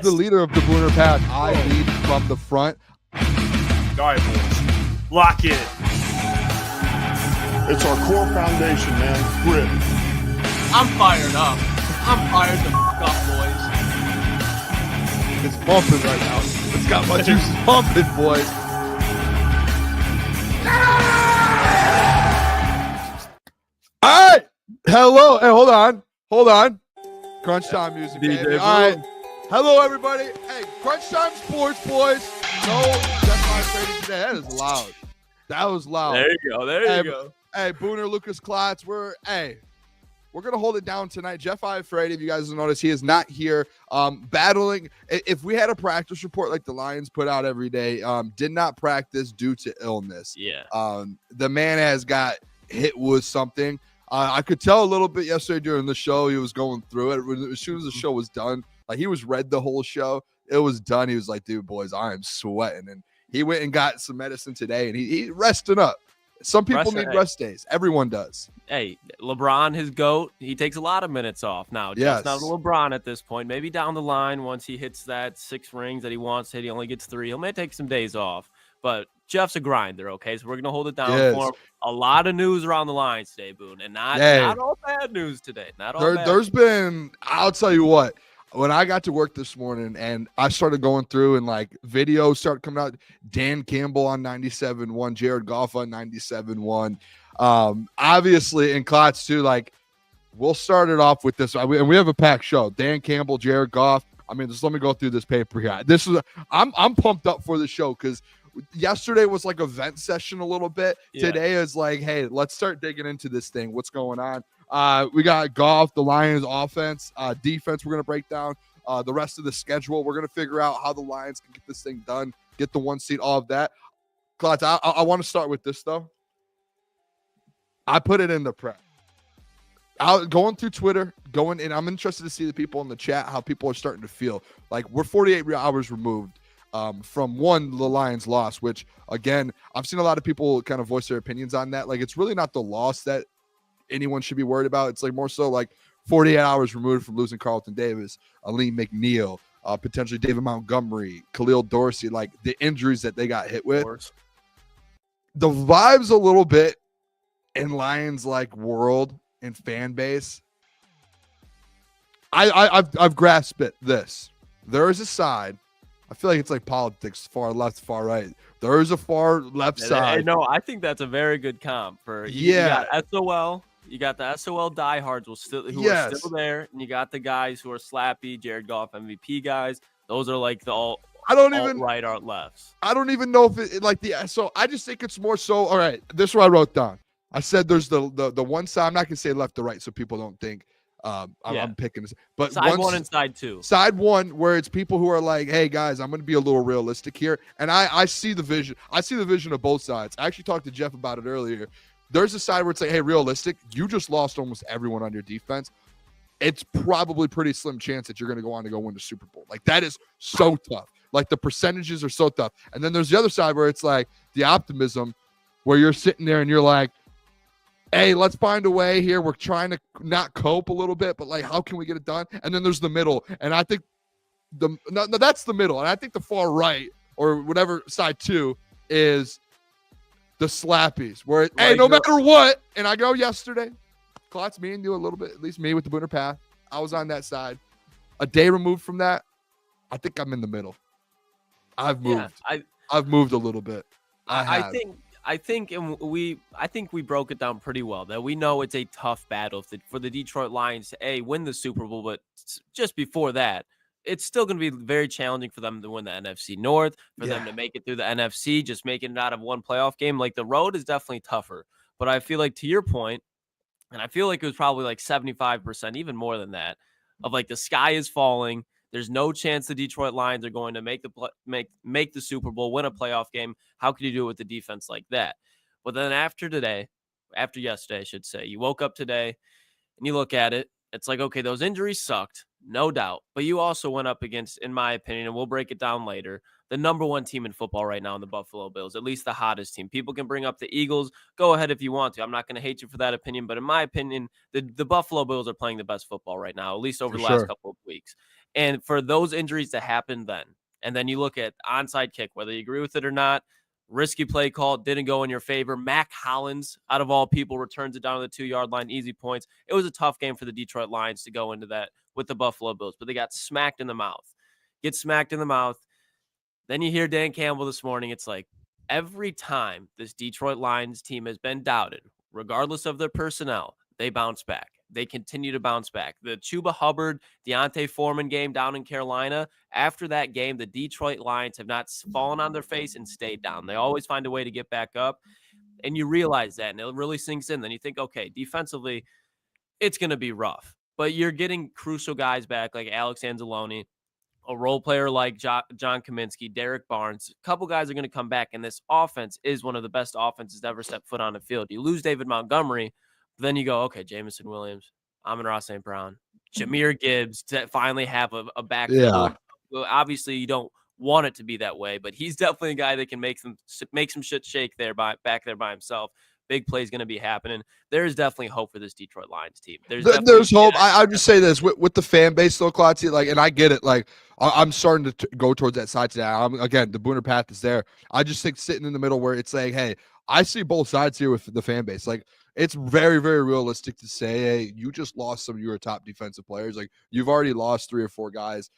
The leader of the Booner Path. I lead from the front. All right, boys. Lock in. It's our core foundation, man. Grit. I'm fired up. I'm fired the up, boys. It's pumping right now. It's got my juices pumping, boys. All right. Hello. Hey, hold on. Crunch time music, baby. All right. Hello, everybody. Hey, Crunch Time Sports, boys. No Jeff Iafrate today. That is loud. That was loud. There you go. There you go. Hey, Booner, Lukas Klotz. We're going to hold it down tonight. Jeff Iafrate, if you guys have noticed, he is not here. Battling. If we had a practice report like the Lions put out every day, did not practice due to illness. Yeah. The man has got hit with something. I could tell a little bit yesterday during the show. He was going through it. As soon as the show was done, like he was read the whole show. It was done. He was like, dude, boys, I am sweating. And he went and got some medicine today, and he resting up. Some people need rest days. Everyone does. Hey, LeBron, his GOAT, he takes a lot of minutes off now. Yes. Just not LeBron at this point. Maybe down the line, once he hits that 6 rings that he wants to hit, he only gets 3. He may take some days off. But Jeff's a grinder, okay? So we're going to hold it down for him. A lot of news around the Lions today, Boone, and not all bad news today. Not all bad. There's been, I'll tell you what, when I got to work this morning and I started going through and like videos started coming out, Dan Campbell on 97.1, Jared Goff on 97.1. Obviously, in Klotz too, like we'll start it off with this. And we have a packed show. Dan Campbell, Jared Goff. I mean, just let me go through this paper here. I'm pumped up for the show because yesterday was like a vent session a little bit. Yeah. Today is like, hey, let's start digging into this thing. What's going on? We got Goff, the Lions offense, defense. We're going to break down the rest of the schedule. We're going to figure out how the Lions can get this thing done, get the 1 seed, all of that. Klotz, I want to start with this, though. I put it in the prep. Going through Twitter, and I'm interested to see the people in the chat, how people are starting to feel. Like, we're 48 hours removed from the Lions loss, which, again, I've seen a lot of people kind of voice their opinions on that. Like, it's really not the loss that anyone should be worried about. It's like more so like 48 hours removed from losing Carlton Davis, Aleem McNeil, potentially David Montgomery, Khalil Dorsey, like the injuries that they got hit with. The vibes a little bit in Lions like world and fan base. I've grasped it. There is a side. I feel like it's like politics, far left, far right. There is a far left side. No, I think that's a very good comp for you got SOL. You got the SOL diehards who are still there, and you got the guys who are slappy, Jared Goff MVP guys. Those are like the alt-right, alt-lefts. I don't even know if it like so I just think it's more so. All right, this is what I wrote down. I said there's the one side. I'm not gonna say left or right, so people don't think I'm picking this. But side one and side two. Side one, where it's people who are like, hey guys, I'm gonna be a little realistic here, and I see the vision. I see the vision of both sides. I actually talked to Jeff about it earlier. There's a side where it's like, hey, realistic, you just lost almost everyone on your defense. It's probably pretty slim chance that you're going to go on to go win the Super Bowl. Like, that is so tough. Like, the percentages are so tough. And then there's the other side where it's like the optimism, where you're sitting there and you're like, hey, let's find a way here. We're trying to not cope a little bit, but like, how can we get it done? And then there's the middle. And I think that's the middle. And I think the far right, or whatever side two, is the slappies, where hey, no matter what, and I go yesterday, Klotz, me and you a little bit, at least me with the Booner Path, I was on that side. A day removed from that, I think I'm in the middle. I've moved. Yeah, I've moved a little bit. I think we broke it down pretty well. That we know it's a tough battle for the Detroit Lions to win the Super Bowl, but just before that, it's still going to be very challenging for them to win the NFC North, for them to make it through the NFC, just making it out of one playoff game. Like, the road is definitely tougher. But I feel like, to your point, and I feel like it was probably like 75%, even more than that, of like the sky is falling. There's no chance the Detroit Lions are going to make the Super Bowl, win a playoff game. How could you do it with the defense like that? But then after yesterday, I should say, you woke up today and you look at it. It's like, okay, those injuries sucked, no doubt. But you also went up against, in my opinion, and we'll break it down later, the number one team in football right now in the Buffalo Bills, at least the hottest team. People can bring up the Eagles. Go ahead if you want to. I'm not going to hate you for that opinion. But in my opinion, the Buffalo Bills are playing the best football right now, at least over the last couple of weeks. And for those injuries to happen then, and then you look at onside kick, whether you agree with it or not, risky play call, didn't go in your favor. Mac Hollins, out of all people, returns it down to the 2-yard line, easy points. It was a tough game for the Detroit Lions to go into that with the Buffalo Bills, but they got smacked in the mouth. Get smacked in the mouth. Then you hear Dan Campbell this morning. It's like every time this Detroit Lions team has been doubted, regardless of their personnel, they bounce back. They continue to bounce back. The Chuba Hubbard, Deontay Foreman game down in Carolina, after that game, the Detroit Lions have not fallen on their face and stayed down. They always find a way to get back up, and you realize that, and it really sinks in. Then you think, okay, defensively, it's going to be rough, but you're getting crucial guys back like Alex Anzalone, a role player like John Kaminsky, Derek Barnes. A couple guys are going to come back, and this offense is one of the best offenses to ever step foot on the field. You lose David Montgomery, then you go, okay, Jameson Williams, Amon-Ra St. Brown, Jahmyr Gibbs to finally have a backfield. Yeah. Well, obviously, you don't want it to be that way, but he's definitely a guy that can make some shit shake there back there by himself. Big play is going to be happening. There's definitely hope for this Detroit Lions team. There's hope. I'll just say this with the fan base though, Klotz, like, and I get it. Like, I'm starting to go towards that side today. Again, the Booner path is there. I just think sitting in the middle where it's like, hey, I see both sides here with the fan base. Like, it's very, very realistic to say, hey, you just lost some of your top defensive players. Like, you've already lost 3 or 4 guys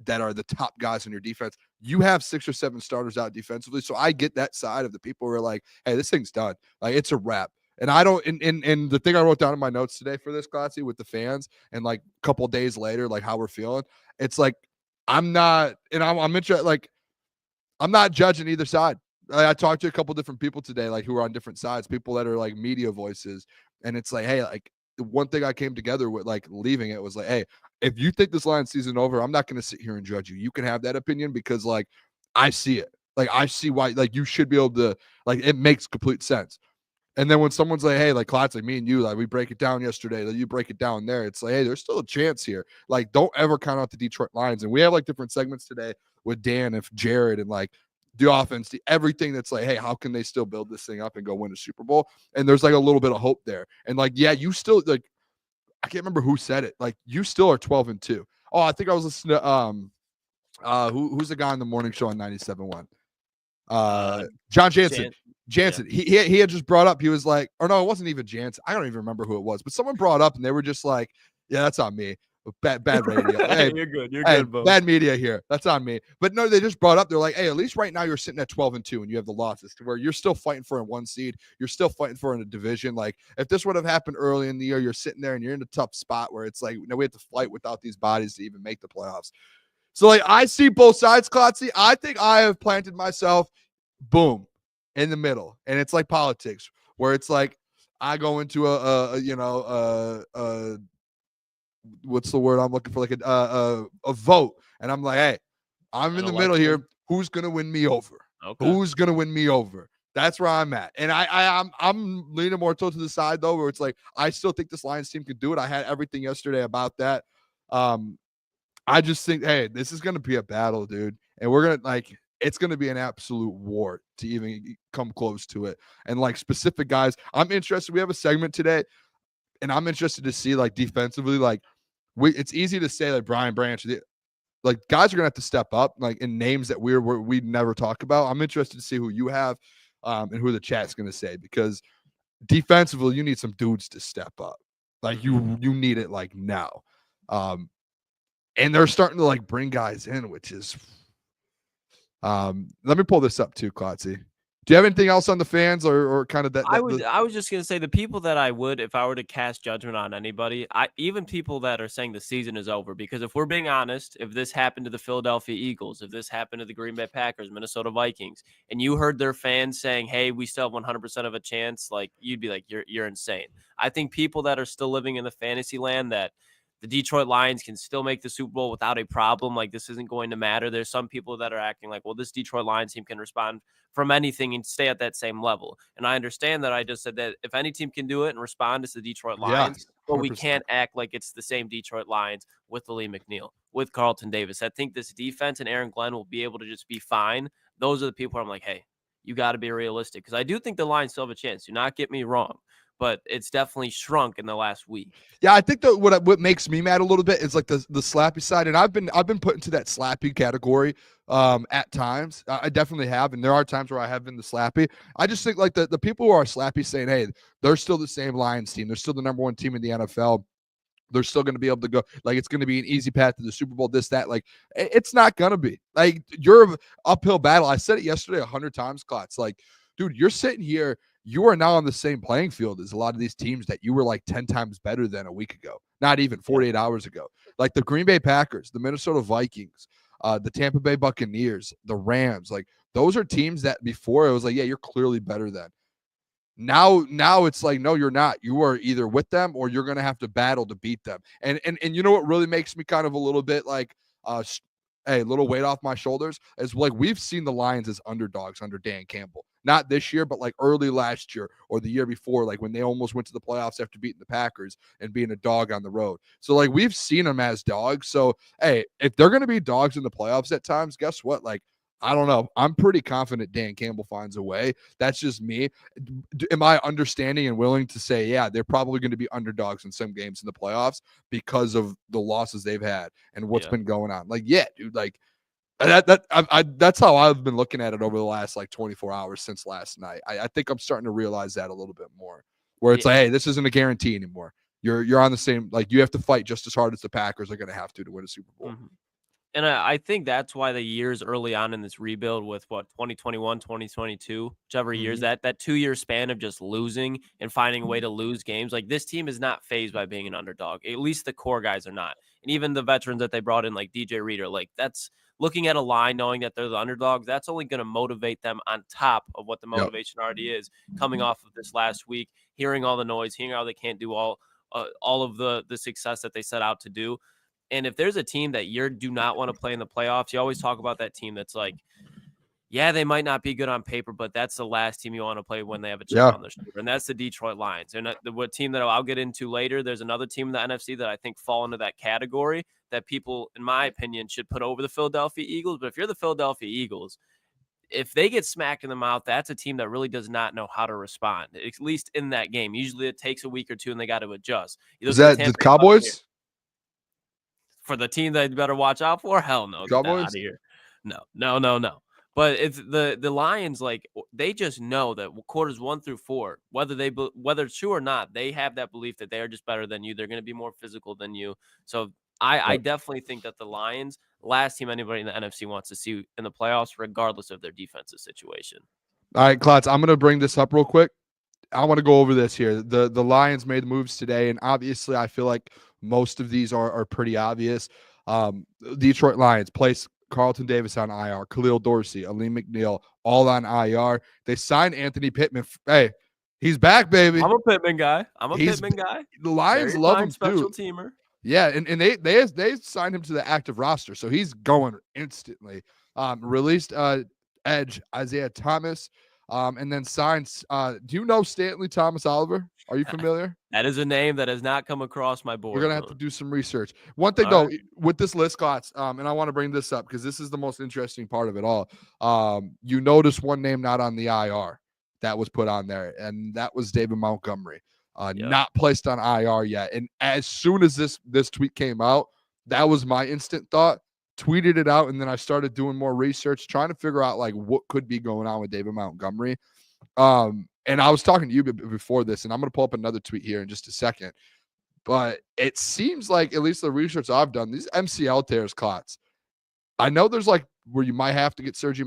that are the top guys in your defense. You have 6 or 7 starters out defensively. So I get that side of the people who are like, hey, this thing's done. Like, it's a wrap. And I don't, and the thing I wrote down in my notes today for this, Klotzy, with the fans and like a couple days later, like how we're feeling, it's like, I'm not, and I'm interested, like, I'm not judging either side. I talked to a couple different people today, like who are on different sides, people that are like media voices. And it's like, hey, like the one thing I came together with, like leaving it was like, hey, if you think this Lions season over, I'm not going to sit here and judge you. You can have that opinion because like, I see it. Like, I see why, like, you should be able to, like, it makes complete sense. And then when someone's like, hey, like Klotz, like me and you, like we break it down yesterday, like you break it down there. It's like, hey, there's still a chance here. Like, don't ever count out the Detroit Lions. And we have like different segments today with Dan and Jared and like the offense, everything that's like, hey, how can they still build this thing up and go win a Super Bowl? And there's like a little bit of hope there. And like, yeah, you still like, I can't remember who said it. Like, you still are 12-2. Oh, I think I was listening to who's the guy on the morning show on 97.1? John Jansen. Jansen. Yeah. He had just brought up, he was like, or no, it wasn't even Jansen. I don't even remember who it was, but someone brought up and they were just like, yeah, that's on me. Bad radio. Hey, you're good. You're hey, good, bad media here. That's on me. But no, they just brought up, they're like, hey, at least right now you're sitting at 12-2 and you have the losses to where you're still fighting for a 1 seed. You're still fighting for in a division. Like, if this would have happened early in the year, you're sitting there and you're in a tough spot where it's like, no, we have to fight without these bodies to even make the playoffs. So like, I see both sides, Klotzy. I think I have planted myself, boom, in the middle. And it's like politics where it's like, I go into what's the word I'm looking for? Like a vote. And I'm like, hey, I'm in the middle here. Who's going to win me over? Okay. Who's going to win me over? That's where I'm at. And I'm leaning more to the side though, where it's like, I still think this Lions team could do it. I had everything yesterday about that. I just think, hey, this is going to be a battle, dude. And we're going to like, it's going to be an absolute war to even come close to it. And like specific guys, I'm interested. We have a segment today and I'm interested to see like defensively, like it's easy to say like Brian Branch, like guys are going to have to step up like in names that we never talk about. I'm interested to see who you have and who the chat's going to say, because defensively, you need some dudes to step up. Like you need it like now. And they're starting to like bring guys in, which is, let me pull this up too, Klotzy. Do you have anything else on the fans or kind of that? I was just going to say the people that I would, if I were to cast judgment on anybody, even people that are saying the season is over, because if we're being honest, if this happened to the Philadelphia Eagles, if this happened to the Green Bay Packers, Minnesota Vikings, and you heard their fans saying, hey, we still have 100% of a chance, like you'd be like, you're insane. I think people that are still living in the fantasy land that the Detroit Lions can still make the Super Bowl without a problem, like this isn't going to matter. There's some people that are acting like, well, this Detroit Lions team can respond from anything and stay at that same level. And I understand that I just said that if any team can do it and respond, it's the Detroit Lions. Yeah, but we can't act like it's the same Detroit Lions with Lee McNeil, with Carlton Davis. I think this defense and Aaron Glenn will be able to just be fine. Those are the people where I'm like, hey, you got to be realistic. Because I do think the Lions still have a chance. Do not get me wrong. but it's definitely shrunk in the last week. Yeah, I think that what makes me mad a little bit is like the slappy side, and I've been put into that slappy category at times. I definitely have, and there are times where I have been the slappy. I just think like the people who are slappy saying, hey, they're still the same Lions team. They're still the number one team in the NFL. They're still going to be able to go, like, it's going to be an easy path to the Super Bowl, this, that. Like, it's not going to be. Like, you're an uphill battle. I said it yesterday 100 times, Klotz. Like, dude, you're sitting here. You are now on the same playing field as a lot of these teams that you were like 10 times better than a week ago. Not even 48 hours ago. Like the Green Bay Packers, the Minnesota Vikings, the Tampa Bay Buccaneers, the Rams. Like, those are teams that before it was like, yeah, you're clearly better than. Now it's like, no, you're not. You are either with them or you're going to have to battle to beat them. And you know what really makes me kind of a little bit like, a little weight off my shoulders is like we've seen the Lions as underdogs under Dan Campbell. Not this year, but like early last year or the year before, like when they almost went to the playoffs after beating the Packers and being a dog on the road. So like we've seen them as dogs. So, hey, if they're going to be dogs in the playoffs at times, guess what? Like, I don't know. I'm pretty confident Dan Campbell finds a way. That's just me. Am I understanding and willing to say, yeah, they're probably going to be underdogs in some games in the playoffs because of the losses they've had and what's been going on? Like, yeah, dude, like that's how I've been looking at it over the last like 24 hours since last night. I think I'm starting to realize that a little bit more, where it's like, hey, this isn't a guarantee anymore. You're on the same, like you have to fight just as hard as the Packers are going to have to win a Super Bowl. Mm-hmm. And I think that's why the years early on in this rebuild with 2021, 2022, whichever years, that 2-year span of just losing and finding a way to lose games, like this team is not fazed by being an underdog. At least the core guys are not. And even the veterans that they brought in, like DJ Reader, like that's looking at a line, knowing that they're the underdogs, that's only going to motivate them on top of what the motivation already is coming off of this last week, hearing all the noise, hearing how they can't do all of the success that they set out to do. And if there's a team that you do not want to play in the playoffs, you always talk about that team that's like, yeah, they might not be good on paper, but that's the last team you want to play when they have a chip on their shoulder. And that's the Detroit Lions. And the team that I'll get into later, there's another team in the NFC that I think fall into that category that people, in my opinion, should put over the Philadelphia Eagles. But if you're the Philadelphia Eagles, if they get smacked in the mouth, that's a team that really does not know how to respond, at least in that game. Usually it takes a week or two and they got to adjust. Is that the Cowboys? For the team that you better watch out for? Hell no. Get that out of here. No. But it's the Lions, like they just know that quarters 1 through 4, whether it's true or not, they have that belief that they are just better than you. They're going to be more physical than you. So I definitely think that the Lions, last team anybody in the NFC wants to see in the playoffs, regardless of their defensive situation. All right, Klotz, I'm going to bring this up real quick. I want to go over this here. The Lions made moves today, and obviously I feel like most of these are pretty obvious. Detroit Lions placed Carlton Davis on IR, Khalil Dorsey, Aleem McNeil, all on IR. They signed Anthony Pittman. Hey, he's back, baby. I'm a Pittman guy. The Lions love him special too. Teamer. Yeah, and they signed him to the active roster, so he's going instantly. Released edge Isaiah Thomas. And then signs. Do you know Stanley Thomas Oliver? Are you familiar? That is a name that has not come across my board. We're gonna have to do some research. One thing though, with this list, Klotz, and I want to bring this up because this is the most interesting part of it all. You notice one name not on the IR that was put on there, and that was David Montgomery, not placed on IR yet. And as soon as this tweet came out, that was my instant thought. Tweeted it out, and then I started doing more research, trying to figure out like what could be going on with David Montgomery. And I was talking to you before this, and I'm going to pull up another tweet here in just a second. But it seems like, at least the research I've done, these MCL tears, Klotz, I know there's like where you might have to get surgery.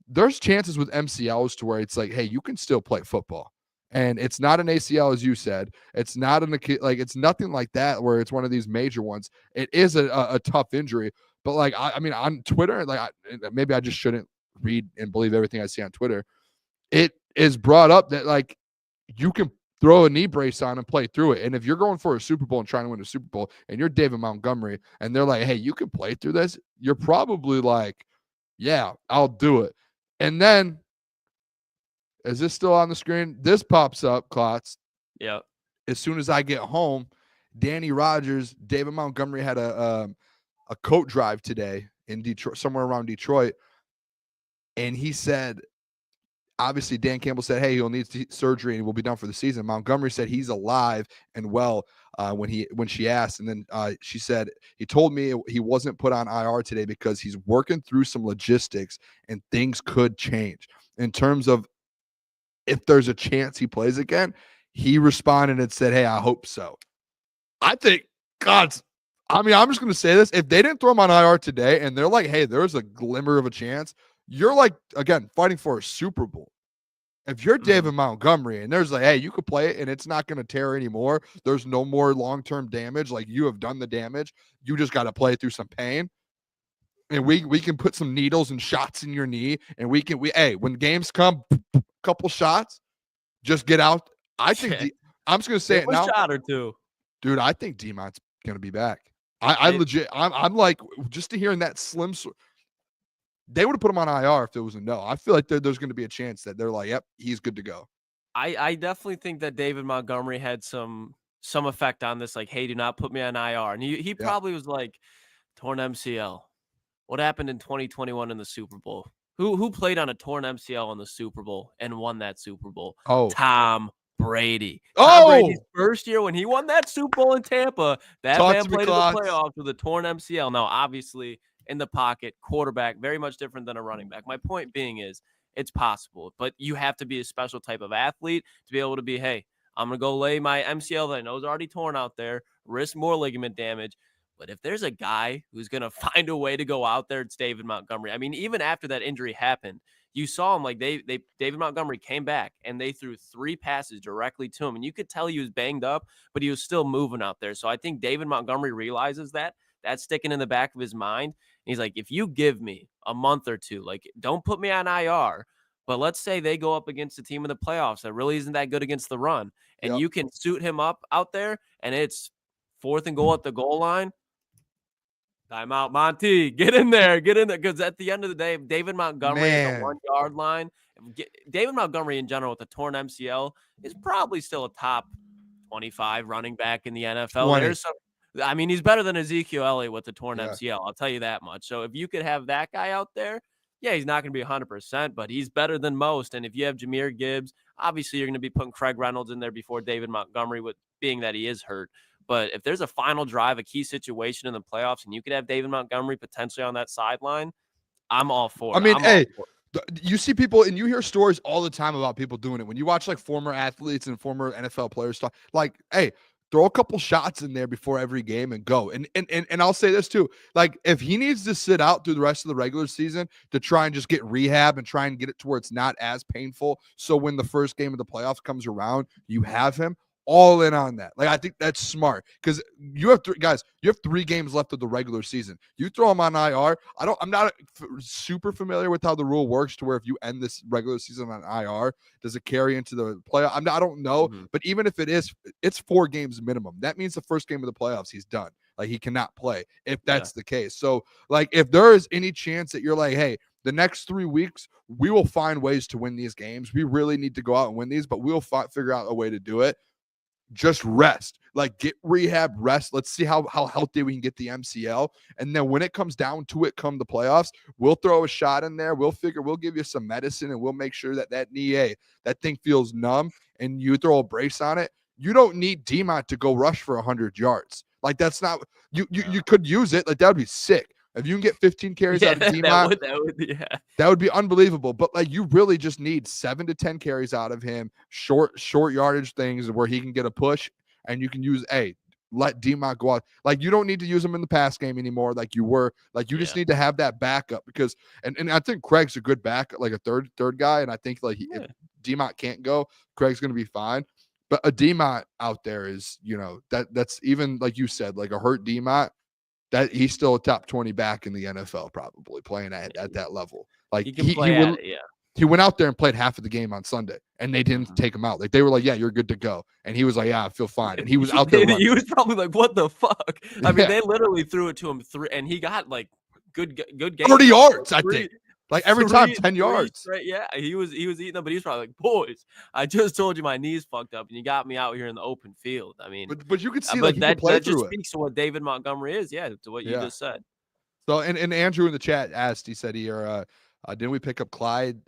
There's chances with MCLs to where it's like, hey, you can still play football. And it's not an ACL, as you said. It's not it's nothing like that where it's one of these major ones. It is a tough injury. But like, I mean, on Twitter, like maybe I just shouldn't read and believe everything I see on Twitter. It is brought up that like you can throw a knee brace on and play through it. And if you're going for a Super Bowl and trying to win a Super Bowl and you're David Montgomery and they're like, hey, you can play through this, you're probably like, yeah, I'll do it. And then, is this still on the screen? This pops up, Klotz. Yeah. As soon as I get home, Danny Rogers, David Montgomery had a coat drive today in Detroit, somewhere around Detroit. And he said, obviously Dan Campbell said, hey, he'll need surgery and he will be done for the season. Montgomery said he's alive and well when she asked. And then she said, he told me he wasn't put on IR today because he's working through some logistics and things could change. In terms of if there's a chance he plays again, he responded and said, hey, I hope so. I think, I'm just going to say this. If they didn't throw him on IR today and they're like, hey, there's a glimmer of a chance, you're like, again, fighting for a Super Bowl. If you're David Montgomery and there's like, hey, you could play it and it's not going to tear anymore, there's no more long-term damage, like you have done the damage, you just got to play through some pain. And we can put some needles and shots in your knee, and when games come, couple shots, just get out. I think I'm just gonna say it now. Shot or two, dude. I think D-Mont's gonna be back. I'm like, just to hearing that slim. They would have put him on IR if there was a no. I feel like there's going to be a chance that they're like, yep, he's good to go. I definitely think that David Montgomery had some effect on this. Like, hey, do not put me on IR, and he probably was like, torn MCL. What happened in 2021 in the Super Bowl? Who played on a torn MCL in the Super Bowl and won that Super Bowl? Oh, Tom Brady. Tom Brady's first year when he won that Super Bowl in Tampa, that man played in the playoffs with a torn MCL. Now, obviously, in the pocket, quarterback, very much different than a running back. My point being is it's possible, but you have to be a special type of athlete to be able to be, hey, I'm going to go lay my MCL that I know is already torn out there, risk more ligament damage. But if there's a guy who's going to find a way to go out there, it's David Montgomery. I mean, even after that injury happened, you saw him like David Montgomery came back and they threw 3 passes directly to him. And you could tell he was banged up, but he was still moving out there. So I think David Montgomery realizes that. That's sticking in the back of his mind. And he's like, if you give me a month or two, like, don't put me on IR, but let's say they go up against a team in the playoffs that really isn't that good against the run, and you can suit him up out there, and it's 4th and goal at the goal line. Timeout, Monty. Get in there. Because at the end of the day, David Montgomery at the 1-yard line, David Montgomery in general with a torn MCL is probably still a top 25 running back in the NFL. He's better than Ezekiel Elliott with the torn MCL. I'll tell you that much. So if you could have that guy out there, he's not going to be 100%, but he's better than most. And if you have Jahmyr Gibbs, obviously you're going to be putting Craig Reynolds in there before David Montgomery, with being that he is hurt. But if there's a final drive, a key situation in the playoffs, and you could have David Montgomery potentially on that sideline, I'm all for it. You see people and you hear stories all the time about people doing it. When you watch like former athletes and former NFL players talk, like, hey, throw a couple shots in there before every game and go. And I'll say this too. Like, if he needs to sit out through the rest of the regular season to try and just get rehab and try and get it to where it's not as painful, so when the first game of the playoffs comes around, you have him, all in on that. Like, I think that's smart because you have 3 games left of the regular season. You throw him on IR. I'm not super familiar with how the rule works to where if you end this regular season on IR, does it carry into the playoff? I don't know, but even if it is, it's 4 games minimum. That means the first game of the playoffs, he's done. Like, he cannot play if that's the case. So, like, if there is any chance that you're like, hey, the next 3 weeks, we will find ways to win these games. We really need to go out and win these, but we'll figure out a way to do it. Just rest, like, get rehab, rest. Let's see how healthy we can get the MCL. And then when it comes down to it, come the playoffs, we'll throw a shot in there. We'll give you some medicine, and we'll make sure that knee, that thing feels numb, and you throw a brace on it. You don't need D-Mont to go rush for 100 yards. Like, that's not, you could use it. Like, that would be sick. If you can get 15 carries out of D-Mont, that would be unbelievable. But, like, you really just need 7 to 10 carries out of him, short yardage things where he can get a push, and you can use let D-Mont go out. Like, you don't need to use him in the pass game anymore like you were. Like, you just need to have that backup because and I think Craig's a good backup, like a third guy, and I think if D-Mont can't go, Craig's going to be fine. But a D-Mont out there is, that's even, like you said, like a hurt D-Mont, that he's still a top 20 back in the NFL, probably playing at that level. Like, he went out there and played half of the game on Sunday, and they didn't take him out. Like, they were like, yeah, you're good to go. And he was like, yeah, I feel fine. And he was out there. He was probably like, what the fuck? I mean, they literally threw it to him 3, and he got like good game. 30 yards, I think. Like, every time, 10 yards. Right? Yeah, he was eating them, but he was probably like, boys, I just told you my knee's fucked up, and you got me out here in the open field. I mean, but you could see, like, that just speaks to what David Montgomery is. Yeah, to what you just said. So, and Andrew in the chat asked, he said, didn't we pick up Clyde?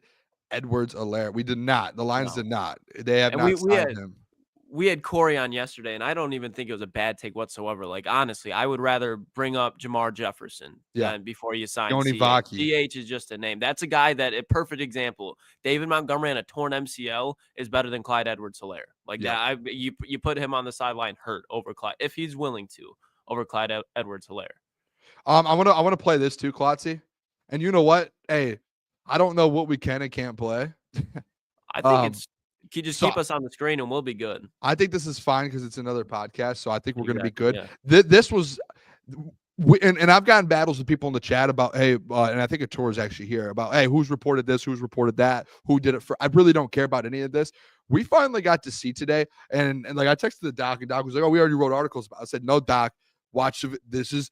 Edwards-Helaire. We did not. The Lions No. did not. They have And not signed him. we had Corey on yesterday, and I don't even think it was a bad take whatsoever. Like, honestly, I would rather bring up Jamar Jefferson than before you sign Tony CH. Vaki. CH is just a name. That's a guy that, a perfect example. David Montgomery on a torn MCL is better than Clyde Edwards-Helaire. Like that, you put him on the sideline hurt over Clyde, if he's willing to, over Clyde Edwards-Helaire. I want to play this too, Klotzy. And you know what? Hey, I don't know what we can and can't play. I think keep us on the screen and we'll be good. I think this is fine because it's another podcast, so I think we're going to be good. Yeah. This was, and I've gotten battles with people in the chat about, hey, and I think a tour is actually here about, hey, who's reported this, who's reported that, who did it for. I really don't care about any of this. We finally got to see today, and like I texted the doc, and Doc was like, oh, we already wrote articles about it. I said, no, Doc, watch it. This is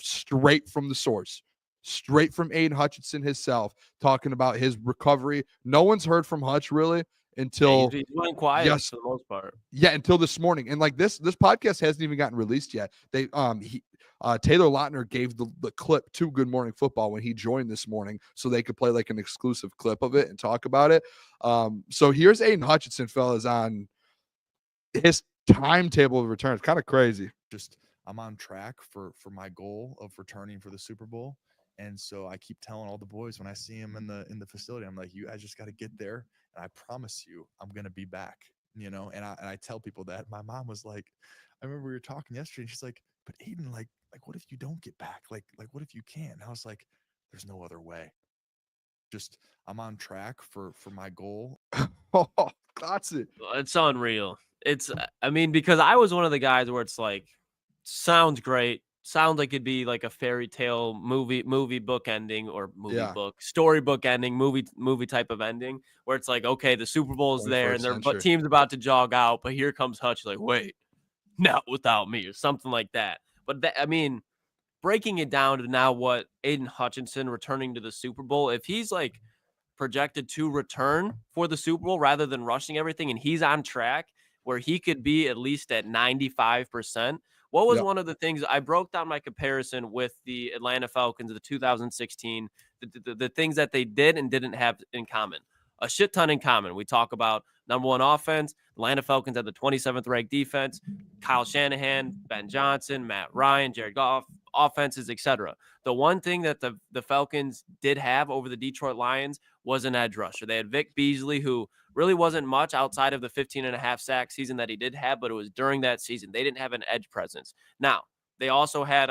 straight from the source. Straight from Aiden Hutchinson himself, talking about his recovery. No one's heard from Hutch really until he's went quiet for the most part. Yeah, until this morning. And like this podcast hasn't even gotten released yet. They Taylor Lautner gave the clip to Good Morning Football when he joined this morning, so they could play like an exclusive clip of it and talk about it. So here's Aiden Hutchinson, fellas, on his timetable of return. It's kind of crazy. Just I'm on track for my goal of returning for the Super Bowl. And so I keep telling all the boys when I see him in the facility, I'm like, you guys just got to get there. And I promise you, I'm going to be back, And I tell people that. My mom was like, I remember we were talking yesterday and she's like, but Aiden, like what if you don't get back? Like what if you can't? And I was like, there's no other way. Just I'm on track for my goal. Oh, that's it. It's unreal. Because I was one of the guys where it's like, sounds great. Sounds like it'd be like a fairy tale movie book ending or storybook ending, movie type of ending where it's like, okay, the Super Bowl is there and but team's about to jog out, but here comes Hutch, like, wait, not without me or something like that. But breaking it down to now what Aiden Hutchinson returning to the Super Bowl, if he's like projected to return for the Super Bowl rather than rushing everything and he's on track where he could be at least at 95%. What was one of the things I broke down my comparison with the Atlanta Falcons of the 2016, the things that they did and didn't have in common? A shit ton in common. We talk about number one offense. Atlanta Falcons had the 27th ranked defense. Kyle Shanahan, Ben Johnson, Matt Ryan, Jared Goff, offenses, etc. The one thing that the Falcons did have over the Detroit Lions was an edge rusher. They had Vic Beasley, who really wasn't much outside of the 15.5 sack season that he did have, but it was during that season. They didn't have an edge presence. Now, they also had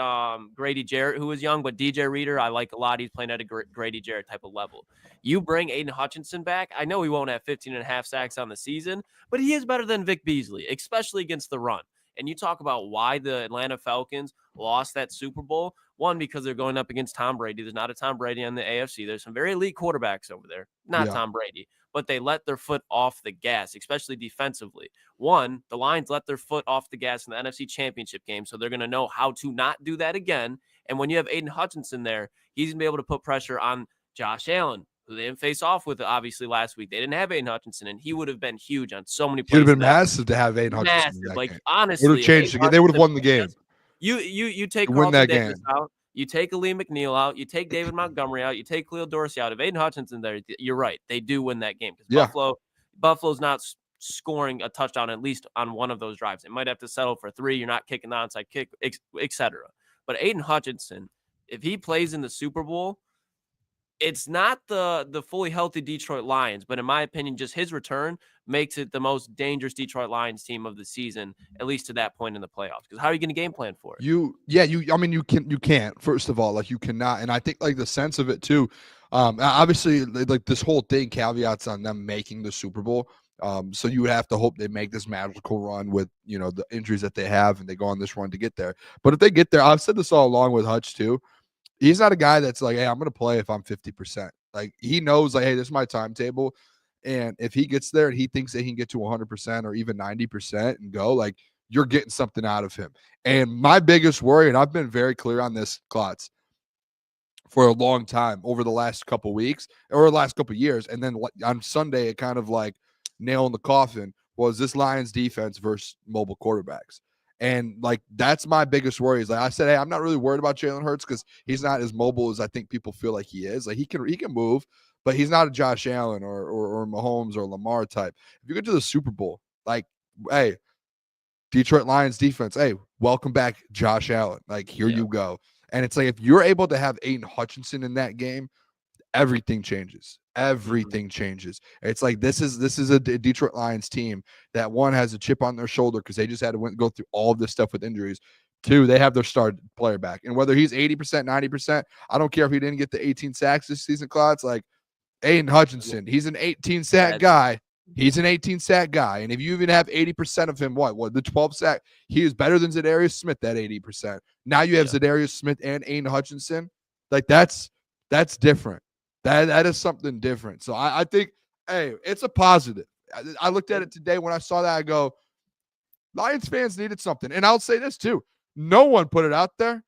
Grady Jarrett, who was young, but DJ Reader, I like a lot. He's playing at a Grady Jarrett type of level. You bring Aiden Hutchinson back. I know he won't have 15.5 sacks on the season, but he is better than Vic Beasley, especially against the run. And you talk about why the Atlanta Falcons lost that Super Bowl. One, because they're going up against Tom Brady. There's not a Tom Brady on the AFC. There's some very elite quarterbacks over there. Not Tom Brady. But they let their foot off the gas, especially defensively. One, the Lions let their foot off the gas in the NFC Championship game, so they're going to know how to not do that again. And when you have Aiden Hutchinson there, he's going to be able to put pressure on Josh Allen, who they didn't face off with obviously last week. They didn't have Aiden Hutchinson, and he would have been huge on so many plays. It would have been massive to have Aiden Hutchinson. Massive. Like, game. Honestly. It would have changed the game. They would have won the game. You take win that Davis game out. You take Aleem McNeil out. You take David Montgomery out. You take Khalil Dorsey out. If Aiden Hutchinson there, you're right. They do win that game because Buffalo's not scoring a touchdown at least on one of those drives. They might have to settle for 3. You're not kicking the onside kick, etc. But Aiden Hutchinson, if he plays in the Super Bowl, it's not the fully healthy Detroit Lions, but in my opinion, just his return makes it the most dangerous Detroit Lions team of the season, at least to that point in the playoffs. Because how are you going to game plan for it? You can't, first of all, like you cannot. And I think like the sense of it too, obviously like this whole thing caveats on them making the Super Bowl. So you would have to hope they make this magical run with, the injuries that they have and they go on this run to get there. But if they get there, I've said this all along with Hutch too. He's not a guy that's like, hey, I'm going to play if I'm 50%. Like he knows like, hey, this is my timetable. And if he gets there and he thinks that he can get to 100% or even 90% and go, like you're getting something out of him. And my biggest worry, and I've been very clear on this, Klotz, for a long time over the last couple weeks or the last couple years. And then on Sunday, it kind of like nail in the coffin was this Lions defense versus mobile quarterbacks. And like that's my biggest worry. Is like I said, hey, I'm not really worried about Jalen Hurts because he's not as mobile as I think people feel like he is. Like he can move, but he's not a Josh Allen or Mahomes or Lamar type. If you get to the Super Bowl, like, hey, Detroit Lions defense, hey, welcome back, Josh Allen. Like, here you go. And it's like if you're able to have Aiden Hutchinson in that game, everything changes. Everything changes. It's like this is a Detroit Lions team that one has a chip on their shoulder because they just had to go through all of this stuff with injuries. Two, they have their star player back. And whether he's 80%, 90%, I don't care if he didn't get the 18 sacks this season, Klotz. Like Aiden Hutchinson, he's an 18 sack guy. He's an 18 sack guy. And if you even have 80% of him, the 12 sack, he is better than Zadarius Smith at 80%. Now you have Zadarius Smith and Aiden Hutchinson. Like that's different. That is something different. So I think, hey, it's a positive. I looked at it today when I saw that. I go, Lions fans needed something. And I'll say this too. No one put it out there.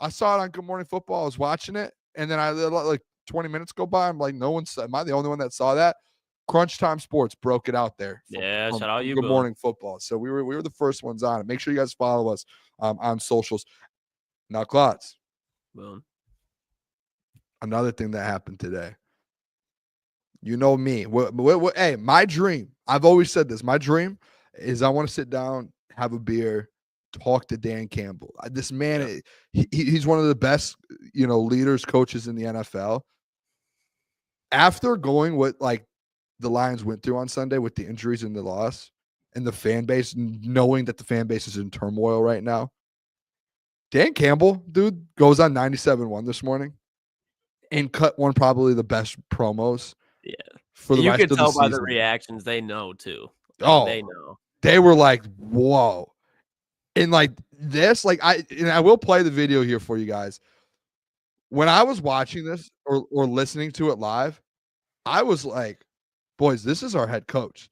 I saw it on Good Morning Football. I was watching it. And then I like 20 minutes go by. I'm like, am I the only one that saw that? Crunch Time Sports broke it out there. Shout out you. Good Morning Football. So we were the first ones on it. Make sure you guys follow us on socials. Now, Klotz. Boom. Another thing that happened today. You know me. Hey, my dream, I've always said this. My dream is I want to sit down, have a beer, talk to Dan Campbell. This man, he's one of the best, leaders, coaches in the NFL. After going what like the Lions went through on Sunday with the injuries and the loss and the fan base, knowing that the fan base is in turmoil right now, Dan Campbell, dude, goes on 97.1 this morning and cut one probably the best promos. Yeah. For the you rest can of tell the by season. the reactions, they know too. Oh, they know. They were like, whoa. And like this, like I will play the video here for you guys. When I was watching this or listening to it live, I was like, boys, this is our head coach.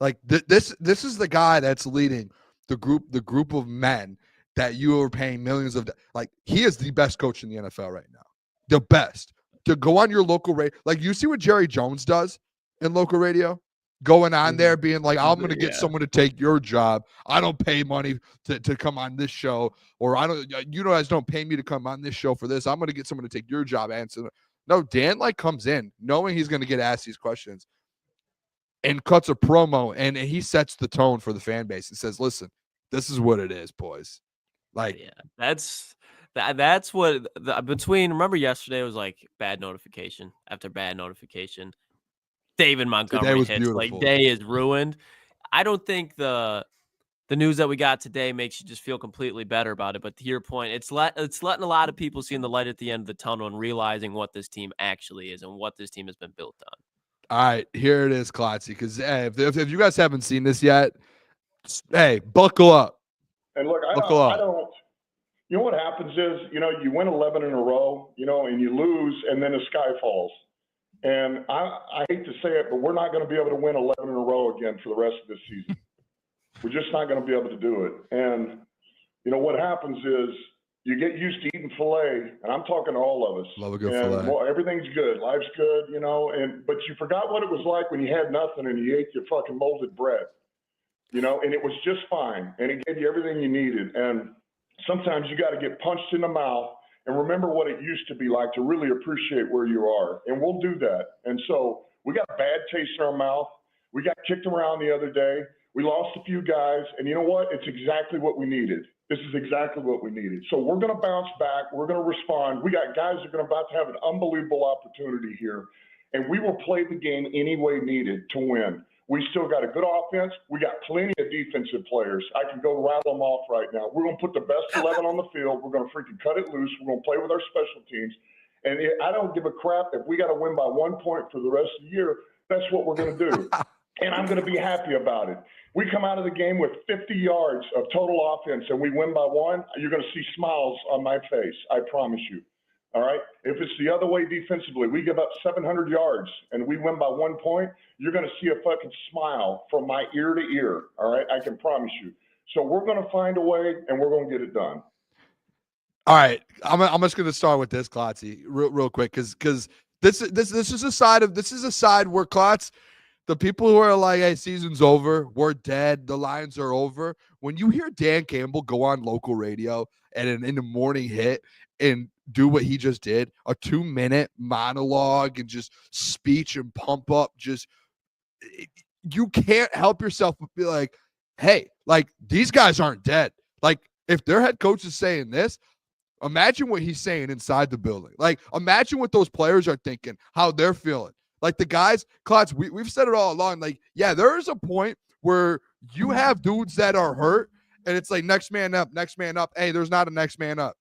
Like this is the guy that's leading the group of men that you are paying millions of. Like he is the best coach in the NFL right now. The best. To go on your local radio, like you see what Jerry Jones does in local radio, going on there being like, I'm going to get someone to take your job. I don't pay money to come on this show, or you guys don't pay me to come on this show for this. I'm going to get someone to take your job. Answer. No, Dan like comes in knowing he's going to get asked these questions and cuts a promo, and he sets the tone for the fan base and says, listen, this is what it is, boys. Like, That's what remember yesterday was like bad notification after bad notification. David Montgomery hits like day is ruined. I don't think the news that we got today makes you just feel completely better about it. But to your point, it's letting a lot of people seeing the light at the end of the tunnel and realizing what this team actually is and what this team has been built on. All right, here it is, Klotzy. Because if you guys haven't seen this yet, hey, buckle up. And look, I don't. You know what happens is, you win 11 in a row, and you lose, and then the sky falls. And I hate to say it, but we're not going to be able to win 11 in a row again for the rest of this season. We're just not going to be able to do it. And, what happens is you get used to eating filet, and I'm talking to all of us. Love a good filet. Well, everything's good. Life's good, but you forgot what it was like when you had nothing and you ate your fucking molded bread, and it was just fine. And it gave you everything you needed. And sometimes you got to get punched in the mouth and remember what it used to be like to really appreciate where you are. And we'll do that. And so we got a bad taste in our mouth. We got kicked around the other day. We lost a few guys. And you know what? It's exactly what we needed. This is exactly what we needed. So we're going to bounce back. We're going to respond. We got guys that are about to have an unbelievable opportunity here. And we will play the game any way needed to win. We still got a good offense. We got plenty of defensive players. I can go rattle them off right now. We're going to put the best 11 on the field. We're going to freaking cut it loose. We're going to play with our special teams. And I don't give a crap if we got to win by 1 point for the rest of the year. That's what we're going to do. And I'm going to be happy about it. We come out of the game with 50 yards of total offense and we win by 1, you're going to see smiles on my face. I promise you. All right. If it's the other way defensively, we give up 700 yards and we win by 1 point, you're going to see a fucking smile from my ear to ear. All right. I can promise you. So we're going to find a way and we're going to get it done. All right. I'm just going to start with this, Klotzy, real quick. Cause this is a side where Klotz, the people who are like, hey, season's over, we're dead, the Lions are over. When you hear Dan Campbell go on local radio and in the morning hit and do what he just did, a 2-minute monologue and just speech and pump up, you can't help yourself but be like, hey, like, these guys aren't dead. Like, if their head coach is saying this, imagine what he's saying inside the building. Like, imagine what those players are thinking, how they're feeling. Like, the guys, Klotz, we've said it all along. Like, yeah, there is a point where you have dudes that are hurt, and it's like next man up, next man up. Hey, there's not a next man up.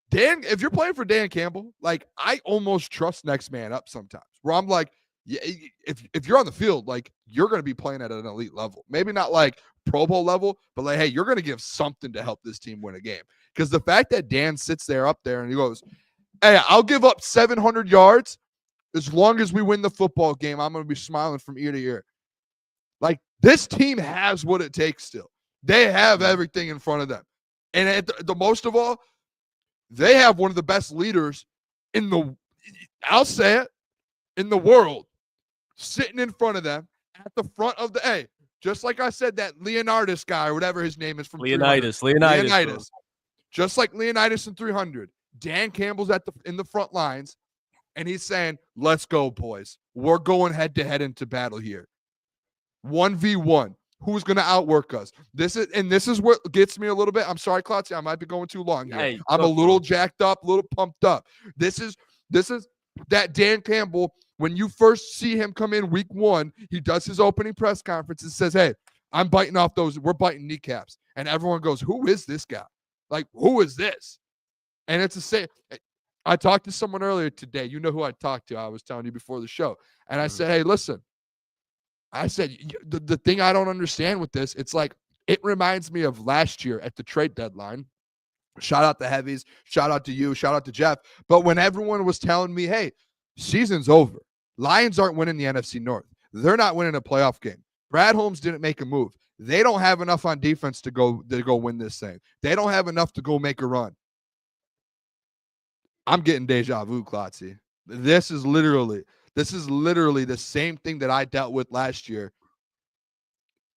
Dan, if you're playing for Dan Campbell, like, I almost trust next man up sometimes, where I'm like, yeah, if you're on the field, like, you're going to be playing at an elite level. Maybe not like Pro Bowl level, but like, hey, you're going to give something to help this team win a game. Because the fact that Dan sits there up there and he goes, hey, I'll give up 700 yards as long as we win the football game. I'm going to be smiling from ear to ear. Like, this team has what it takes still. They have everything in front of them. And at the most of all, they have one of the best leaders I'll say it, in the world, sitting in front of them at the front of just like I said, that Leonidas guy or whatever his name is from Leonidas. Just like Leonidas in 300, Dan Campbell's in the front lines, and he's saying, let's go, boys. We're going head-to-head into battle here. 1v1. Who's going to outwork us? This is what gets me a little bit. I'm sorry, Klotz, I might be going too long here. Hey, I'm a little jacked up, a little pumped up. This is that Dan Campbell. When you first see him come in week 1, he does his opening press conference and says, hey, we're biting kneecaps. And everyone goes, who is this guy? Like, who is this? And it's the same. I talked to someone earlier today. You know who I talked to. I was telling you before the show. And I said, hey, listen. I said, the thing I don't understand with this, it's like, it reminds me of last year at the trade deadline. Shout out the Heavies. Shout out to you. Shout out to Jeff. But when everyone was telling me, hey, season's over. Lions aren't winning the NFC North. They're not winning a playoff game. Brad Holmes didn't make a move. They don't have enough on defense to go win this thing. They don't have enough to go make a run. I'm getting deja vu, Klotzy. This is literally the same thing that I dealt with last year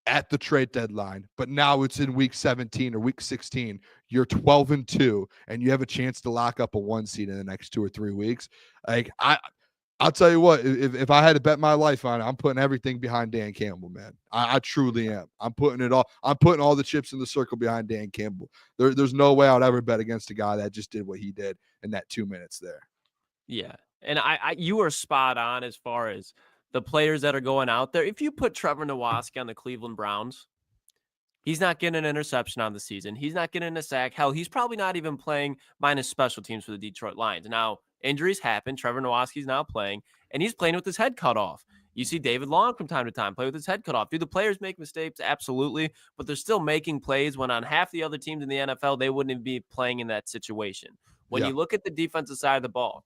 at the trade deadline, but now it's in week 17 or week 16. You're 12-2, and you have a chance to lock up a 1 seed in the next 2 or 3 weeks. Like, I'll tell you what, if I had to bet my life on it, I'm putting everything behind Dan Campbell, man. I truly am. I'm putting all the chips in the circle behind Dan Campbell. There's no way I'd ever bet against a guy that just did what he did in that 2 minutes there. Yeah. And you are spot on as far as the players that are going out there. If you put Trevor Nowatzki on the Cleveland Browns, he's not getting an interception on the season. He's not getting a sack. Hell, he's probably not even playing minus special teams for the Detroit Lions. Now, injuries happen. Trevor Nowatzki's now playing, and he's playing with his head cut off. You see David Long from time to time play with his head cut off. Do the players make mistakes? Absolutely. But they're still making plays when on half the other teams in the NFL, they wouldn't even be playing in that situation. When you look at the defensive side of the ball,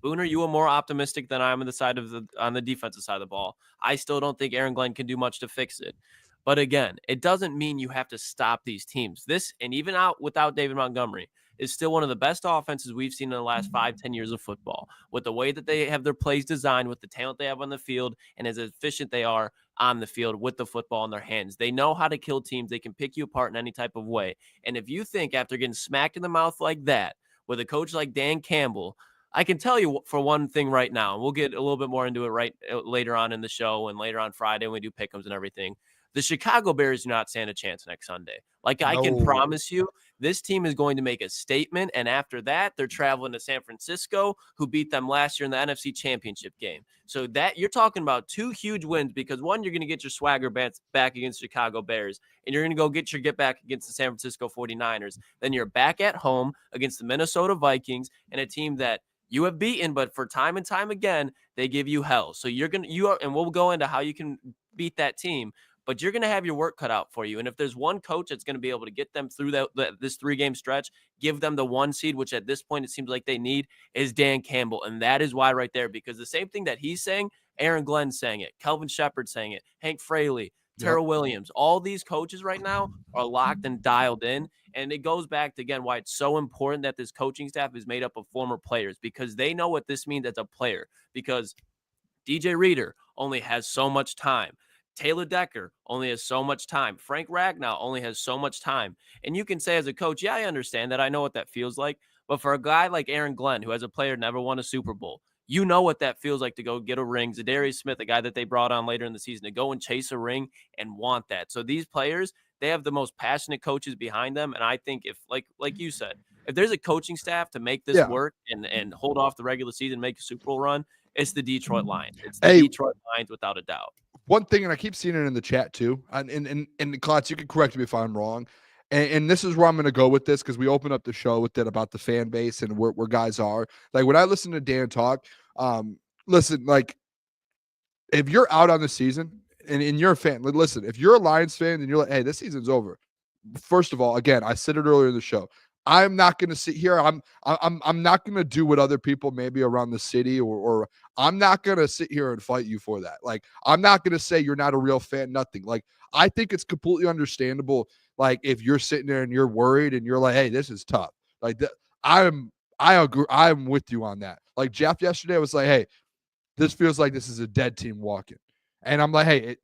Booner, you are more optimistic than I am on the defensive side of the ball. I still don't think Aaron Glenn can do much to fix it. But again, it doesn't mean you have to stop these teams. This, and even out without David Montgomery, is still one of the best offenses we've seen in the last 5-10 years of football. With the way that they have their plays designed, with the talent they have on the field, and as efficient they are on the field with the football in their hands. They know how to kill teams. They can pick you apart in any type of way. And if you think after getting smacked in the mouth like that, with a coach like Dan Campbell, I can tell you for one thing right now, and we'll get a little bit more into it later on in the show and later on Friday when we do pick'ems and everything. The Chicago Bears do not stand a chance next Sunday. Like, I can promise you, this team is going to make a statement, and after that, they're traveling to San Francisco, who beat them last year in the NFC Championship game. So that you're talking about 2 huge wins, because one, you're going to get your swagger back against Chicago Bears, and you're going to go get your get back against the San Francisco 49ers. Then you're back at home against the Minnesota Vikings, and a team that you have beaten, but for time and time again, they give you hell. So and we'll go into how you can beat that team, but you're going to have your work cut out for you. And if there's one coach that's going to be able to get them through this 3-game stretch, give them the 1 seed, which at this point it seems like they need, is Dan Campbell. And that is why right there, because the same thing that he's saying, Aaron Glenn saying it, Kelvin Shepard saying it, Hank Fraley, Terrell Williams, all these coaches right now are locked and dialed in. And it goes back to, again, why it's so important that this coaching staff is made up of former players, because they know what this means as a player. Because DJ Reader only has so much time. Taylor Decker only has so much time. Frank Ragnow only has so much time. And you can say as a coach, yeah, I understand that. I know what that feels like. But for a guy like Aaron Glenn, who as a player never won a Super Bowl, you know what that feels like to go get a ring. Zadarius Smith, the guy that they brought on later in the season, to go and chase a ring and want that. So these players, they have the most passionate coaches behind them. And I think if, like you said, if there's a coaching staff to make this work and hold off the regular season, make a Super Bowl run, it's the Detroit Lions. It's the Detroit Lions without a doubt. One thing, and I keep seeing it in the chat too, and Klotz, you can correct me if I'm wrong. And this is where I'm going to go with this, because we opened up the show with it about the fan base and where guys are. Like, when I listen to Dan talk, listen, like, if you're out on the season and you're a fan, listen, if you're a Lions fan and you're like, hey, this season's over. First of all, again, I said it earlier in the show, I'm not going to sit here. I'm not going to do what other people maybe around the city or I'm not going to sit here and fight you for that. Like, I'm not going to say you're not a real fan, nothing. Like, I think it's completely understandable. Like, if you're sitting there and you're worried and you're like, hey, this is tough. Like, I agree. I'm with you on that. Like, Jeff yesterday was like, hey, this feels like this is a dead team walking. And I'm like, hey,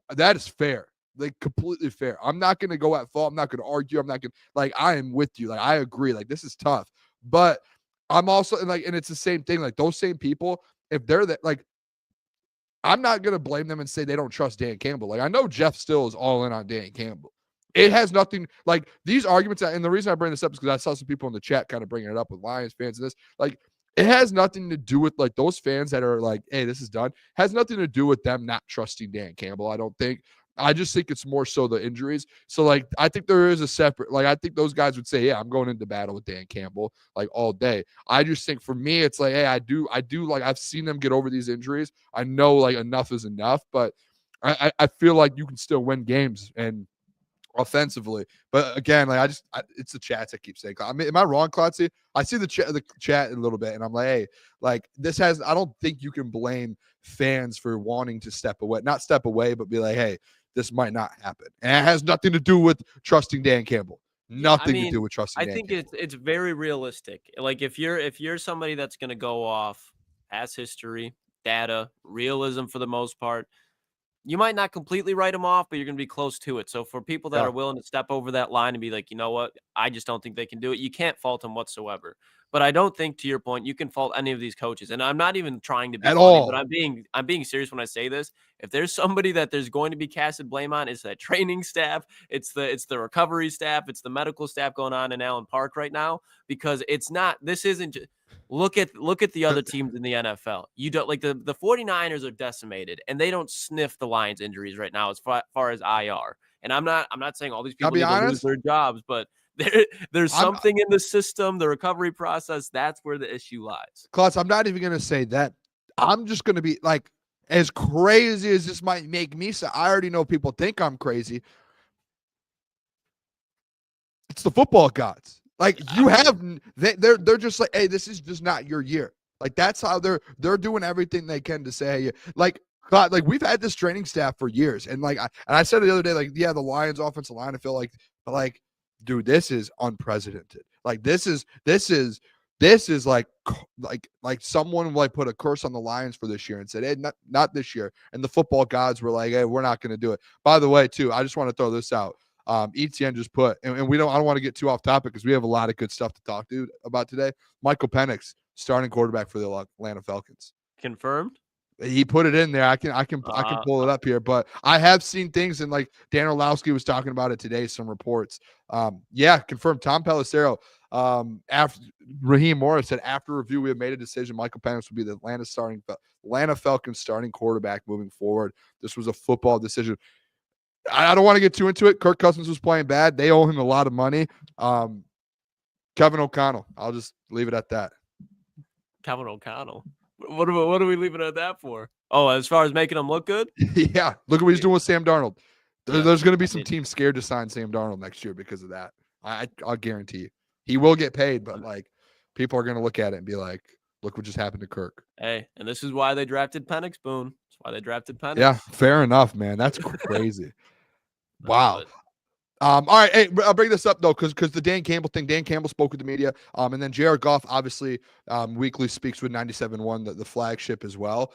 that is fair. Like, completely fair. I'm not going to go at fault. I'm not going to argue. I'm not going to, like, I am with you. Like, I agree. Like, this is tough. But I'm also, and it's the same thing. Like, those same people, if they're that, like, I'm not going to blame them and say they don't trust Dan Campbell. Like, I know Jeff still is all in on Dan Campbell. It has nothing, like, these arguments, and the reason I bring this up is because I saw some people in the chat kind of bringing it up with Lions fans and this. Like, it has nothing to do with, like, those fans that are like, hey, this is done. Has nothing to do with them not trusting Dan Campbell, I don't think. I just think it's more so the injuries. So, like, I think there is a separate, like, I think those guys would say, yeah, I'm going into battle with Dan Campbell, like, all day. I just think for me, it's like, hey, I do, like, I've seen them get over these injuries. I know, like, enough is enough, but I feel like you can still win games and offensively. But again, like, it's the chats I keep saying. I mean, am I wrong, Klotzy? I see the chat a little bit, and I'm like, hey, like, I don't think you can blame fans for wanting to step away, not step away, but be like, hey, this might not happen. And it has nothing to do with trusting Dan Campbell. Nothing to do with trusting Dan Campbell. It's very realistic. Like, if you're somebody that's going to go off past history, data, realism for the most part, you might not completely write them off, but you're going to be close to it. So for people that are willing to step over that line and be like, you know what, I just don't think they can do it, you can't fault them whatsoever. But I don't think, to your point, you can fault any of these coaches. And I'm not even trying to be funny, but I'm being serious when I say this. If there's somebody that there's going to be casted blame on, it's that training staff, it's the recovery staff, it's the medical staff going on in Allen Park right now, because this isn't just, look at the other teams in the NFL. You don't, like, the 49ers are decimated and they don't sniff the Lions injuries right now as far as IR. And I'm not saying all these people need to lose their jobs, but there's something in the system, the recovery process. That's where the issue lies. Klotz, I'm not even going to say that. I'm just going to be like, as crazy as this might make me, so I already know people think I'm crazy. It's the football gods. Like, they're just like, hey, this is just not your year. Like, that's how they're doing everything they can to say, hey, like, God, like, we've had this training staff for years. And like, I said it the other day, like, yeah, the Lions offensive line, I feel like, but like, dude, this is unprecedented. Like, this is like someone like put a curse on the Lions for this year and said, hey, not this year. And the football gods were like, hey, we're not going to do it. By the way, too, I just want to throw this out. ETN just put, and I don't want to get too off topic because we have a lot of good stuff to talk about today. Michael Penix, starting quarterback for the Atlanta Falcons. Confirmed? He put it in there. I can pull it up here, but I have seen things, and like Dan Orlowski was talking about it today, some reports. Yeah, confirmed. Tom Pelissero, after Raheem Morris said, after review, we have made a decision. Michael Penix will be the Atlanta Falcons starting quarterback moving forward. This was a football decision. I don't want to get too into it. Kirk Cousins was playing bad. They owe him a lot of money. Kevin O'Connell. I'll just leave it at that. Kevin O'Connell. What are we leaving it at that for? Oh, as far as making him look good? Yeah. Look at what he's doing with Sam Darnold. There's going to be some teams scared to sign Sam Darnold next year because of that. I'll guarantee you. He will get paid, but like, people are going to look at it and be like, look what just happened to Kirk. Hey, and this is why they drafted Penix, Boone. That's why they drafted Penix. Yeah, fair enough, man. That's crazy. Wow. All right, hey, I'll bring this up though, because the Dan Campbell thing. Dan Campbell spoke with the media, and then Jared Goff obviously weekly speaks with 97.1, the flagship as well.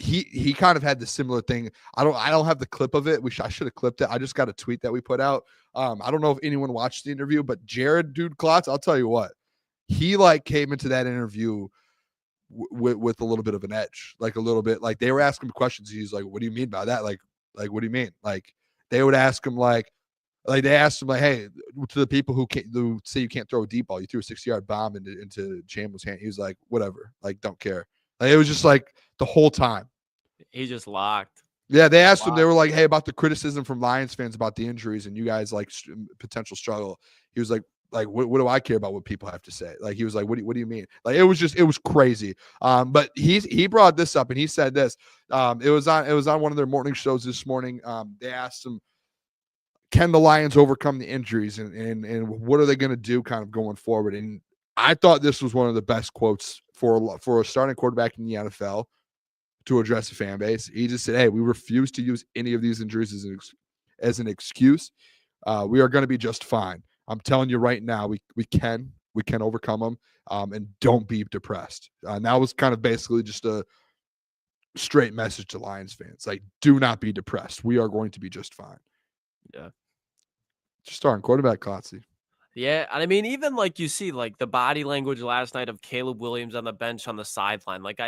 he kind of had the similar thing. I don't have the clip of it. I should have clipped it. I just got a tweet that we put out. I don't know if anyone watched the interview, but Jared Klotz, I'll tell you what, he like came into that interview with a little bit of an edge, like a little bit, like they were asking him questions. He's like, what do you mean by that? Like, what do you mean? Like they would ask him like they asked him like, hey, to the people who say you can't throw a deep ball, you threw a 60-yard bomb into Campbell's hand. He was like, whatever, like don't care. Like it was just like the whole time. He just locked. Yeah, they asked him. They were like, hey, about the criticism from Lions fans about the injuries and you guys like potential struggle. He was like what do I care about what people have to say? Like he was like, what do you mean? Like it was crazy. But he brought this up and he said this. It was on one of their morning shows this morning. They asked him, can the Lions overcome the injuries and what are they going to do kind of going forward? And I thought this was one of the best quotes for a starting quarterback in the NFL to address the fan base. He just said, hey, we refuse to use any of these injuries as an excuse. We are going to be just fine. I'm telling you right now, we can overcome them, and don't be depressed. And that was kind of basically just a straight message to Lions fans. Like, do not be depressed. We are going to be just fine. Yeah. Just starting quarterback, Klotzy. Yeah, I mean, even like you see, like the body language last night of Caleb Williams on the bench on the sideline. Like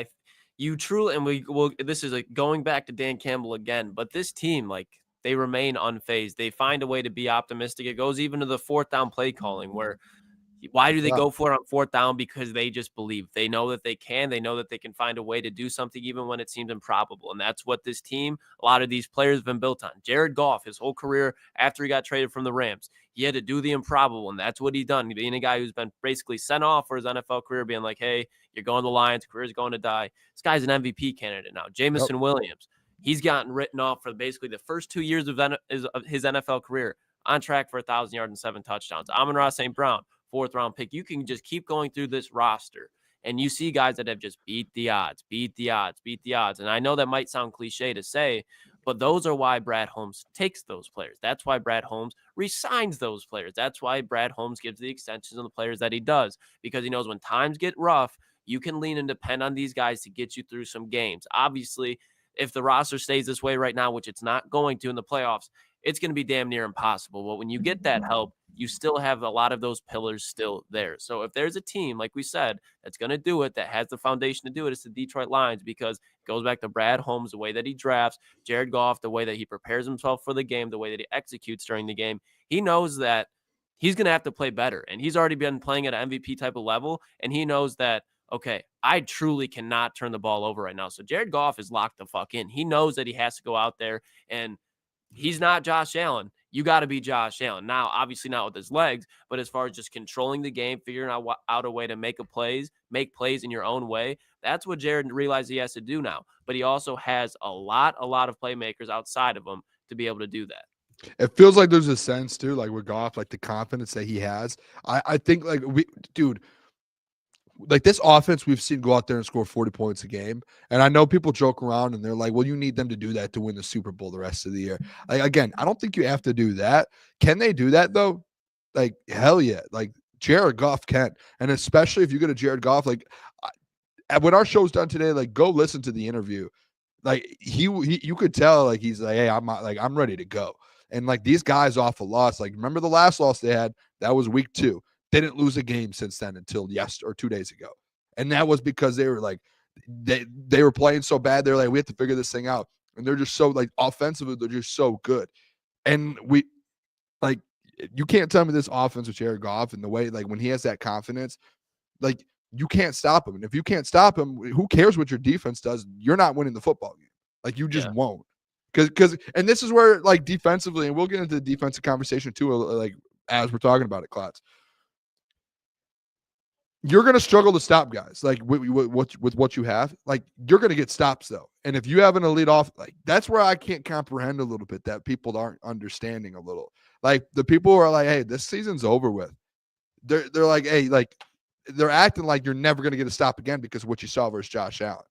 you truly, and we will. This is like going back to Dan Campbell again, but this team, like they remain unfazed. They find a way to be optimistic. It goes even to the fourth down play calling where. Why do they go for it on fourth down? Because they just believe. They know that they can. They know that they can find a way to do something even when it seems improbable. And that's what this team, a lot of these players have been built on. Jared Goff, his whole career after he got traded from the Rams, he had to do the improbable, and that's what he done. Being a guy who's been basically sent off for his NFL career, being like, hey, you're going to the Lions, career's going to die. This guy's an MVP candidate now. Jamison Williams, he's gotten written off for basically the first 2 years of his NFL career, on track for 1,000 yards and 7 touchdowns. Amon-Ra St. Brown, 4th-round pick. You can just keep going through this roster, and you see guys that have just beat the odds. And I know that might sound cliche to say, but those are why Brad Holmes takes those players. That's why Brad Holmes resigns those players. That's why Brad Holmes gives the extensions on the players that he does, because he knows when times get rough, you can lean and depend on these guys to get you through some games. Obviously, if the roster stays this way right now, which it's not going to in the playoffs, it's going to be damn near impossible. But when you get that help, you still have a lot of those pillars still there. So if there's a team, like we said, that's going to do it, that has the foundation to do it, it's the Detroit Lions, because it goes back to Brad Holmes, the way that he drafts, Jared Goff, the way that he prepares himself for the game, the way that he executes during the game. He knows that he's going to have to play better, and he's already been playing at an MVP type of level, and he knows that, okay, I truly cannot turn the ball over right now. So Jared Goff is locked the fuck in. He knows that he has to go out there, and he's not Josh Allen. You got to be Josh Allen. Now, obviously not with his legs, but as far as just controlling the game, figuring out a way to make plays in your own way, that's what Jared realized he has to do now. But he also has a lot of playmakers outside of him to be able to do that. It feels like there's a sense too, like with Goff, like the confidence that he has. I think like like this offense we've seen go out there and score 40 points a game. And I know people joke around and they're like, well, you need them to do that to win the Super Bowl the rest of the year. Like, again, I don't think you have to do that. Can they do that though? Like, hell yeah. Like Jared Goff can. And especially if you get a Jared Goff, like when our show's done today, like go listen to the interview. Like you could tell, like, he's like, hey, I'm ready to go. And like these guys off a loss, like remember the last loss they had, that was week 2. They didn't lose a game since then until 2 days ago. And that was because they were like, they were playing so bad. They're like, we have to figure this thing out. And they're just so like offensively, they're just so good. And you can't tell me this offense with Jared Goff and the way, like when he has that confidence, like you can't stop him. And if you can't stop him, who cares what your defense does? You're not winning the football game. Like you just won't. Because and this is where like defensively, and we'll get into the defensive conversation too, like as we're talking about it, Klotz. You're going to struggle to stop guys like with what you have. Like you're going to get stops though. And if you have an elite off, like that's where I can't comprehend a little bit that people aren't understanding a little. Like the people who are like, hey, this season's over with. They're like, hey, like they're acting like you're never going to get a stop again because of what you saw versus Josh Allen.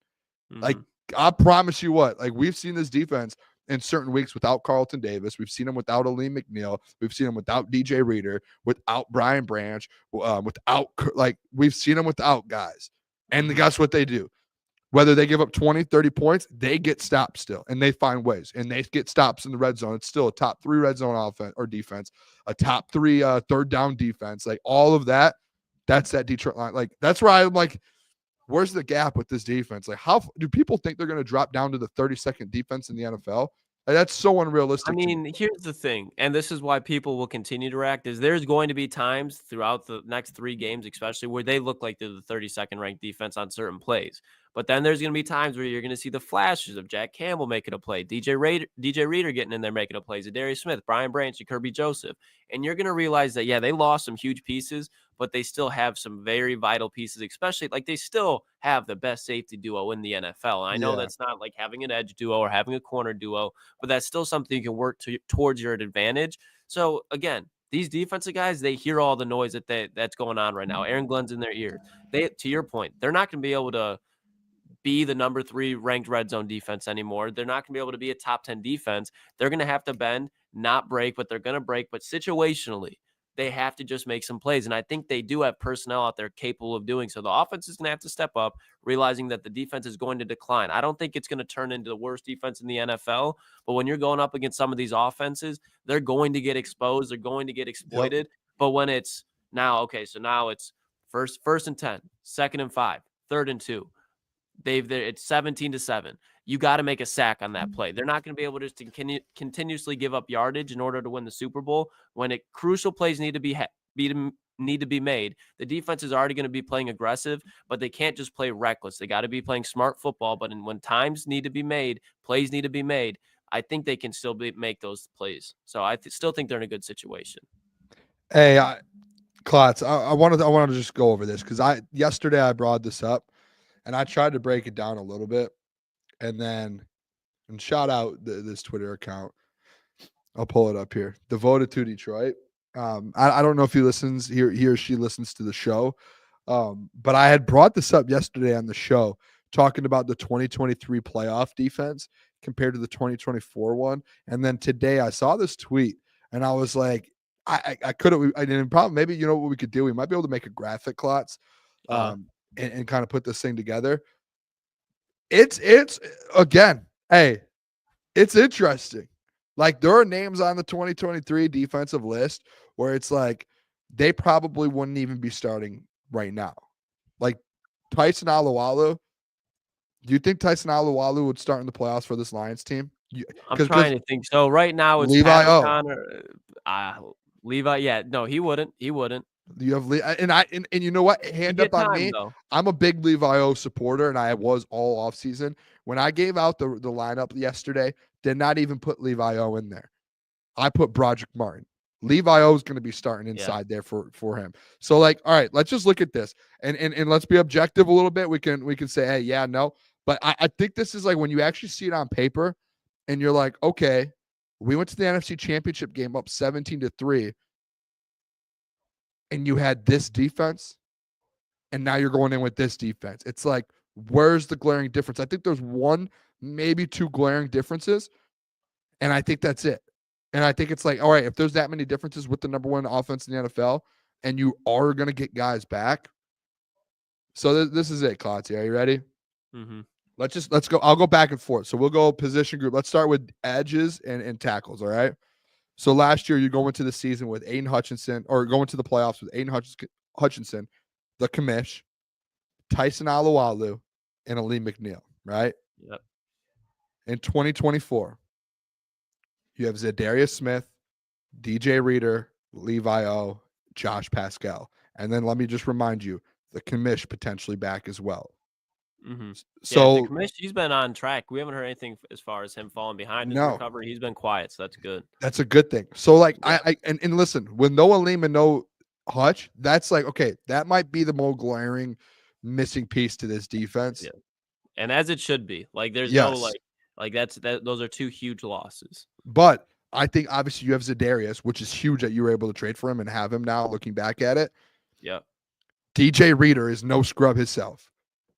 Mm-hmm. Like I promise you what, like we've seen this defense in certain weeks without Carlton Davis. We've seen him without Aleem McNeil. We've seen him without DJ Reader, without Brian Branch, without, like, we've seen him without guys. And guess what they do? Whether they give up 20, 30 points, they get stops still, and they find ways, and they get stops in the red zone. It's still a top 3 red zone offense or defense, a top 3 third down defense. Like all of that, that's that Detroit line. Like that's where I'm like, where's the gap with this defense? Like how do people think they're going to drop down to the 32nd defense in the NFL? Like, that's so unrealistic. I mean, here's the thing, and this is why people will continue to react, is there's going to be times throughout the next 3 games, especially where they look like they're the 32nd ranked defense on certain plays. But then there's going to be times where you're going to see the flashes of Jack Campbell making a play, DJ Reader getting in there making a play, Zadarius Smith, Brian Branch, and Kirby Joseph. And you're going to realize that, yeah, they lost some huge pieces, but they still have some very vital pieces, especially like they still have the best safety duo in the NFL. And I know that's not like having an edge duo or having a corner duo, but that's still something you can work towards your advantage. So again, these defensive guys, they hear all the noise that's going on right now. Aaron Glenn's in their ear. To your point, they're not going to be able to be the number 3 ranked red zone defense anymore. They're not going to be able to be a top 10 defense. They're going to have to bend, not break, but they're going to break. But situationally, they have to just make some plays. And I think they do have personnel out there capable of doing so. The offense is going to have to step up, realizing that the defense is going to decline. I don't think it's going to turn into the worst defense in the NFL, but when you're going up against some of these offenses, they're going to get exposed. They're going to get exploited. But when it's now it's first and 10, 2nd and 5, 3rd and 2. It's 17-7. You got to make a sack on that play. They're not going to be able to just continuously give up yardage in order to win the Super Bowl. When crucial plays need to be made, the defense is already going to be playing aggressive, but they can't just play reckless. They got to be playing smart football. But when times need to be made, plays need to be made, I think they can still make those plays. So I still think they're in a good situation. Hey, Klotz, I wanted to just go over this because yesterday I brought this up. And I tried to break it down a little bit, and shout out this Twitter account. I'll pull it up here. Devoted to Detroit. I don't know if he or she listens to the show, but I had brought this up yesterday on the show, talking about the 2023 playoff defense compared to the 2024 one. And then today I saw this tweet, and I was like, I didn't probably maybe you know what we could do. We might be able to make a graphic, Klotz. And kind of put this thing together. It's again, hey, it's interesting. Like there are names on the 2023 defensive list where it's like they probably wouldn't even be starting right now. Like Tyson Alualu. Do you think Tyson Alualu would start in the playoffs for this Lions team? I'm trying to think. So right now it's Levi O. Levi, yeah, no, he wouldn't. You have and you know what? Hand up on me. Though. I'm a big Levi O supporter, and I was all off season. When I gave out the lineup yesterday, did not even put Levi O in there. I put Broderick Martin. Levi O is going to be starting inside there for him. So like, all right, let's just look at this and let's be objective a little bit. We can say, hey, yeah, no, but I think this is like when you actually see it on paper, and you're like, okay, we went to the NFC Championship game up 17-3. And you had this defense, and now you're going in with this defense. It's like, where's the glaring difference? I think there's 1, maybe 2 glaring differences, and I think that's it. And I think it's like, all right, if there's that many differences with the number 1 offense in the NFL, and you are going to get guys back. So this is it, Klotz. Are you ready? Mm-hmm. Let's go. I'll go back and forth. So we'll go position group. Let's start with edges and tackles, all right? So last year, you go into the season with Aiden Hutchinson, or go into the playoffs with Aiden Hutchinson, the commish, Tyson Alualu, and Ali McNeil, right? Yep. In 2024, you have Zadarius Smith, DJ Reader, Levi O, Josh Pascal. And then let me just remind you, the commish potentially back as well. Mm-hmm. So the commish, he's been on track. We haven't heard anything as far as him falling behind his recovery. He's been quiet, so that's good. That's a good thing. So like and listen, with no Aleem and no Hutch, that's like, okay, that might be the more glaring missing piece to this defense. Yeah. And as it should be. Like there's no like those are 2 huge losses. But I think obviously you have Zadarius, which is huge that you were able to trade for him and have him now looking back at it. Yeah. DJ Reader is no scrub himself.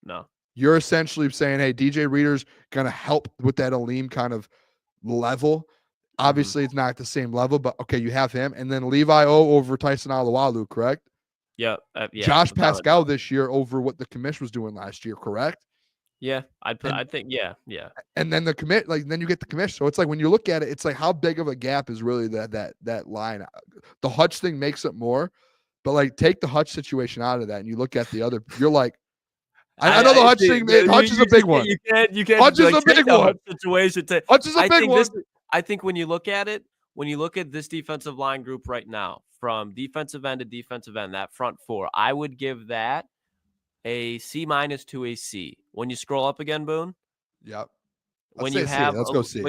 No. You're essentially saying, hey, DJ Reader's going to help with that Aleem kind of level. Obviously, it's not at the same level, but okay, you have him. And then Levi O over Tyson Alualu, correct? Yeah. Josh Pascal this year over what the commish was doing last year, correct? Yeah, And- I think yeah. And then then you get the commission. So it's like when you look at it, it's like how big of a gap is really that line. The Hutch thing makes it more, but like take the Hutch situation out of that, and you look at the other. You're like, I know the Hutch thing. Hutch is a big one. You can't Hutch is like, a big take the one. Hutch situation. Hutch is a big one. I think when you look at this defensive line group right now, from defensive end to defensive end, that front four, I would give that a C- to a C. When you scroll up again, Boone. Yep. When you have, let's go C.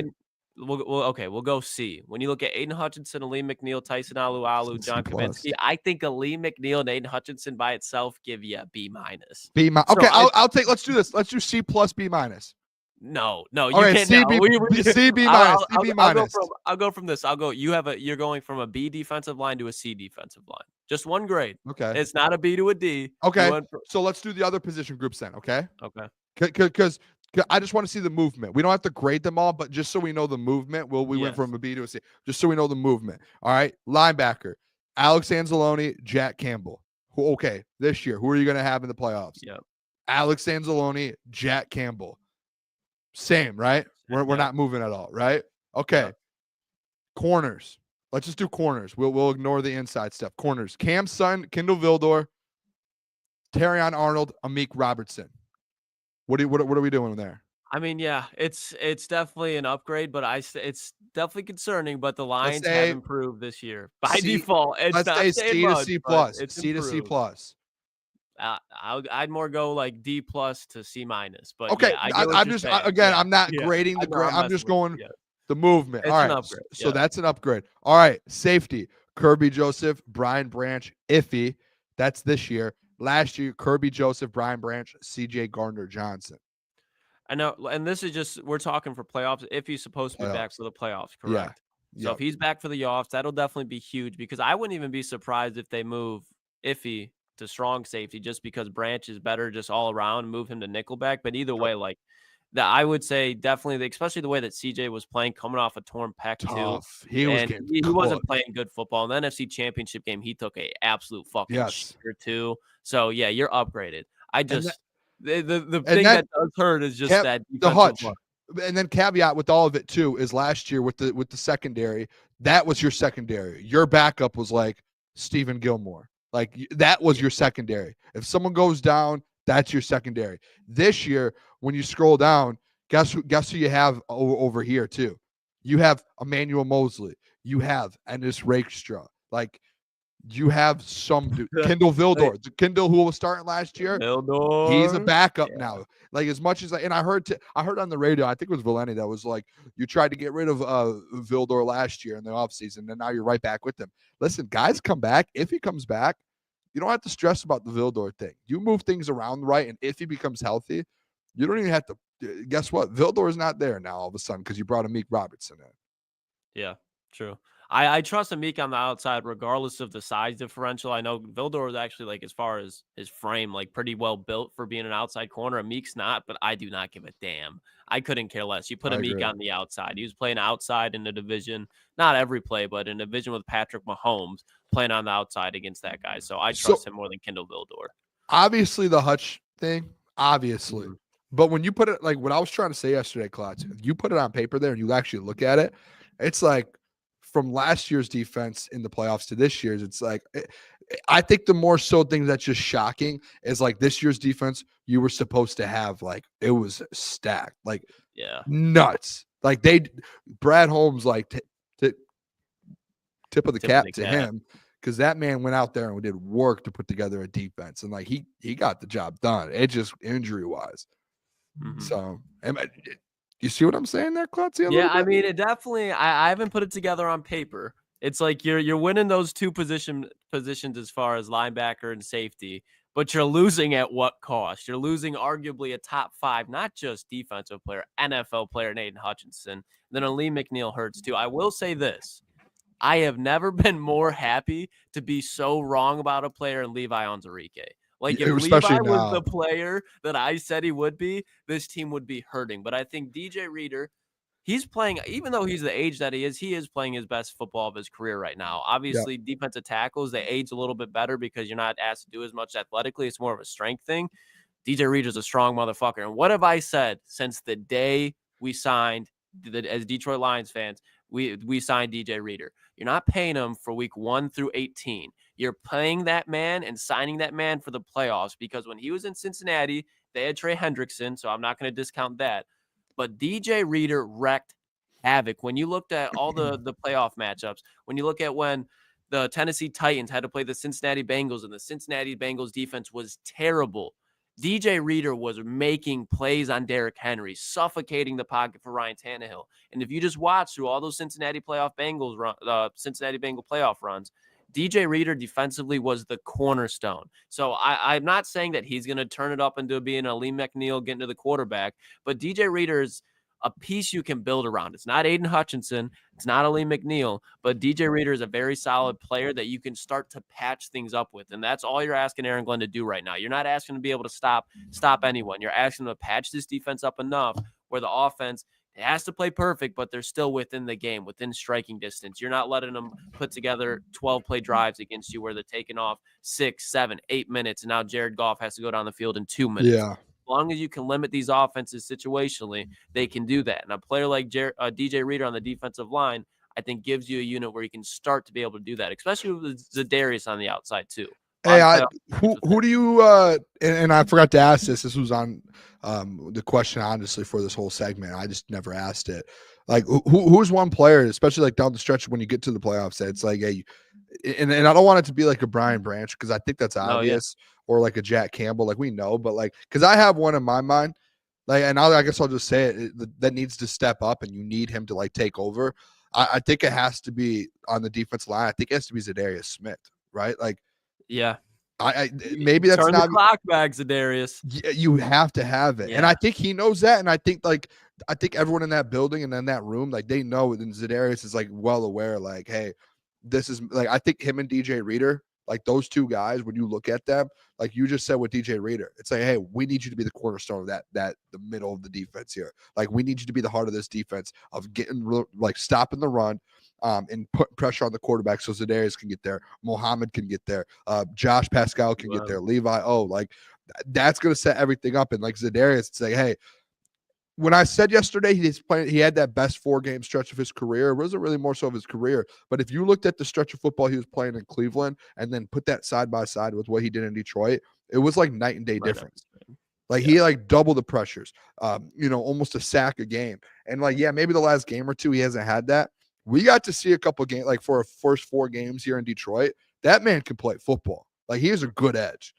We'll go C. When you look at Aiden Hutchinson, Aleem McNeil, Tyson Alualu, John Kaminsky, I think Aleem McNeil and Aiden Hutchinson by itself give you a B-. B-. Okay, I'll take. Let's do this. Let's do C plus B-. No, you Okay, can't. C, B, C, B-. C, B-. I'll go from this. You're going from a B defensive line to a C defensive line. Just one grade. Okay. It's not a B to a D. Okay. So let's do the other position groups then. Okay. Okay. Because I just want to see the movement. We don't have to grade them all, but just so we know the movement, we went from a B to a C. Just so we know the movement. All right. Linebacker, Alex Anzalone, Jack Campbell. Okay. This year, who are you going to have in the playoffs? Yep. Alex Anzalone, Jack Campbell. Same, right? We're not moving at all, right? Okay. Yep. Corners. Let's just do corners. We'll ignore the inside stuff. Corners. Cam Sutton, Kindle Vildor, Terrion Arnold, Amik Robertson. What are we doing there? I mean, yeah, it's definitely an upgrade, but it's definitely concerning. But the Lions have improved this year by default. It's let's say C to C plus. C to C plus. I'd more go like D plus to C minus. But okay, yeah, I'm just I'm not grading the grade. I'm just going the movement. It's all right, so that's an upgrade. All right, safety: Kirby Joseph, Brian Branch, Iffy. That's this year. Last year, Kirby Joseph, Brian Branch, C.J. Gardner-Johnson. I know, and this is just we're talking for playoffs. If he's supposed to be back for the playoffs, correct? Yeah. So if he's back for the offs, that'll definitely be huge because I wouldn't even be surprised if they move Iffy to strong safety just because Branch is better just all around, move him to nickelback. But either way, like that, I would say definitely, especially the way that CJ was playing, coming off a torn pec too. He wasn't playing good football. In the NFC Championship game, he took a absolute fucking cheater too. So yeah, you're upgraded. I just the thing that does hurt is just that the Hutch. And then caveat with all of it too is last year with the secondary, that was your secondary. Your backup was like Stephen Gilmore. Like that was your secondary. If someone goes down, that's your secondary. This year, when you scroll down, guess who you have over here too? You have Emmanuel Mosley. You have Ennis Rakestraw. Like you have some dude, Kindle Vildor, Kindle who was starting last year. He's a backup now. Like as much as I heard on the radio, I think it was Valenti that was like, you tried to get rid of Vildor last year in the offseason, and now you're right back with him. Listen, guys come back. If he comes back, you don't have to stress about the Vildor thing. You move things around right, and if he becomes healthy, you don't even have to. Guess what? Vildor is not there now all of a sudden because you brought Amik Robertson in. Yeah, true. I trust Amik on the outside regardless of the size differential. I know Vildor is actually, like, as far as his frame, like, pretty well built for being an outside corner. Amik's not, but I do not give a damn. I couldn't care less. You put Amik on the outside. He was playing outside in the division, not every play, but in a division with Patrick Mahomes, playing on the outside against that guy. So I trust him more than Kindle Vildor. Obviously, the Hutch thing, obviously. But when you put it, like what I was trying to say yesterday, Klotz, you put it on paper there and you actually look at it, it's like from last year's defense in the playoffs to this year's, it's like, I think the more so thing that's just shocking is like this year's defense, you were supposed to have, like, it was stacked, like nuts. Like Brad Holmes, like tip of the cap to him, because that man went out there and did work to put together a defense, and like he got the job done. It just injury wise. So you see what I'm saying there, Klotz? Yeah, I mean, it definitely. I haven't put it together on paper. It's like you're winning those two positions as far as linebacker and safety, but you're losing at what cost? You're losing arguably a top 5, not just defensive player, NFL player, Aiden Hutchinson. Then Aleem McNeil hurts too. I will say this. I have never been more happy to be so wrong about a player than Levi Onwuzurike. Like, if Levi was the player that I said he would be, this team would be hurting. But I think DJ Reader, he's playing, even though he's the age that he is playing his best football of his career right now. Obviously, defensive tackles, they age a little bit better because you're not asked to do as much athletically. It's more of a strength thing. DJ Reader's a strong motherfucker. And what have I said since the day we signed, as Detroit Lions fans, we signed DJ Reader? You're not paying him for week 1 through 18. You're paying that man and signing that man for the playoffs, because when he was in Cincinnati, they had Trey Hendrickson, so I'm not going to discount that. But DJ Reader wrecked havoc. When you looked at all the playoff matchups, when you look at when the Tennessee Titans had to play the Cincinnati Bengals, and the Cincinnati Bengals defense was terrible, DJ Reader was making plays on Derrick Henry, suffocating the pocket for Ryan Tannehill. And if you just watch through all those Cincinnati Bengal playoff runs, DJ Reader defensively was the cornerstone. So I'm not saying that he's going to turn it up into being a Lee McNeil getting to the quarterback, but DJ Reader is a piece you can build around. It's not Aiden Hutchinson. It's not a Lee McNeil, but DJ Reader is a very solid player that you can start to patch things up with. And that's all you're asking Aaron Glenn to do right now. You're not asking to be able to stop anyone. You're asking to patch this defense up enough where the offense has to play perfect, but they're still within the game, within striking distance. You're not letting them put together 12-play drives against you where they're taking off 6, 7, 8 minutes, and now Jared Goff has to go down the field in 2 minutes. Yeah. As long as you can limit these offenses situationally, they can do that. And a player like DJ Reader on the defensive line, I think, gives you a unit where you can start to be able to do that, especially with Za'Darius on the outside too. Hey, who do you and I forgot to ask this. This was on the question, honestly, for this whole segment. I just never asked it. Like, who's one player, especially like down the stretch when you get to the playoffs, that it's like, hey, and I don't want it to be like a Brian Branch, because I think that's obvious, or like a Jack Campbell, like we know, but like, because I have one in my mind, like, and I guess I'll just say it, that needs to step up, and you need him to like take over. I think it has to be on the defensive line. I think it has to be Za'Darius Smith, right? Like, yeah. I maybe that's turn not the clock back, Za'Darius. You have to have it, Yeah. and I think he knows that, and I think everyone in that building and in that room, like, they know, and Za'Darius is like well aware, like, hey, this is like, I think him and DJ Reader, like those two guys, when you look at them, like you just said with DJ Reader, it's like, hey, we need you to be the cornerstone of that the middle of the defense here. Like, we need you to be the heart of this defense, of getting like stopping the run, and put pressure on the quarterback so Za'Darius can get there, Mohammed can get there, Josh Pascal can get there, Levi like that's gonna set everything up. And like Za'Darius say, hey, when I said yesterday he had that best 4-game stretch of his career, it wasn't really more so of his career. But if you looked at the stretch of football he was playing in Cleveland and then put that side by side with what he did in Detroit, it was like night and day difference. Like, he like double the pressures, almost a sack a game. And like, yeah, maybe the last game or two he hasn't had that. We got to see a couple games, like for our first 4 games here in Detroit, that man can play football. Like, he has a good edge.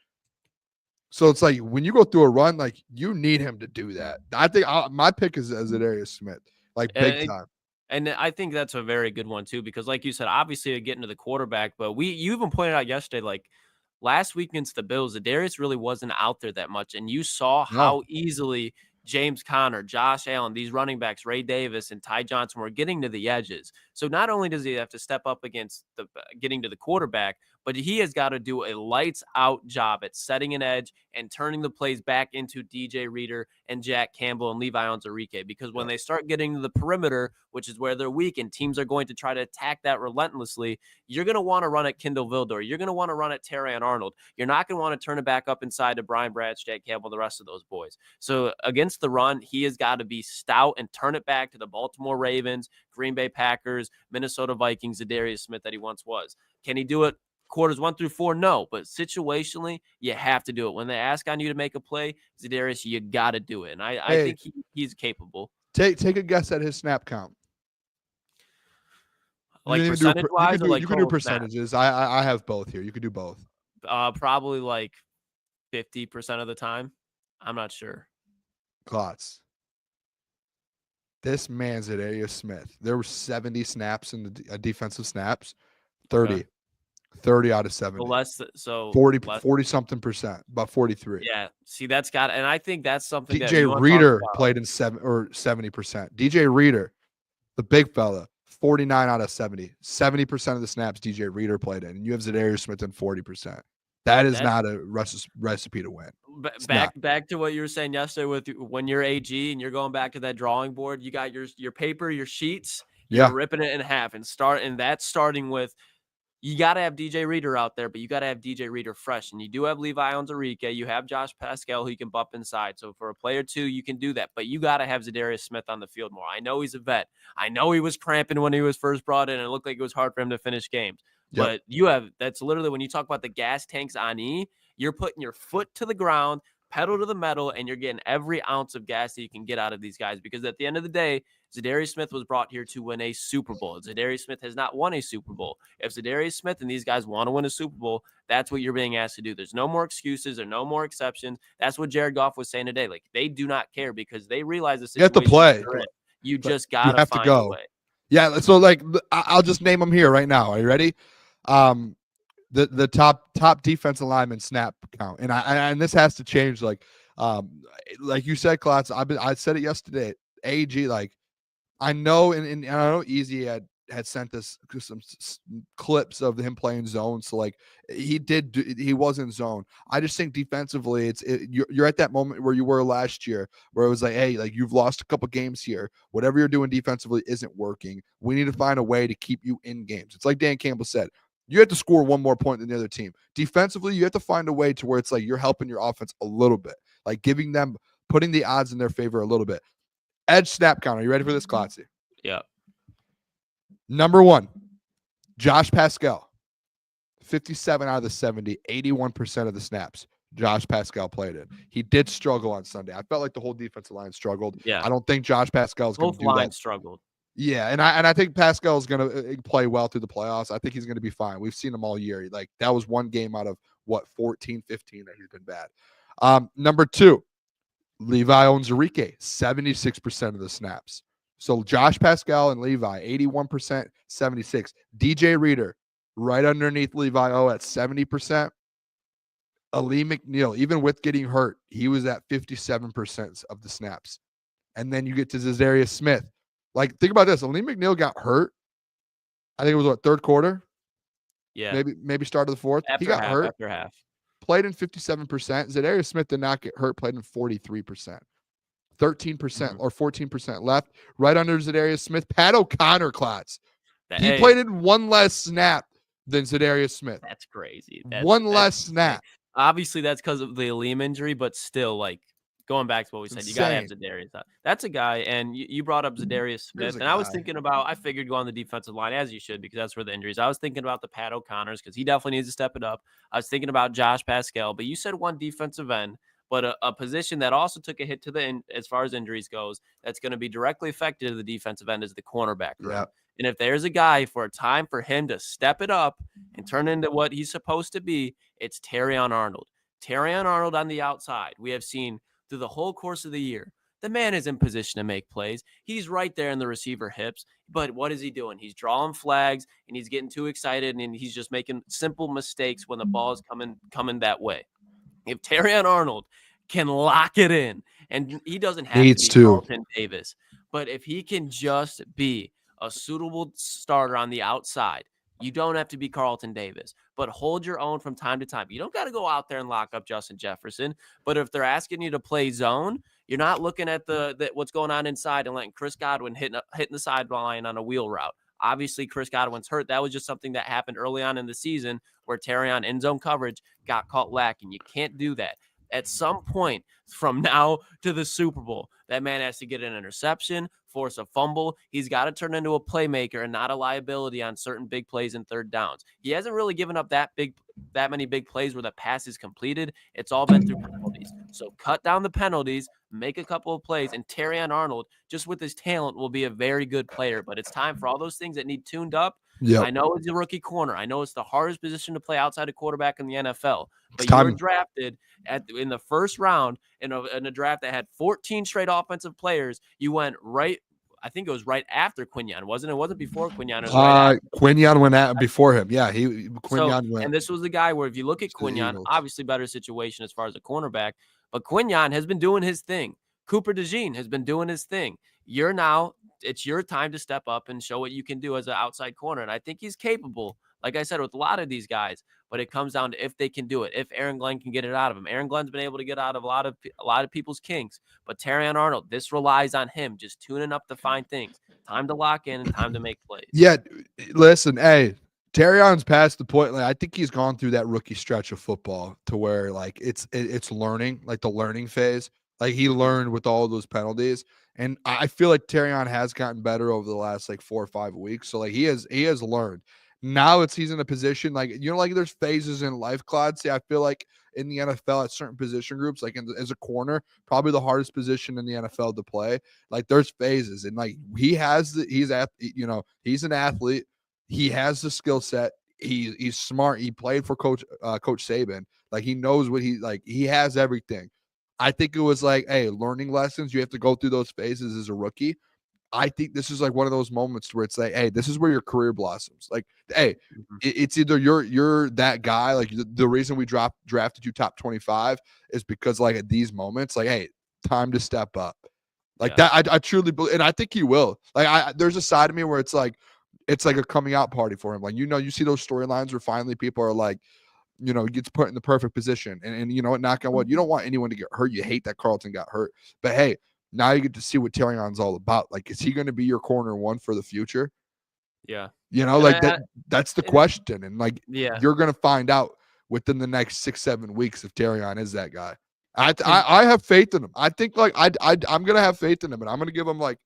So it's like, when you go through a run, like, you need him to do that. I think my pick is Za'Darius Smith, like, big time. And I think that's a very good one too, because like you said, obviously getting to the quarterback, but you even pointed out yesterday, like last week against the Bills, Za'Darius really wasn't out there that much. And you saw how easily James Conner, Josh Allen, these running backs, Ray Davis and Ty Johnson were getting to the edges. So not only does he have to step up against getting to the quarterback, but he has got to do a lights out job at setting an edge and turning the plays back into DJ Reader and Jack Campbell and Levi Onwuzurike. Because when they start getting to the perimeter, which is where they're weak, and teams are going to try to attack that relentlessly, you're going to want to run at Kindle Vildor. You're going to want to run at Terrion Arnold. You're not going to want to turn it back up inside to Brian Branch, Jack Campbell, the rest of those boys. So against the run, he has got to be stout and turn it back to the Baltimore Ravens, Green Bay Packers, Minnesota Vikings, Za'Darius Smith that he once was. Can he do it quarters 1 through 4? No, but situationally, you have to do it. When they ask on you to make a play, Za'Darius, you got to do it. And I think he's capable. Take a guess at his snap count. Like percentage-wise, or like you can do percentages. I have both here. You could do both. Probably like 50% of the time. I'm not sure. Klotz. This man's Za'Darius Smith. There were 70 snaps in the defensive snaps. 30. Okay. 30 out of 70. So 40 something percent, about 43. Yeah. See, that's got, and I think that's something DJ Reader played in 70%. DJ Reader, the big fella, 49 out of 70. 70% of the snaps DJ Reader played in, and you have Za'Darius Smith in 40%. That's not a recipe to win. Back to what you were saying yesterday with when you're AG and you're going back to that drawing board, you got your paper, your sheets, you're ripping it in half and that's starting with you got to have DJ Reader out there, but you got to have DJ Reader fresh. And you do have Levi Onwuzurike. You have Josh Pascal who you can bump inside. So for a play or two, you can do that. But you got to have Zadarius Smith on the field more. I know he's a vet. I know he was cramping when he was first brought in. And it looked like it was hard for him to finish games. Yep. But that's literally when you talk about the gas tanks on E, you're putting your foot to the ground, pedal to the metal, and you're getting every ounce of gas that you can get out of these guys. Because at the end of the day, Zadarius Smith was brought here to win a Super Bowl. Zadarius Smith has not won a Super Bowl. If Zadarius Smith and these guys want to win a Super Bowl, that's what you're being asked to do. There's no more excuses. There's no more exceptions. That's what Jared Goff was saying today. Like, they do not care because they realize the situation. You have to play. You just got to find a way. Yeah, so, like, I'll just name them here right now. Are you ready? The top defensive lineman snap count. And this has to change. Like you said, Klotz, I said it yesterday. AG, like, I know, and I know Easy had sent this some clips of him playing zone. So, like, he was in zone. I just think defensively, you're at that moment where you were last year, where it was like, hey, like, you've lost a couple games here. Whatever you're doing defensively isn't working. We need to find a way to keep you in games. It's like Dan Campbell said. You have to score one more point than the other team. Defensively, you have to find a way to where it's like you're helping your offense a little bit, like putting the odds in their favor a little bit. Edge snap count. Are you ready for this, Klotzy? Yeah. Number 1, Josh Pascal. 57 out of the 70, 81% of the snaps Josh Pascal played in. He did struggle on Sunday. I felt like the whole defensive line struggled. Yeah. I don't think Josh Pascal is going to do that. Both lines struggled. Yeah, and I think Pascal is going to play well through the playoffs. I think he's going to be fine. We've seen him all year. Like, that was one game out of, 14, 15 that he's been bad. Number 2, Levi Onwuzurike, 76% of the snaps. So Josh Pascal and Levi, 81%, 76. DJ Reader, right underneath Levi O at 70%. Ali McNeil, even with getting hurt, he was at 57% of the snaps. And then you get to Zadarius Smith. Like, think about this. Ali McNeil got hurt. I think it was third quarter? Yeah. Maybe start of the fourth. He got hurt. After half. Played in 57%. Zadarius Smith did not get hurt, played in 43%. 13% or 14% left. Right under Zadarius Smith. Pat O'Connor, Klotz. He played in one less snap than Zadarius Smith. That's crazy. One less snap. Obviously, that's because of the Aleem injury, but still, like, going back to what we said, you got to have Zadarius. That's a guy, and you brought up Zadarius Smith, and I was thinking about, I figured go on the defensive line, as you should, because that's where the injuries. I was thinking about the Pat O'Connors, because he definitely needs to step it up. I was thinking about Josh Pascal, but you said one defensive end, but a position that also took a hit to the end as far as injuries goes, that's going to be directly affected to the defensive end is the cornerback room. Yeah. And if there's a guy for a time for him to step it up and turn into what he's supposed to be, it's Terrion Arnold. Terrion Arnold on the outside. We have seen through the whole course of the year, the man is in position to make plays. He's right there in the receiver hips. But what is he doing? He's drawing flags, and he's getting too excited, and he's just making simple mistakes when the ball is coming that way. If Terrion Arnold can lock it in, and he doesn't have to be Carlton Davis, but if he can just be a suitable starter on the outside, you don't have to be Carlton Davis, but hold your own from time to time. You don't got to go out there and lock up Justin Jefferson, but if they're asking you to play zone, you're not looking at the what's going on inside and letting Chris Godwin hitting the sideline on a wheel route. Obviously, Chris Godwin's hurt. That was just something that happened early on in the season where Terrion end zone coverage got caught lacking. You can't do that. At some point from now to the Super Bowl, that man has to get an interception, force a fumble. He's got to turn into a playmaker and not a liability on certain big plays and third downs. He hasn't really given up that many big plays where the pass is completed. It's all been through penalties. So cut down the penalties, make a couple of plays, and Terrion Arnold, just with his talent, will be a very good player. But it's time for all those things that need tuned up. Yep. I know it's a rookie corner. I know it's the hardest position to play outside a quarterback in the NFL. But you were drafted in the first round in a draft that had 14 straight offensive players. You went right. I think it was right after Quinyon, wasn't it? It wasn't before Quinyon. It was Quinyon went before him. Yeah, Quinyon went. And this was the guy where if you look at Quinyon, obviously better situation as far as a cornerback, but Quinyon has been doing his thing. Cooper DeJean has been doing his thing. It's your time to step up and show what you can do as an outside corner. And I think he's capable, like I said, with a lot of these guys, but it comes down to if they can do it, if Aaron Glenn can get it out of him. Aaron Glenn's been able to get out of a lot of people's kinks, but Terrion Arnold, this relies on him just tuning up the fine things. Time to lock in and time to make plays. Yeah, listen, hey, Terrion's past the point. Like I think he's gone through that rookie stretch of football to where like it's learning, like the learning phase. Like he learned with all those penalties, and I feel like Terrion has gotten better over the last like 4 or 5 weeks. So like he has learned. Now he's in a position like like there's phases in life, Claude. See, I feel like in the NFL at certain position groups, like as a corner, probably the hardest position in the NFL to play. Like there's phases, and like he's an athlete. He has the skill set. He's smart. He played for Coach Saban. Like he knows what he has everything. I think it was like, hey, learning lessons. You have to go through those phases as a rookie. I think this is like one of those moments where it's like, hey, this is where your career blossoms. Like, hey, it's either you're that guy. Like the reason we drafted you top 25 is because like at these moments, like, hey, time to step up. Like that, I truly believe, and I think he will. Like there's a side of me where it's like a coming out party for him. Like, you see those storylines where finally people are like, he gets put in the perfect position. And you know what, knock on wood, you don't want anyone to get hurt. You hate that Carlton got hurt. But hey, now you get to see what Terrion's all about. Like, is he going to be your corner one for the future? Yeah. That's the question. And like, you're going to find out within the next 6-7 weeks if Terrion is that guy. I have faith in him. I think like I'm going to have faith in him, and I'm going to give him like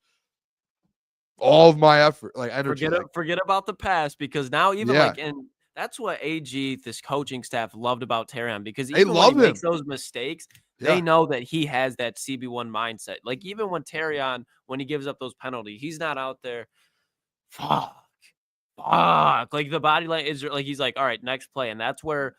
all of my effort, like energy. Forget about the past, because now and that's what AG, this coaching staff, loved about Terrion, because even when he makes those mistakes, they know that he has that CB1 mindset. Like even when Terrion, when he gives up those penalties, he's not out there, fuck. Like the body language is like, he's like, all right, next play. And that's where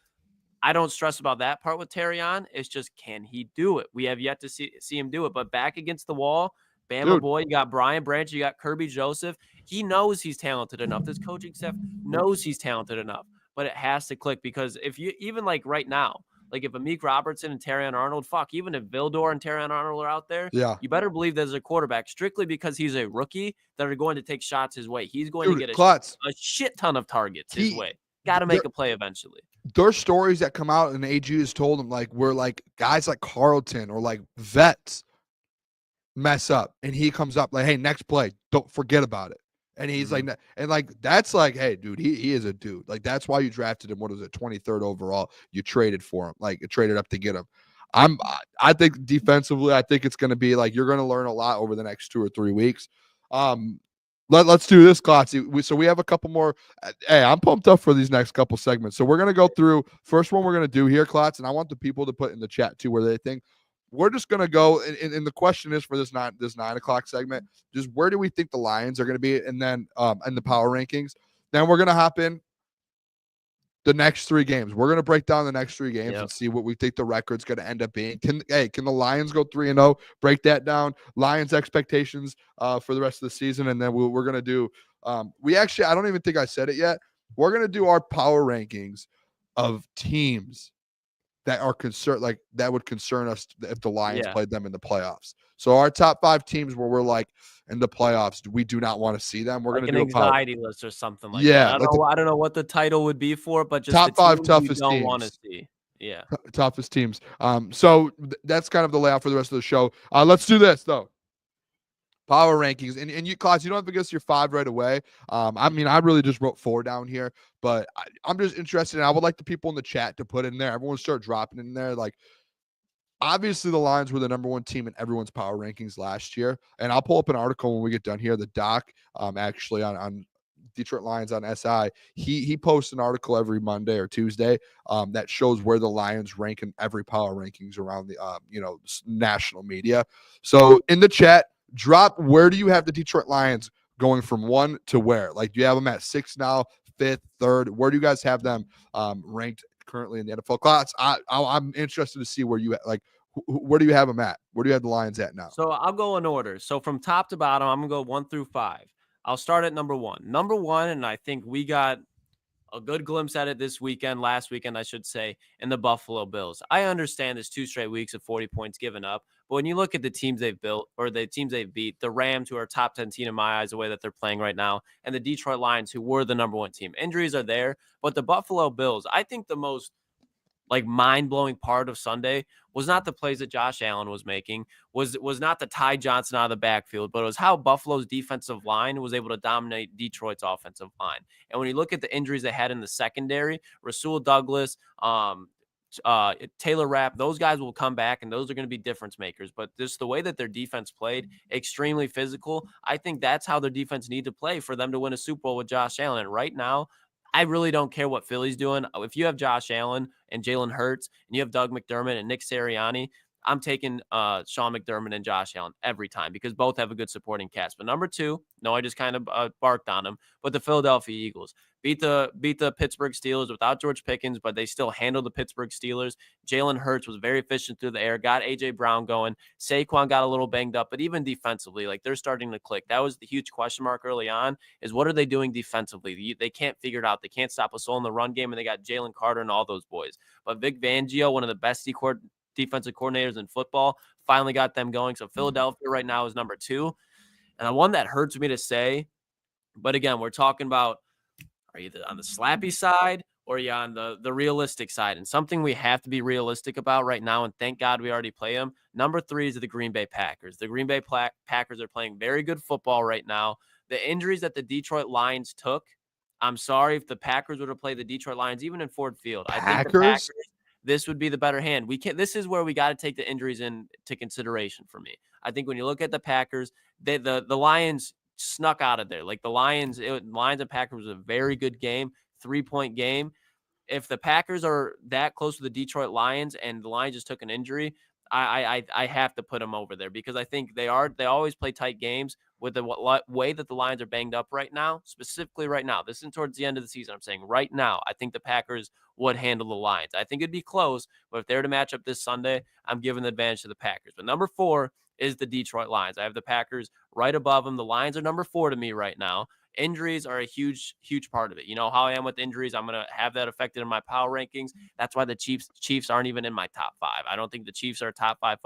I don't stress about that part with Terrion. It's just, can he do it? We have yet to see him do it. But back against the wall, Bama boy, you got Brian Branch, you got Kirby Joseph. He knows he's talented enough. This coaching staff knows he's talented enough, but it has to click, because if you even like right now, like if Amik Robertson and Terrion Arnold, even if Vildor and Terrion Arnold are out there, you better believe there's a quarterback, strictly because he's a rookie, that are going to take shots his way. He's going to get a shit ton of targets his way. Got to make a play eventually. There's stories that come out, and AG has told them, like, where like guys like Carlton or like vets mess up, and he comes up like, hey, next play, don't forget about it. And he's like, and like, that's like, hey, dude, he is a dude. Like, that's why you drafted him. What was it, 23rd overall? You traded for him, like, you traded up to get him. I think defensively, I think it's going to be like, you're going to learn a lot over the next 2 or 3 weeks. Let's do this, Klotz. So we have a couple more. Hey, I'm pumped up for these next couple segments. So we're going to go through first one we're going to do here, Klotz, and I want the people to put in the chat too, where they think. We're just going to go, and the question is for this 9 o'clock segment, just where do we think the Lions are going to be, and then in the power rankings. Then we're going to hop in the next 3 games. We're going to break down the next 3 games and see what we think the record's going to end up being. Can the Lions go 3-0? Break that down. Lions expectations for the rest of the season, and then we're going to do I don't even think I said it yet. We're going to do our power rankings of teams that are concerned, like that would concern us if the Lions played them in the playoffs. So our top 5 teams where we're like in the playoffs, we do not want to see them. We're like going to do an anxiety list or something like that. I don't know what the title would be for, but just top 5 toughest teams. Want to see. Yeah, toughest teams. So that's kind of the layout for the rest of the show. Let's do this though. Power rankings, and you, Klotz, you don't have to give us your 5 right away. I mean, I really just wrote 4 down here, but I'm just interested, and I would like the people in the chat to put in there. Everyone start dropping in there. Like, obviously, the Lions were the number 1 team in everyone's power rankings last year, and I'll pull up an article when we get done here. The doc, actually on Detroit Lions on SI, he posts an article every Monday or Tuesday that shows where the Lions rank in every power rankings around the national media. So in the chat, drop where do you have the Detroit Lions going from 1 to where? Like, do you have them at 6 now, 5th, 3rd? Where do you guys have them ranked currently in the NFL class? I'm interested to see where you like. Where do you have them at? Where do you have the Lions at now? So I'll go in order. So from top to bottom, I'm gonna go 1 through 5. I'll start at number 1. Number 1, and I think we got a good glimpse at it last weekend, I should say, in the Buffalo Bills. I understand there's 2 straight weeks of 40 points given up, but when you look at the teams they've built or the teams they've beat, the Rams, who are top 10 team in my eyes, the way that they're playing right now, and the Detroit Lions, who were the number 1 team. Injuries are there, but the Buffalo Bills, I think the most like mind-blowing part of Sunday was not the plays that Josh Allen was making, was not the Ty Johnson out of the backfield, but it was how Buffalo's defensive line was able to dominate Detroit's offensive line. And when you look at the injuries they had in the secondary, Rasul Douglas, Taylor Rapp, those guys will come back, and those are going to be difference makers. But just the way that their defense played, extremely physical, I think that's how their defense need to play for them to win a Super Bowl with Josh Allen. And right now, I really don't care what Philly's doing. If you have Josh Allen and Jalen Hurts, and you have Doug McDermott and Nick Sirianni, I'm taking Sean McDermott and Josh Allen every time because both have a good supporting cast. But number 2, no, I just kind of barked on them, but the Philadelphia Eagles beat the Pittsburgh Steelers without George Pickens, but they still handled the Pittsburgh Steelers. Jalen Hurts was very efficient through the air, got A.J. Brown going. Saquon got a little banged up, but even defensively, like they're starting to click. That was the huge question mark early on is what are they doing defensively? They can't figure it out. They can't stop a soul in the run game, and they got Jalen Carter and all those boys. But Vic Fangio, one of the best defensive coordinators in football, finally got them going. So Philadelphia right now is number 2. And the one that hurts me to say, but again, we're talking about, are you on the slappy side or are you on the realistic side? And something we have to be realistic about right now, and thank God we already play them. Number 3 is the Green Bay Packers. The Green Bay Packers are playing very good football right now. The injuries that the Detroit Lions took, I'm sorry if the Packers would have played the Detroit Lions, even in Ford Field. I think the Packers, this would be the better hand. This is where we got to take the injuries into consideration for me. I think when you look at the Packers, the Lions snuck out of there. Like the Lions and Packers was a very good game, 3-point game. If the Packers are that close to the Detroit Lions and the Lions just took an injury, I have to put them over there because I think they always play tight games. With the way that the Lions are banged up right now, specifically right now, this isn't towards the end of the season. I'm saying right now, I think the Packers would handle the Lions. I think it'd be close, but if they're to match up this Sunday, I'm giving the advantage to the Packers. But number 4 is the Detroit Lions. I have the Packers right above them. The Lions are number 4 to me right now. Injuries are a huge, huge part of it. You know how I am with injuries. I'm going to have that affected in my power rankings. That's why the Chiefs aren't even in my top 5. I don't think the Chiefs are a top 5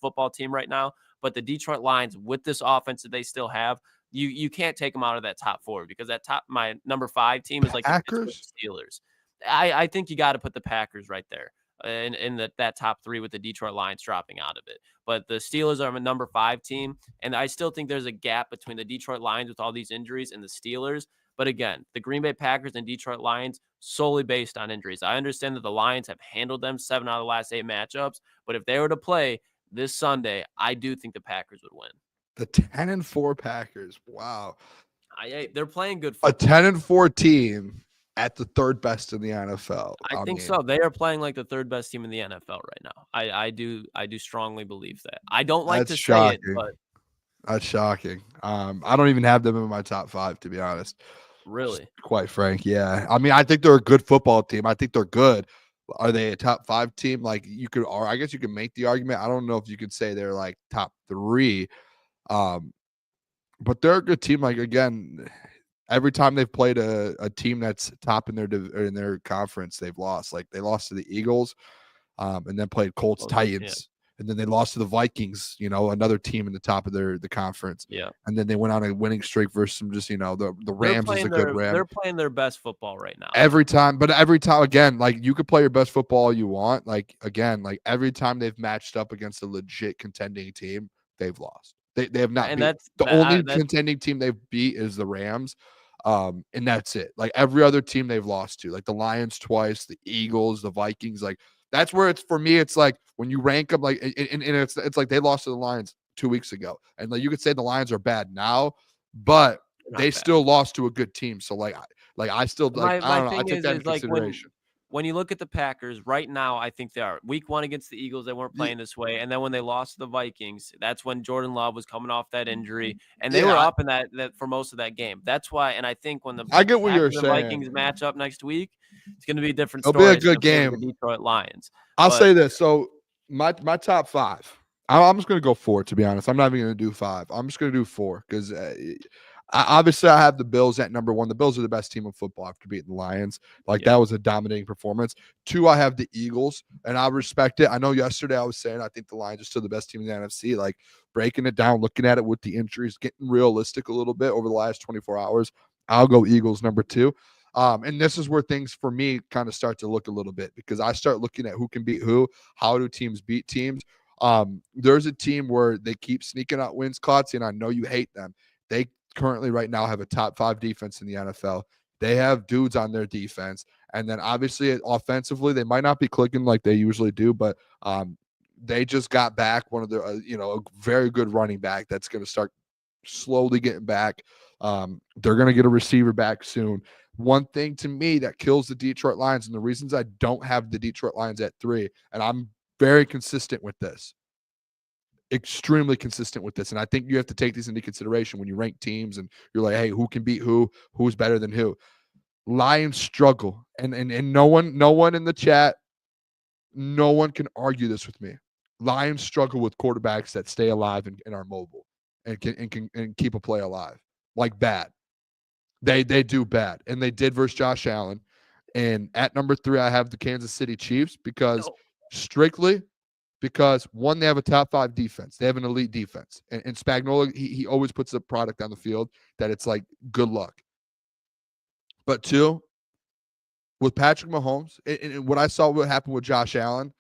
football team right now. But the Detroit Lions, with this offense that they still have, you can't take them out of that top 4 because my number 5 team is like Packers? the Steelers. I think you got to put the Packers right there in that top 3 with the Detroit Lions dropping out of it. But the Steelers are my number 5 team, and I still think there's a gap between the Detroit Lions with all these injuries and the Steelers. But again, the Green Bay Packers and Detroit Lions solely based on injuries. I understand that the Lions have handled them 7 out of the last 8 matchups, but if they were to play this Sunday, I do think the Packers would win. The 10-4 Packers. Wow. They're playing good football. A 10-4 team at the 3rd best in the NFL. I think so. They are playing like the 3rd best team in the NFL right now. I do strongly believe that. I don't like to say it, but that's shocking. I don't even have them in my top 5, to be honest. Really? Quite frank, yeah. I mean, I think they're a good football team. I think they're good. Are they a top 5 team? Like I guess you can make the argument. I don't know if you could say they're like top 3. But they're a good team. Like again, every time they've played a team that's top in their conference, they've lost. Like they lost to the Eagles, and then played Colts, Titans, and then they lost to the Vikings. You know, another team in the top of the conference. Yeah, and then they went on a winning streak versus some just the Rams is a good Ram. They're playing their best football right now. Every time again, like you could play your best football all you want. Like again, like every time they've matched up against a legit contending team, they've lost. They have not. And only contending team they've beat is the Rams. And that's it. Like every other team they've lost to, like the Lions twice, the Eagles, the Vikings, like that's where it's for me. It's like when you rank them, like, and it's like they lost to the Lions 2 weeks ago, and like you could say the Lions are bad now, but they still lost to a good team. So I still like I don't know. I take that into consideration. When you look at the Packers right now, I think they are. Week 1 against the Eagles, they weren't playing this way. And then when they lost to the Vikings, that's when Jordan Love was coming off that injury. And they were up in that for most of that game. That's why, and I think when I get what you're saying. Vikings match up next week, it's going to be a different story. It'll be a good game. The Detroit Lions. I'll say this. So my top 5, I'm just going to go 4, to be honest. I'm not even going to do 5. I'm just going to do 4 because obviously I have the Bills at number 1. The Bills are the best team in football after beating the Lions. That was a dominating performance. 2, I have the Eagles, and I respect it. I know yesterday I was saying I think the Lions are still the best team in the NFC. Like breaking it down, looking at it with the injuries, getting realistic a little bit over the last 24 hours. I'll go Eagles number 2. And this is where things for me kind of start to look a little bit, because I start looking at who can beat who, how do teams beat teams. There's a team where they keep sneaking out wins, Klotz, and I know you hate them. They currently right now have a top 5 defense in the NFL. They have dudes on their defense. And then obviously offensively, they might not be clicking like they usually do, but they just got back one of their, a very good running back that's going to start slowly getting back. They're going to get a receiver back soon. One thing to me that kills the Detroit Lions, and the reasons I don't have the Detroit Lions at 3, and I'm very consistent with this, extremely consistent with this, and I think you have to take these into consideration when you rank teams and you're like, hey, who can beat who's better than who. Lions struggle, and no one in the chat, no one can argue this with me. Lions struggle with quarterbacks that stay alive and are mobile and can keep a play alive. Like bad. They do bad. And they did versus Josh Allen. And at number 3, I have the Kansas City Chiefs strictly because, one, they have a top 5 defense. They have an elite defense. And Spagnuolo, he always puts a product on the field that it's like good luck. But 2, with Patrick Mahomes, and what I saw what happened with Josh Allen,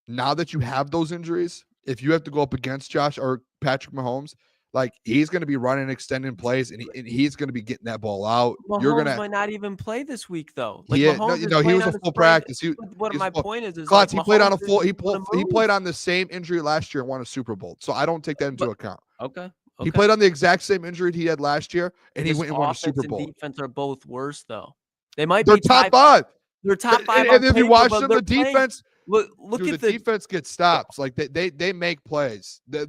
now that you have those injuries, if you have to go up against Josh or Patrick Mahomes, like, he's going to be running extended plays, and he's going to be getting that ball out. Mahomes might not even play this week, though. Like, he was a full practice. My point is Klotz, he played on a full. He played on the same injury last year and won a Super Bowl. So I don't take that into account. Okay. He played on the exact same injury he had last year, and he went and won a Super Bowl. And defense are both worse, though. They're top 5. They're top 5. And if you watch them, the defense. Look at the defense gets stops. Like they make plays. I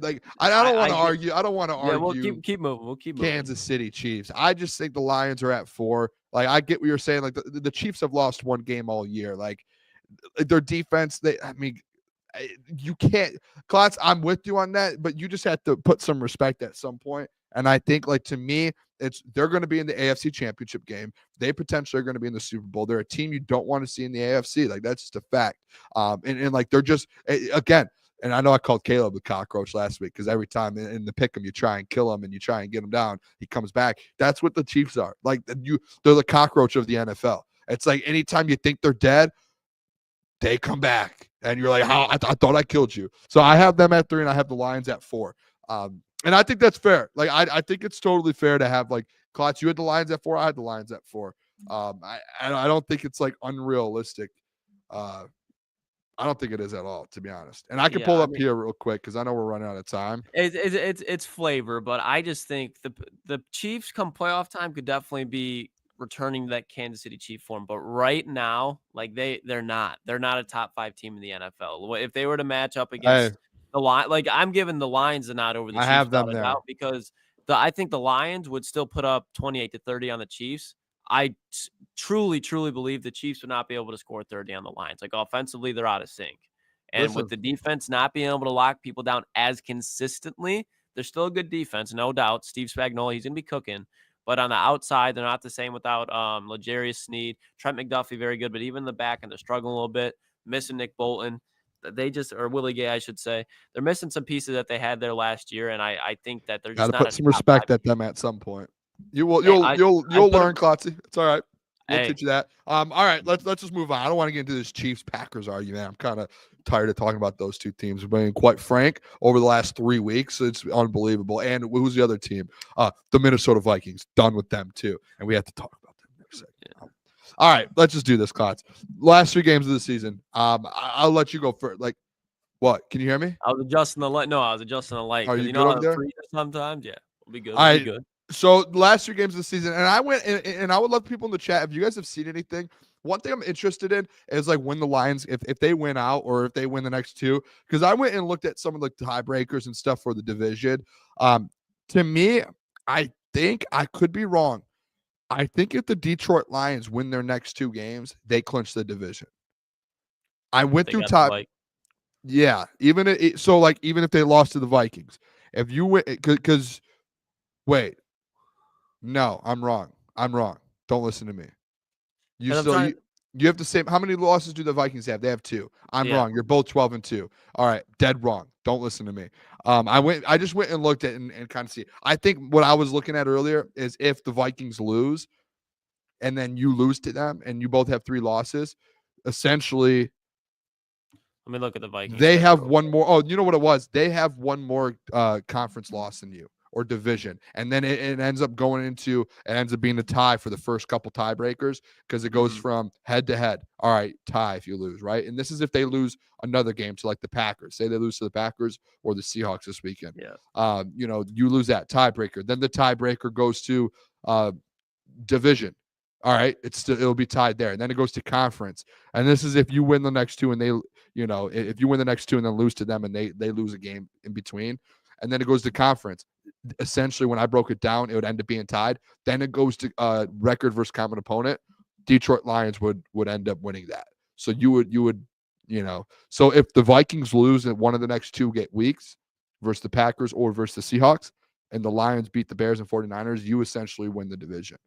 don't want to argue. I don't want to argue. We'll keep moving. We'll keep moving. Kansas City Chiefs. I just think the Lions are at 4. Like, I get what you're saying. Like, the Chiefs have lost one game all year. Like, their defense. You can't. Klotz, I'm with you on that, but you just have to put some respect at some point. And I think, like, to me, they're going to be in the AFC Championship game. They potentially are going to be in the Super Bowl. They're a team you don't want to see in the AFC. Like, that's just a fact. And like, they're just, again, and I know I called Caleb the cockroach last week because every time in the pick 'em, you try and kill him and you try and get him down, he comes back. That's what the Chiefs are. Like, they're the cockroach of the NFL. It's like anytime you think they're dead, they come back. And you're like, I thought I killed you. So I have them at 3, and I have the Lions at 4. And I think that's fair. Like, I think it's totally fair to have, like, Klotz, you had the Lions at 4, I had the Lions at 4. I don't think it's, like, unrealistic. I don't think it is at all, to be honest. And I can pull up here real quick because I know we're running out of time. It's flavor, but I just think the Chiefs come playoff time could definitely be returning to that Kansas City Chief form. But right now, like, they're not a top 5 team in the NFL. If they were to match up against the line, like, I'm giving the Lions a nod over the Chiefs. I have them there because I think the Lions would still put up 28-30 on the Chiefs. I truly believe the Chiefs would not be able to score 30 on the Lions. Like, offensively, they're out of sync. And with the defense not being able to lock people down as consistently, they're still a good defense, no doubt. Steve Spagnuolo, he's going to be cooking. But on the outside, they're not the same without L'Jarius Sneed. Trent McDuffie, very good. But even in the back, and they're struggling a little bit, missing Nick Bolton. Or Willie Gay, I should say. They're missing some pieces that they had there last year, and I think that they're just got to put some respect at them at some point. You'll learn, Klotzy. It's all right. We'll teach you that. All right, let's just move on. I don't want to get into this Chiefs-Packers argument. I'm kind of tired of talking about those two teams. Being quite frank, over the last 3 weeks, it's unbelievable. And who's the other team? The Minnesota Vikings. Done with them too, and we have to talk about them next second. Yeah. All right, let's just do this, Klotz. Last 3 games of the season. I'll let you go first. Like, what? Can you hear me? I was adjusting the light. No, I was adjusting the light. Are you good over there? Sometimes, yeah, we'll be good. All right. Good. So last 3 games of the season, and I went and I would love people in the chat if you guys have seen anything. One thing I'm interested in is, like, when the Lions, if they win out or if they win the next 2, because I went and looked at some of the tiebreakers and stuff for the division. To me, I think I could be wrong. I think if the Detroit Lions win their next 2 games, they clinch the division. I went through top. Yeah, even if they lost to the Vikings, if you win, because wait, no, I'm wrong. Don't listen to me. You have the same. How many losses do the Vikings have? They have 2. I'm wrong. You're both 12-2. All right, dead wrong. Don't listen to me. I just went and looked at and kind of see. I think what I was looking at earlier is if the Vikings lose and then you lose to them and you both have 3 losses, essentially Let me look at the Vikings. they have one more. Oh, you know what it was? They have one more conference loss than you, or division. And then it ends up being a tie for the first couple tiebreakers, because it goes from head to head. All right, tie if you lose, right? And this is if they lose another game to like the Packers. Say they lose to the Packers or the Seahawks this weekend. Yeah. You lose that tiebreaker. Then the tiebreaker goes to division. All right, it'll be tied there. And then it goes to conference. And this is if you win the next 2 and they, if you win the next 2 and then lose to them and they lose a game in between. And then it goes to conference. Essentially, when I broke it down, it would end up being tied. Then it goes to record versus common opponent. Detroit Lions would end up winning that. So you would, so if the Vikings lose in one of the next 2 weeks versus the Packers or versus the Seahawks, and the Lions beat the Bears and 49ers, you essentially win the division.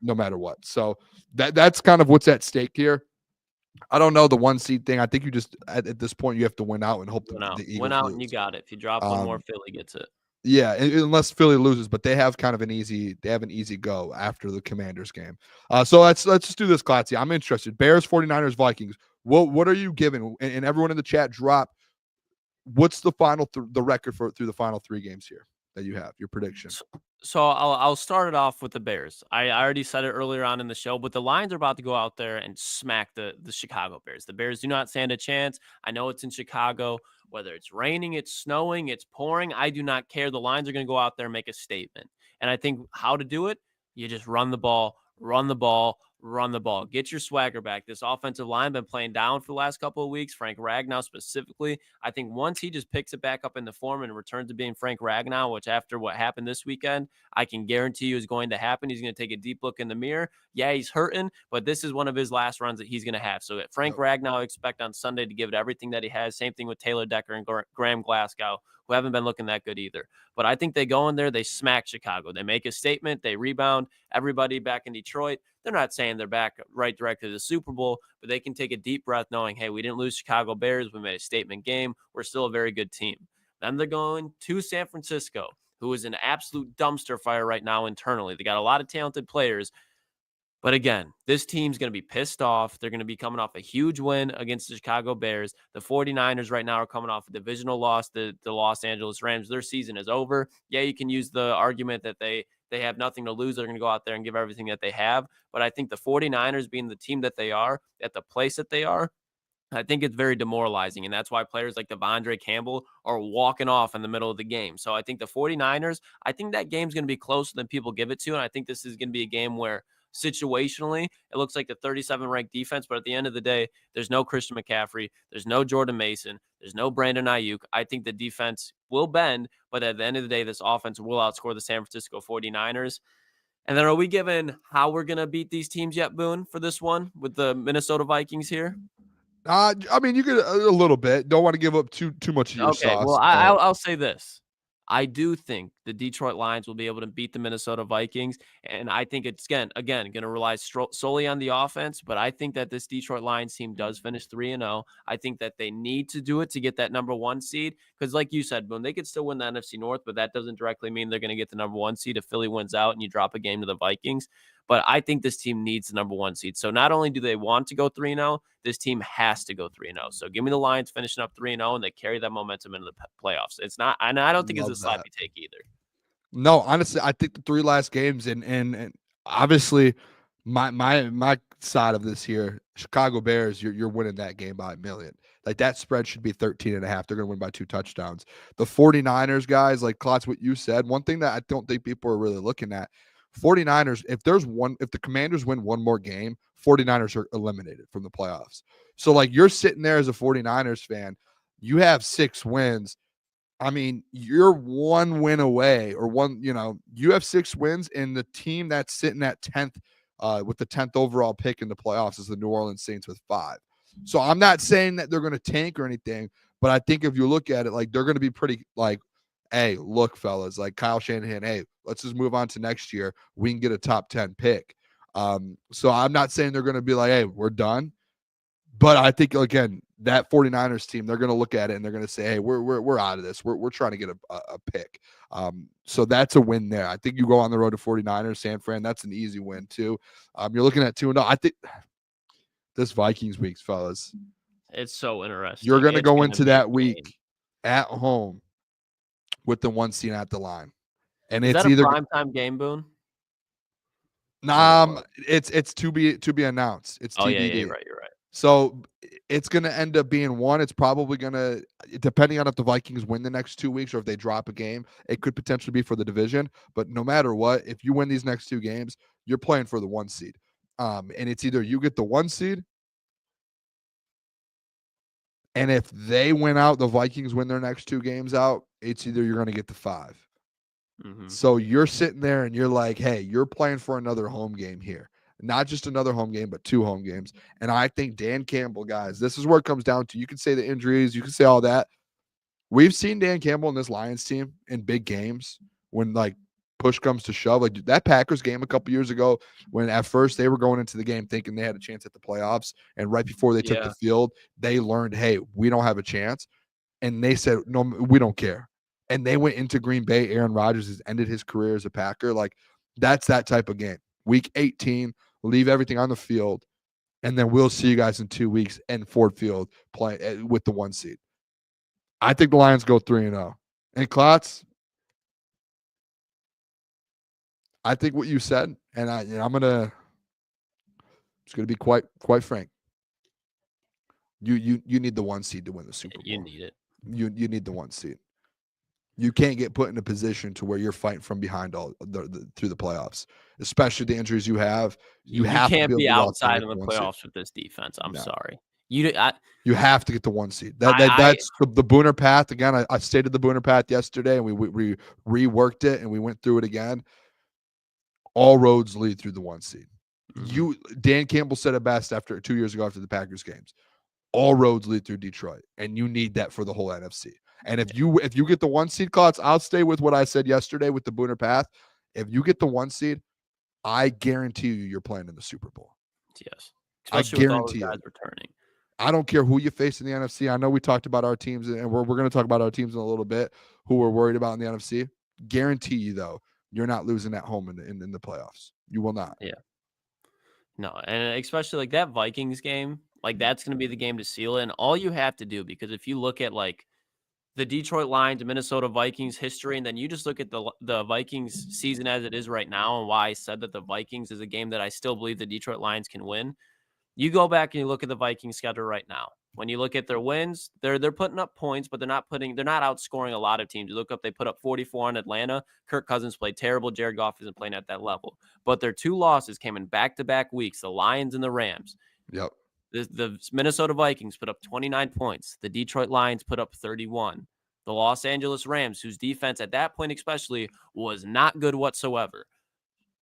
No matter what. So that's kind of what's at stake here. I don't know the 1 seed thing. I think you just at this point you have to win out and hope the Eagles win out lose. And you got it. If you drop one more, Philly gets it. Yeah, unless Philly loses, but they have kind of an easy go after the Commanders game. So let's just do this, Klotzy. I'm interested. Bears, 49ers, Vikings. What are you giving? And everyone in the chat, drop. What's the final the record through the final 3 games here that you have? Your prediction. So I'll start it off with the Bears. I already said it earlier on in the show, but the Lions are about to go out there and smack the Chicago Bears. The Bears do not stand a chance. I know it's in Chicago. Whether it's raining, it's snowing, it's pouring, I do not care. The Lions are going to go out there and make a statement. And I think how to do it, you just run the ball, run the ball, run the ball. Get your swagger back. This offensive line been playing down for the last couple of weeks. Frank Ragnow specifically. I think once he just picks it back up in the form and returns to being Frank Ragnow, which after what happened this weekend, I can guarantee you is going to happen. He's going to take a deep look in the mirror. Yeah, he's hurting, but this is one of his last runs that he's going to have. So Frank Ragnow, I expect on Sunday to give it everything that he has. Same thing with Taylor Decker and Graham Glasgow, who haven't been looking that good either. But I think they go in there, they smack Chicago. They make a statement, they rebound. Everybody back in Detroit, they're not saying they're back right direct to the Super Bowl, but they can take a deep breath knowing, hey, we didn't lose Chicago Bears. We made a statement game. We're still a very good team. Then they're going to San Francisco, who is an absolute dumpster fire right now internally. They got a lot of talented players. But again, this team's going to be pissed off. They're going to be coming off a huge win against the Chicago Bears. The 49ers right now are coming off a divisional loss. The Los Angeles Rams, their season is over. Yeah, you can use the argument that they have nothing to lose. They're going to go out there and give everything that they have. But I think the 49ers being the team that they are, at the place that they are, I think it's very demoralizing. And that's why players like Devondre Campbell are walking off in the middle of the game. So I think the 49ers, I think that game's going to be closer than people give it to. And I think this is going to be a game where situationally, it looks like the 37 ranked defense, but at the end of the day, there's no Christian McCaffrey, there's no Jordan Mason, there's no Brandon Ayuk. I think the defense will bend, but at the end of the day, this offense will outscore the San Francisco 49ers. And then are we given how we're going to beat these teams yet, Boone, for this one with the Minnesota Vikings here? I mean, you could a little bit. Don't want to give up too much of your sauce. Okay, well, I'll say this. I do think the Detroit Lions will be able to beat the Minnesota Vikings, and I think it's, again going to rely solely on the offense, but I think that this Detroit Lions team does finish 3-0. I think that they need to do it to get that number 1 seed, because like you said, Boone, they could still win the NFC North, but that doesn't directly mean they're going to get the number 1 seed if Philly wins out and you drop a game to the Vikings. But I think this team needs the number 1 seed. So not only do they want to go 3-0, this team has to go 3-0. So give me the Lions finishing up 3-0, and they carry that momentum into the playoffs. It's not, and I don't think it's a sloppy take either. No, honestly, I think the 3 last games, and obviously my side of this here, Chicago Bears, you're winning that game by 1 million. Like that spread should be 13.5. They're going to win by 2 touchdowns. The 49ers, guys, like Klotz, what you said, one thing that I don't think people are really looking at, 49ers, if the Commanders win one more game, 49ers are eliminated from the playoffs. So like you're sitting there as a 49ers fan, you have 6 wins. I mean, you're 1 win away, or you have 6 wins, and the team that's sitting at 10th with the 10th overall pick in the playoffs is the New Orleans Saints with 5. So I'm not saying that they're going to tank or anything, but I think if you look at it, like they're going to be pretty like, hey, look, fellas, like Kyle Shanahan, hey, let's just move on to next year. We can get a top 10 pick. So I'm not saying they're going to be like, hey, we're done. But I think, again, that 49ers team, they're going to look at it and they're going to say, hey, we're out of this. We're trying to get a pick. So that's a win there. I think you go on the road to 49ers, San Fran. That's an easy win too. You're looking at 2-0. I think this Vikings week, fellas, It's so interesting. you're going to It's go gonna into be a that game. week at home with the 1 seed at the line. And Is it's that a either primetime game, Boone? it's to be announced. It's Oh, TBD. yeah, you're right. So it's going to end up being one. It's probably going to, depending on if the Vikings win the next 2 weeks or if they drop a game, it could potentially be for the division. But no matter what, if you win these next 2 games, you're playing for the 1 seed. And it's either you get the 1 seed, and if they win out, the Vikings win their next 2 games out, it's either you're going to get the 5. Mm-hmm. So you're sitting there and you're like, hey, you're playing for another home game here. Not just another home game, but 2 home games. And I think Dan Campbell, guys, this is where it comes down to. You can say the injuries, you can say all that. We've seen Dan Campbell and this Lions team in big games when, like, push comes to shove. Like that Packers game a couple years ago, when at first they were going into the game thinking they had a chance at the playoffs. And right before they took the field, they learned, hey, we don't have a chance. And they said, no, we don't care. And they went into Green Bay. Aaron Rodgers has ended his career as a Packer. Like, that's that type of game. Week 18, leave everything on the field, and then we'll see you guys in 2 weeks in Ford Field playing with the 1 seed. I think the Lions go 3-0. And Klotz, I think what you said, and I'm just gonna be quite frank. You need the 1 seed to win the Super Bowl. You need it. You need the 1 seed. You can't get put in a position to where you're fighting from behind through the playoffs, especially the injuries you have. You can't be outside in the playoffs with this defense. I'm sorry. You have to get the 1 seed. That's the Booner path. Again, I stated the Booner path yesterday, and we reworked it, and we went through it again. All roads lead through the 1 seed. Mm-hmm. Dan Campbell said it best 2 years ago after the Packers games. All roads lead through Detroit, and you need that for the whole NFC. And if you get the 1 seed, Klotz, I'll stay with what I said yesterday with the Booner path. If you get the 1 seed, I guarantee you're playing in the Super Bowl. Yes, especially I guarantee with all those guys returning. I don't care who you face in the NFC. I know we talked about our teams, and we're going to talk about our teams in a little bit who we're worried about in the NFC. Guarantee you, though, you're not losing at home in the playoffs. You will not. Yeah. No, and especially like that Vikings game, like that's going to be the game to seal it. And all you have to do, because if you look at like the Detroit Lions, Minnesota Vikings history, and then you just look at the Vikings season as it is right now and why I said that the Vikings is a game that I still believe the Detroit Lions can win. You go back and you look at the Vikings schedule right now. When you look at their wins, they're putting up points, but they're not outscoring a lot of teams. You look up, they put up 44 on Atlanta. Kirk Cousins played terrible. Jared Goff isn't playing at that level. But their 2 losses came in back-to-back weeks, the Lions and the Rams. Yep. The Minnesota Vikings put up 29 points. The Detroit Lions put up 31. The Los Angeles Rams, whose defense at that point especially was not good whatsoever.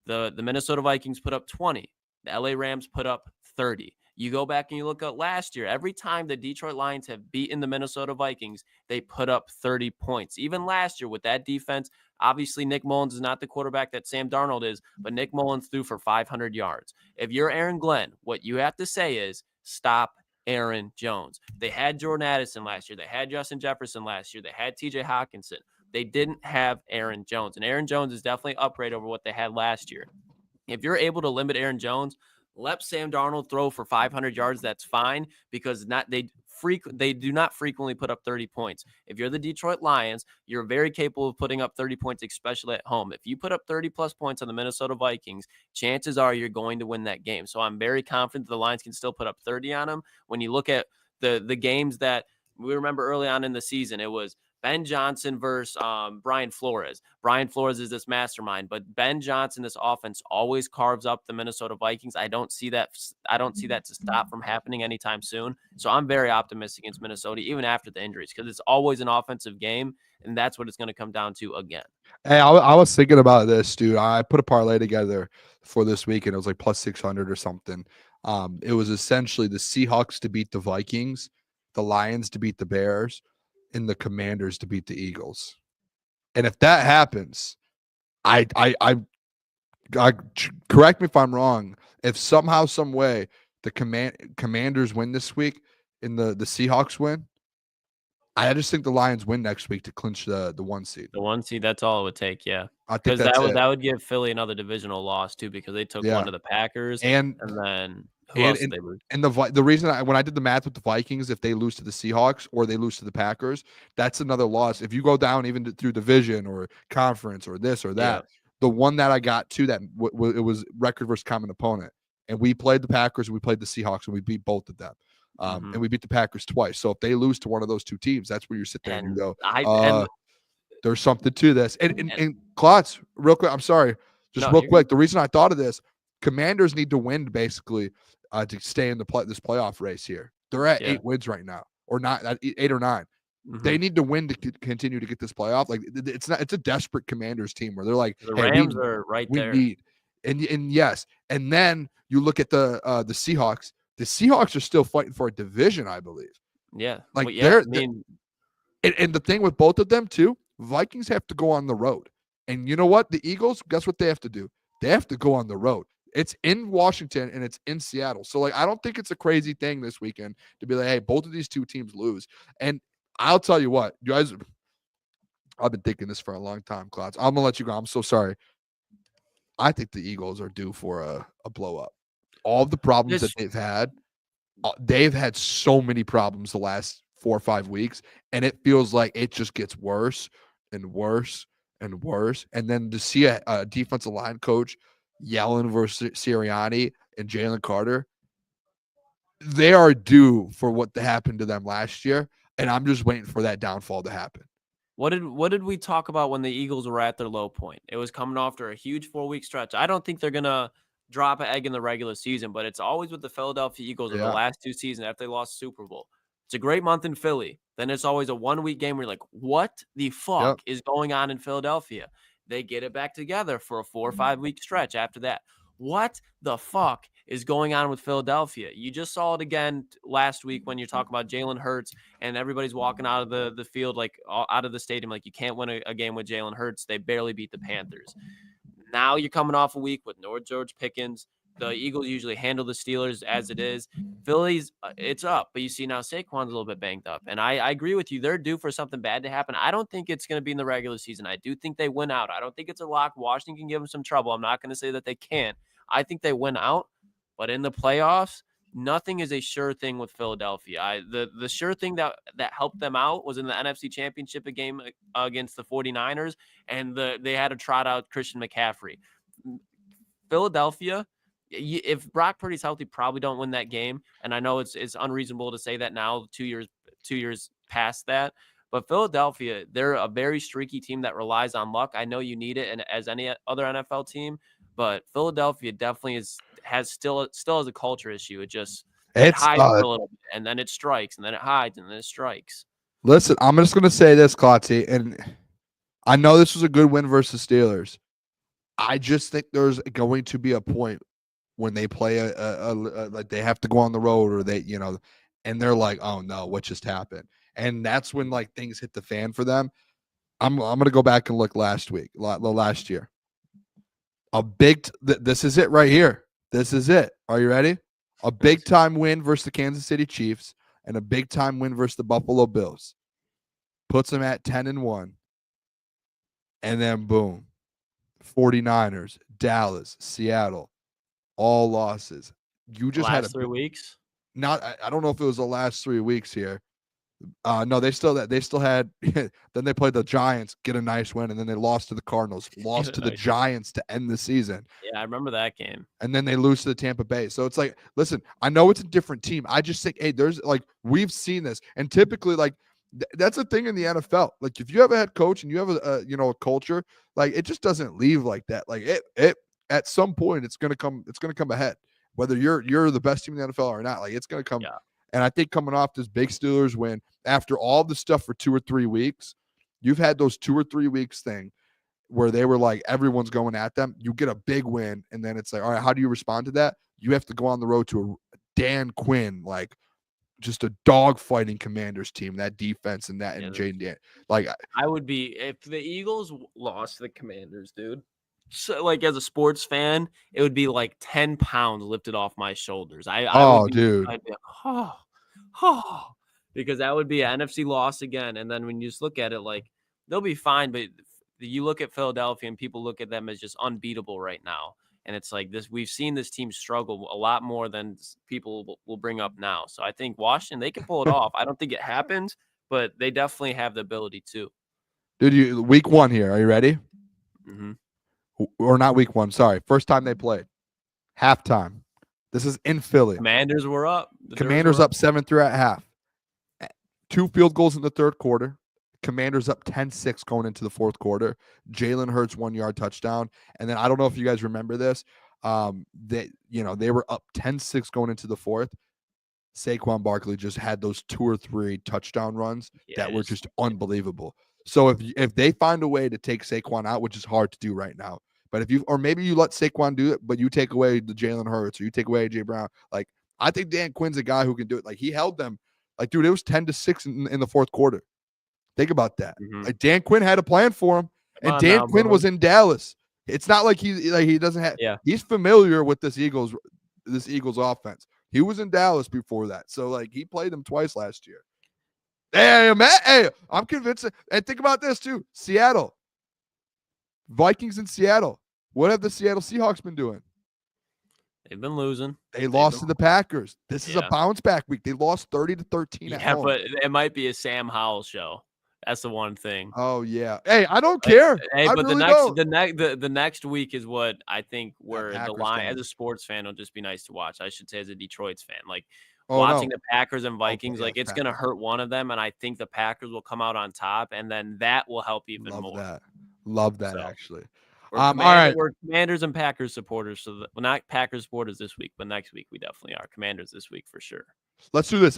The Minnesota Vikings put up 20. The LA Rams put up 30. You go back and you look at last year, every time the Detroit Lions have beaten the Minnesota Vikings, they put up 30 points. Even last year with that defense, obviously Nick Mullins is not the quarterback that Sam Darnold is, but Nick Mullins threw for 500 yards. If you're Aaron Glenn, what you have to say is stop Aaron Jones. They had Jordan Addison last year. They had Justin Jefferson last year. They had TJ Hutchinson. They didn't have Aaron Jones. And Aaron Jones is definitely an upgrade over what they had last year. If you're able to limit Aaron Jones, let Sam Darnold throw for 500 yards. That's fine, because they do not frequently put up 30 points. If you're the Detroit Lions, you're very capable of putting up 30 points, especially at home. If you put up 30-plus points on the Minnesota Vikings, chances are you're going to win that game. So I'm very confident the Lions can still put up 30 on them. When you look at the games that we remember early on in the season, it was Ben Johnson versus Brian Flores. Brian Flores is this mastermind, but Ben Johnson, this offense, always carves up the Minnesota Vikings. I don't see that to stop from happening anytime soon. So I'm very optimistic against Minnesota, even after the injuries, because it's always an offensive game, and that's what it's going to come down to again. Hey, I was thinking about this, dude. I put a parlay together for this week, and it was like plus 600 or something. It was essentially the Seahawks to beat the Vikings, the Lions to beat the Bears, and the Commanders to beat the Eagles. And if that happens, I correct me if I'm wrong, if somehow, some way the Commanders win this week and the Seahawks win, I just think the Lions win next week to clinch the 1 seed. The 1 seed, that's all it would take, yeah. I think Because that's that would give Philly another divisional loss too, because they took one to the Packers, and then who else did they lose? And the reason when I did the math with the Vikings, if they lose to the Seahawks or they lose to the Packers, that's another loss. If you go down even through division or conference or this or that, the one that I got to that it was record versus common opponent, and we played the Packers and we played the Seahawks and we beat both of them. And we beat the Packers twice. So if they lose to one of those two teams, that's where you sit there and you go, there's something to this. And Klotz, real quick, I'm sorry, real quick. The reason I thought of this, Commanders need to win basically to stay in this playoff race here. They're at 8 wins right now, or not 8 or 9. They need to win to continue to get this playoff. Like it's a desperate Commanders team where they're like, the Rams are right there. And yes, and then you look at the Seahawks. The Seahawks are still fighting for a division, I believe. Yeah. Like and the thing with both of them too, Vikings have to go on the road. And you know what? The Eagles, guess what they have to do? They have to go on the road. It's in Washington and it's in Seattle. So like I don't think it's a crazy thing this weekend to be like, hey, both of these two teams lose. And I'll tell you what, you guys, I've been thinking this for a long time, Klotz. I'm gonna let you go. I'm so sorry. I think the Eagles are due for a blow up. All the problems that they've had so many problems the last 4 or 5 weeks, and it feels like it just gets worse and worse and worse. And then to see a defensive line coach yelling versus Sirianni and Jalen Carter, they are due for what happened to them last year, and I'm just waiting for that downfall to happen. What did we talk about when the Eagles were at their low point? It was coming after a huge 4-week stretch. I don't think they're gonna drop an egg in the regular season, but it's always with the Philadelphia Eagles in the last 2 seasons after they lost Super Bowl. It's a great month in Philly. Then it's always a 1-week game where you're like, what the fuck is going on in Philadelphia? They get it back together for a 4 or 5 week stretch after that. What the fuck is going on with Philadelphia? You just saw it again last week when you're talking about Jalen Hurts and everybody's walking out of the field, like out of the stadium, like you can't win a game with Jalen Hurts. They barely beat the Panthers. Now you're coming off a week with no George Pickens. The Eagles usually handle the Steelers as it is. Philly's, it's up, but you see now Saquon's a little bit banged up. And I agree with you. They're due for something bad to happen. I don't think it's going to be in the regular season. I do think they win out. I don't think it's a lock. Washington can give them some trouble. I'm not going to say that they can't. I think they win out. But in the playoffs, nothing is a sure thing with Philadelphia. The sure thing that helped them out was in the NFC Championship game against the 49ers, and they had to trot out Christian McCaffrey. Philadelphia, if Brock Purdy's healthy, probably don't win that game. And I know it's unreasonable to say that now, 2 years past that. But Philadelphia, they're a very streaky team that relies on luck. I know you need it, and as any other NFL team, but Philadelphia definitely still has a culture issue. It hides for a little bit, and then it strikes, and then it hides, and then it strikes. Listen, I'm just gonna say this, Klotzy, and I know this was a good win versus Steelers. I just think there's going to be a point when they play like they have to go on the road, or they, and they're like, oh no, what just happened? And that's when like things hit the fan for them. I'm gonna go back and look last year. This is it right here. This is it. Are you ready? A big time win versus the Kansas City Chiefs and a big time win versus the Buffalo Bills. Puts them at 10-1. And then boom. 49ers, Dallas, Seattle, all losses. You just had 3 weeks. I don't know if it was the last 3 weeks here. No, they still had. Then they played the Giants, get a nice win, and then they lost to the Cardinals, lost to the Giants to end the season. Yeah, I remember that game. And then they lose to the Tampa Bay. So it's like, listen, I know it's a different team. I just think, hey, there's like we've seen this, and typically like that's a thing in the NFL. Like if you have a head coach and you have a culture, like it just doesn't leave like that. Like it at some point it's gonna come ahead. Whether you're the best team in the NFL or not, like it's gonna come. Yeah. And I think coming off this big Steelers win, after all the stuff for 2 or 3 weeks, you've had those 2 or 3 weeks thing where they were like, everyone's going at them. You get a big win, and then it's like, all right, how do you respond to that? You have to go on the road to a Dan Quinn, like just a dog-fighting Commanders team, that defense and that, and Jaden Dan. Like, I would be, if the Eagles lost to the Commanders, dude, like as a sports fan, it would be like 10 pounds lifted off my shoulders. Dude. I'd be like, oh, because that would be an NFC loss again. And then when you just look at it, like they'll be fine, but you look at Philadelphia and people look at them as just unbeatable right now. And it's like this, we've seen this team struggle a lot more than people will bring up now. So I think Washington, they can pull it off. I don't think it happens, but they definitely have the ability to. Dude, week 1 here. Are you ready? Mm-hmm. Or not week 1. Sorry. First time they played. Halftime. This is in Philly. Commanders were up. Commanders up 7-3 at half. 2 field goals in the third quarter. Commanders up 10-6 going into the fourth quarter. Jalen Hurts 1-yard touchdown. And then I don't know if you guys remember this. They were up 10-6 going into the fourth. Saquon Barkley just had those 2 or 3 touchdown runs that were just unbelievable. So if they find a way to take Saquon out, which is hard to do right now, but maybe you let Saquon do it, but you take away the Jalen Hurts or you take away AJ Brown. Like I think Dan Quinn's a guy who can do it. Like he held them. Like dude, it was 10-6 in the fourth quarter. Think about that. Mm-hmm. Like Dan Quinn had a plan for him, and Dan Quinn was in Dallas. It's not like he doesn't have. Yeah. He's familiar with this Eagles offense. He was in Dallas before that, so like he played them twice last year. Hey, Matt. Hey, I'm convinced. And think about this too: Seattle, Vikings in Seattle. What have the Seattle Seahawks been doing? They've been losing. They lost to the Packers. This is a bounce back week. They lost 30-13 at home. But it might be a Sam Howell show. That's the one thing. Oh yeah. Hey, I don't care. Hey, but really the next week is what I think where the line game. as a sports fan will just be nice to watch. I should say as a Detroit fan, like watching the Packers and Vikings, like it's gonna hurt one of them, and I think the Packers will come out on top, and then that will help even more. Love that actually. All right, we're Commanders and Packers supporters, so we're not Packers supporters this week, but next week we definitely are. Commanders this week for sure. Let's do this.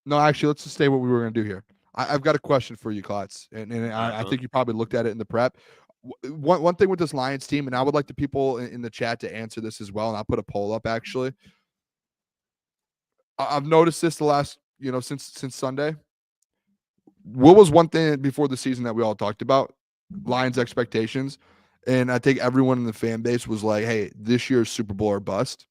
No, actually, let's just say what we were going to do here. I've got a question for you, Klotz, and I think you probably looked at it in the prep. One thing with this Lions team, and I would like the people in the chat to answer this as well, and I'll put a poll up, actually. I've noticed this the last, since Sunday. What was one thing before the season that we all talked about? Lions expectations. And I think everyone in the fan base was like, hey, this year's Super Bowl or bust.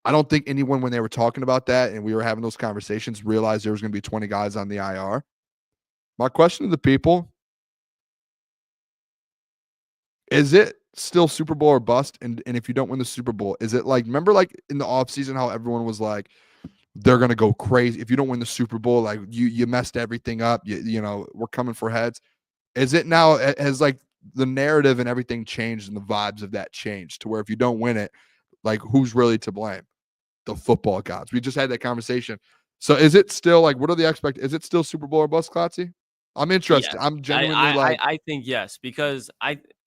I don't think anyone, when they were talking about that and we were having those conversations, realized there was going to be 20 guys on the IR. My question to the people, is it still Super Bowl or bust? And if you don't win the Super Bowl, is it like, remember like in the offseason how everyone was like, they're going to go crazy. If you don't win the Super Bowl, like you messed everything up. We're coming for heads. Is it now, has like the narrative and everything changed and the vibes of that changed to where if you don't win it, like who's really to blame? The football gods. We just had that conversation. So is it still like, what are the is it still Super Bowl or bust, Klotzy? I'm interested. Yes. I'm genuinely I think yes, because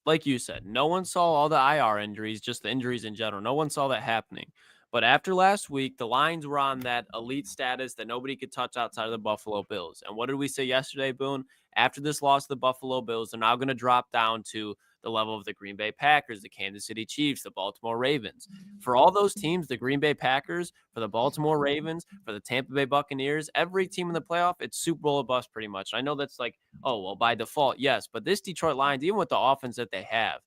like you said, no one saw all the IR injuries, just the injuries in general. No one saw that happening. But after last week, the Lions were on that elite status that nobody could touch outside of the Buffalo Bills. And what did we say yesterday, Boone? After this loss to the Buffalo Bills, they're now going to drop down to the level of the Green Bay Packers, the Kansas City Chiefs, the Baltimore Ravens. For all those teams, the Green Bay Packers, for the Baltimore Ravens, for the Tampa Bay Buccaneers, every team in the playoff, it's Super Bowl or bust pretty much. I know that's like, oh, well, by default, yes. But this Detroit Lions, even with the offense that they have,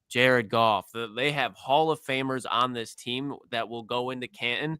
Jared Goff, they have Hall of Famers on this team that will go into Canton.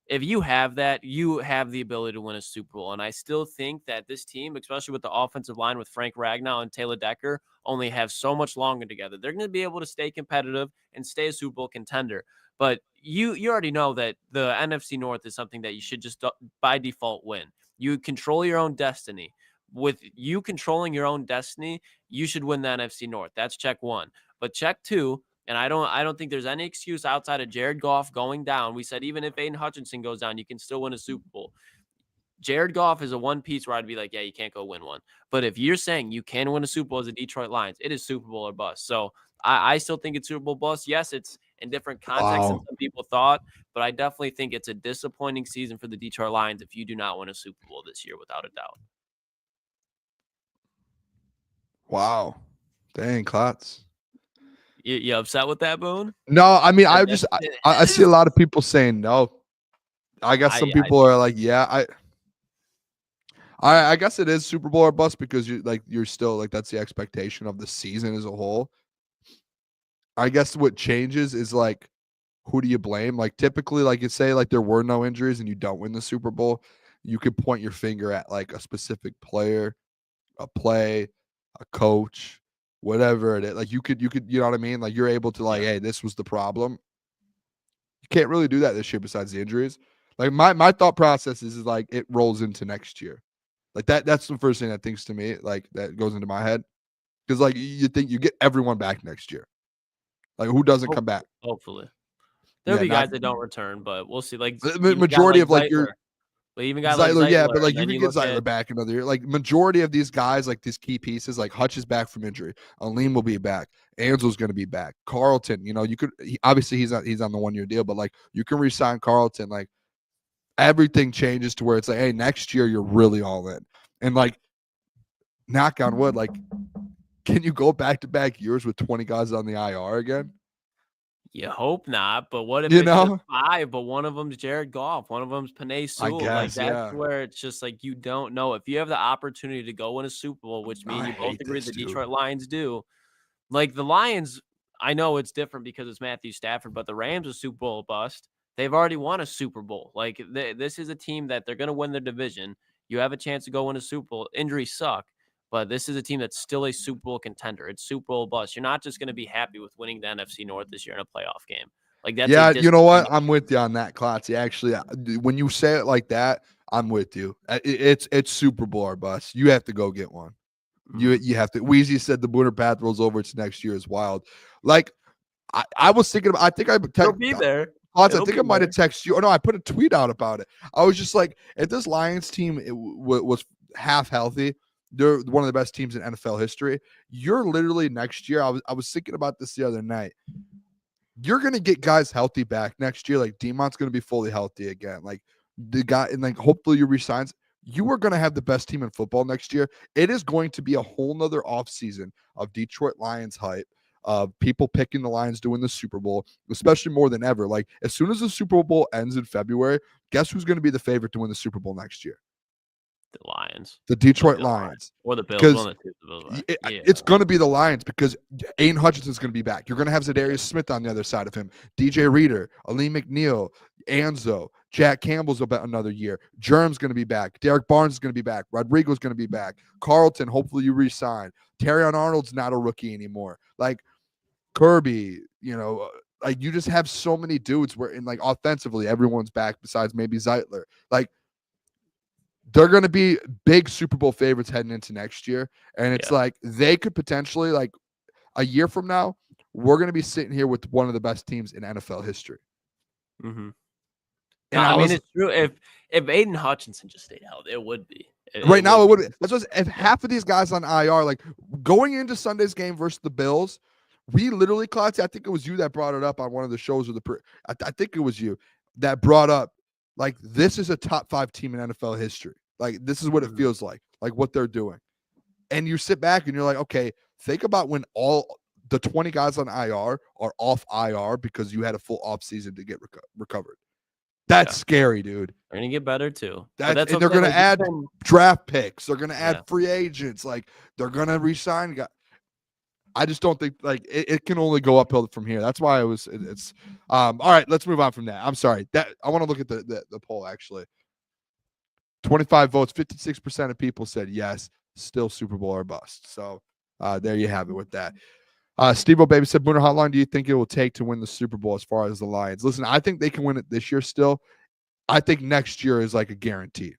If you have that, you have the ability to win a Super Bowl. And I still think that this team, especially with the offensive line with Frank Ragnow and Taylor Decker, only have so much longer together. They're going to be able to stay competitive and stay a Super Bowl contender. But you already know that the NFC North is something that you should just by default win. You control your own destiny. With you controlling your own destiny, you should win the NFC North. That's check one. But check two, and I don't think there's any excuse outside of Jared Goff going down. We said even if Aiden Hutchinson goes down, you can still win a Super Bowl. Jared Goff is a one piece where I'd be like, yeah, you can't go win one. But if you're saying you can win a Super Bowl as a Detroit Lions, it is Super Bowl or bust. So I still think it's Super Bowl bust. Yes, it's in different contexts than some people thought, but I definitely think it's a disappointing season for the Detroit Lions if you do not win a Super Bowl this year, without a doubt. Wow. Dang, Klotz. You upset with that, Boone? No, I mean, I see a lot of people saying no. I guess some people are like, yeah, I guess it is Super Bowl or bust because you're still like that's the expectation of the season as a whole. I guess what changes is like who do you blame? Like typically, like you say, like there were no injuries and you don't win the Super Bowl, you could point your finger at like a specific player, a play, a coach, whatever it is. Like you could, you know what I mean? Like you're able to like, hey, this was the problem. You can't really do that this year besides the injuries. Like my thought process is like it rolls into next year. Like that's the first thing that thinks to me, like that goes into my head. Because like you think you get everyone back next year. Like who doesn't come back? Hopefully. There'll Yeah, be guys that don't return, but we'll see. Like the majority of like your but even guys Zeitler, like Zeitler, yeah, but like you then can you get look Zeitler at back another year. Like majority of these guys, like these key pieces, like Hutch is back from injury. Aleem will be back. Ansel's going to be back. Carlton, you know, you could obviously he's on the 1 year deal, but like you can re-sign Carlton. Like everything changes to where it's like, hey, next year you're really all in. And like, knock on wood, like, can you go back-to-back years with 20 guys on the IR again? you hope not, but what if You it's know? just 5, but one of them's Jared Goff, one of them's Penei Sewell? Like guess, that's yeah. where it's just like you don't know. If you have the opportunity to go win a Super Bowl, which me and you both agree the Detroit Lions do, like the Lions, I know it's different because it's Matthew Stafford, but the Rams are Super Bowl bust. They've already won a Super Bowl. Like this is a team that they're going to win their division. You have a chance to go win a Super Bowl. Injuries suck, but this is a team that's still a Super Bowl contender. It's Super Bowl bust. You're not just going to be happy with winning the NFC North this year in a playoff game. Like that's yeah, you know what? I'm with you on that, Klotz. Actually, when you say it like that, I'm with you. It's Super Bowl or bust. You have to go get one. You have to. Weezy said the Booner path rolls over. It's next year is wild. Like I was thinking about. I think It'll be there. Klotz, I think I might have texted you. Oh no, I put a tweet out about it. I was just like, if this Lions team was half healthy, they're one of the best teams in NFL history. You're literally next year. I was thinking about this the other night. You're gonna get guys healthy back next year. Like Demont's gonna be fully healthy again. Like the guy, and like hopefully you resigns. You are gonna have the best team in football next year. It is going to be a whole nother offseason of Detroit Lions hype, of people picking the Lions to win the Super Bowl, especially more than ever. Like as soon as the Super Bowl ends in February, guess who's gonna be the favorite to win the Super Bowl next year? The Lions. The Detroit Lions. Or the Bills. It's going to be the Lions because Aiden Hutchinson's going to be back. You're going to have Zadarius Smith on the other side of him. DJ Reader, Aleem McNeil, Anzo, Jack Campbell's about another year. Germ's going to be back. Derek Barnes is going to be back. Rodrigo's going to be back. Carlton, hopefully you re-sign. Terrion Arnold's not a rookie anymore. Like Kirby, you know, like you just have so many dudes where in like offensively, everyone's back besides maybe Zeitler. Like they're going to be big Super Bowl favorites heading into next year. And it's like they could potentially, like a year from now, we're going to be sitting here with one of the best teams in NFL history. Mm-hmm. And I mean, it's true. If Aiden Hutchinson just stayed healthy, it would be. It would be. That's what, if half of these guys on IR, like going into Sunday's game versus the Bills, we literally, Klotz, I think it was you that brought it up on one of the shows of I think it was you that brought up, like, this is a top 5 team in NFL history. Like, this is what it feels like what they're doing. And you sit back and you're like, okay, think about when all the 20 guys on IR are off IR because you had a full offseason to get recovered. That's scary, dude. They're going to get better too. And they're going to add draft picks. They're going to add free agents. Like, they're going to re-sign guys. I just don't think like it can only go uphill from here. That's why it's all right. Let's move on from that. I'm sorry. That I want to look at the poll actually. 25 votes, 56% of people said yes, still Super Bowl or bust. So there you have it with that. Steve-O Baby said, Booner, how long do you think it will take to win the Super Bowl as far as the Lions? Listen, I think they can win it this year still. I think next year is like a guarantee.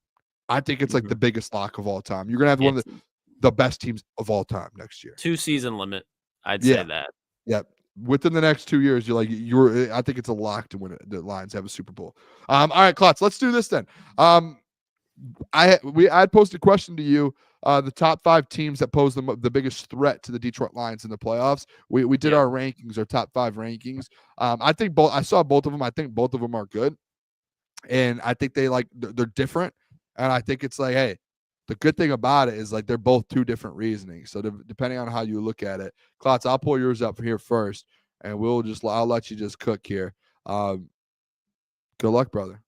I think it's like the biggest lock of all time. You're going to have one of the best teams of all time next year. 2-season limit. I'd say that. Yep. Within the next 2 years, I think it's a lock to win it. The Lions have a Super Bowl. All right, Klotz, let's do this then. I had posted a question to you. The top 5 teams that pose the biggest threat to the Detroit Lions in the playoffs. We did our rankings, our top 5 rankings. I saw both of them. I think both of them are good, and I think they're different. And I think it's like, hey, the good thing about it is like they're both 2 different reasonings. So depending on how you look at it, Klotz, I'll pull yours up here first, and I'll let you just cook here. Good luck, brother.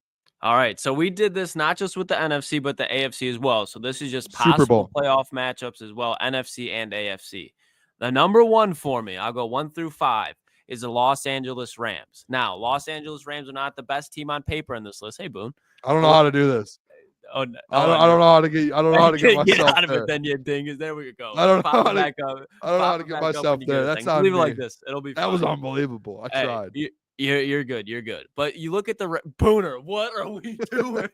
All right, so we did this not just with the NFC, but the AFC as well. So this is just Super Bowl. possible playoff matchups as well, NFC and AFC. The number one for me, I'll go 1 through 5, is the Los Angeles Rams. Now, Los Angeles Rams are not the best team on paper in this list. Hey, Boone. I don't know how to do this. Oh, I don't know how to get. I don't know how to get myself out of there. it. Then you dingus. There we go. I don't know how to. Back up. I don't know how to get myself there. That's not leave me. it like this. It'll be. That fine. was unbelievable. I tried. You're good. You're good. But you look at the Booner. What are we doing?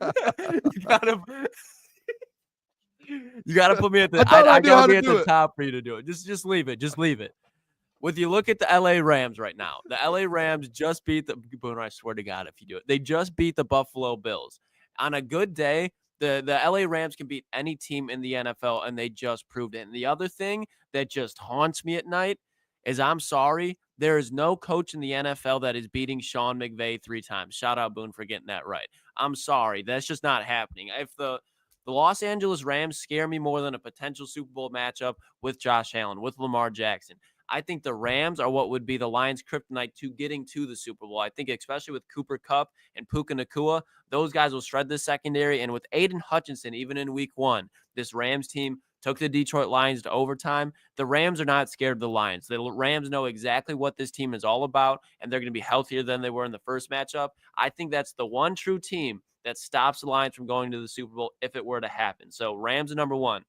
you gotta put me at the. I gotta be at the top for you to do it. Just leave it. Just leave it. With you look at the LA Rams right now. The LA Rams just beat the Booner. I swear to God, if you do it, they just beat the Buffalo Bills. On a good day, the LA Rams can beat any team in the NFL, and they just proved it. And the other thing that just haunts me at night is, I'm sorry, there is no coach in the NFL that is beating Sean McVay 3 times. Shout out Boone for getting that right. I'm sorry. That's just not happening. If the Los Angeles Rams scare me more than a potential Super Bowl matchup with Josh Allen, with Lamar Jackson. I think the Rams are what would be the Lions' kryptonite to getting to the Super Bowl. I think especially with Cooper Kupp and Puka Nacua, those guys will shred the secondary. And with Aiden Hutchinson, even in week 1, this Rams team took the Detroit Lions to overtime. The Rams are not scared of the Lions. The Rams know exactly what this team is all about, and they're going to be healthier than they were in the first matchup. I think that's the one true team that stops the Lions from going to the Super Bowl if it were to happen. So Rams are number 1.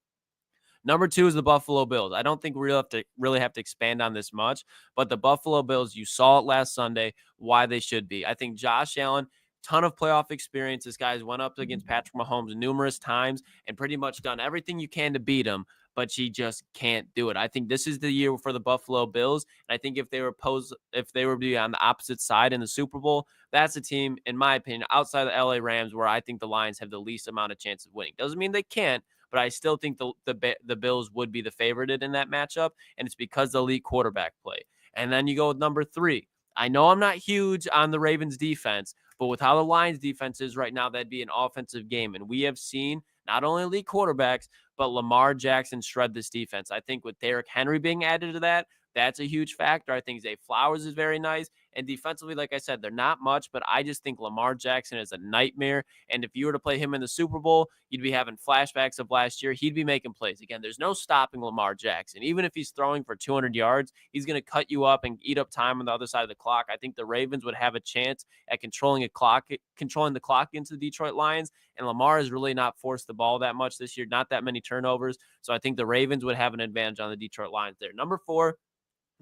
Number 2 is the Buffalo Bills. I don't think we really have to expand on this much, but the Buffalo Bills, you saw it last Sunday, why they should be. I think Josh Allen, ton of playoff experience. This guy's went up against Patrick Mahomes numerous times and pretty much done everything you can to beat him, but she just can't do it. I think this is the year for the Buffalo Bills. And I think if they were to be on the opposite side in the Super Bowl, that's a team, in my opinion, outside of the LA Rams, where I think the Lions have the least amount of chance of winning. Doesn't mean they can't, but I still think the Bills would be the favorite in that matchup, and it's because of the elite quarterback play. And then you go with number 3. I know I'm not huge on the Ravens defense, but with how the Lions defense is right now, that'd be an offensive game. And we have seen not only elite quarterbacks, but Lamar Jackson shred this defense. I think with Derrick Henry being added to that, that's a huge factor. I think Zay Flowers is very nice. And defensively, like I said, they're not much, but I just think Lamar Jackson is a nightmare. And if you were to play him in the Super Bowl, you'd be having flashbacks of last year. He'd be making plays. Again, there's no stopping Lamar Jackson. Even if he's throwing for 200 yards, he's going to cut you up and eat up time on the other side of the clock. I think the Ravens would have a chance at controlling the clock into the Detroit Lions. And Lamar has really not forced the ball that much this year, not that many turnovers. So I think the Ravens would have an advantage on the Detroit Lions there. Number 4,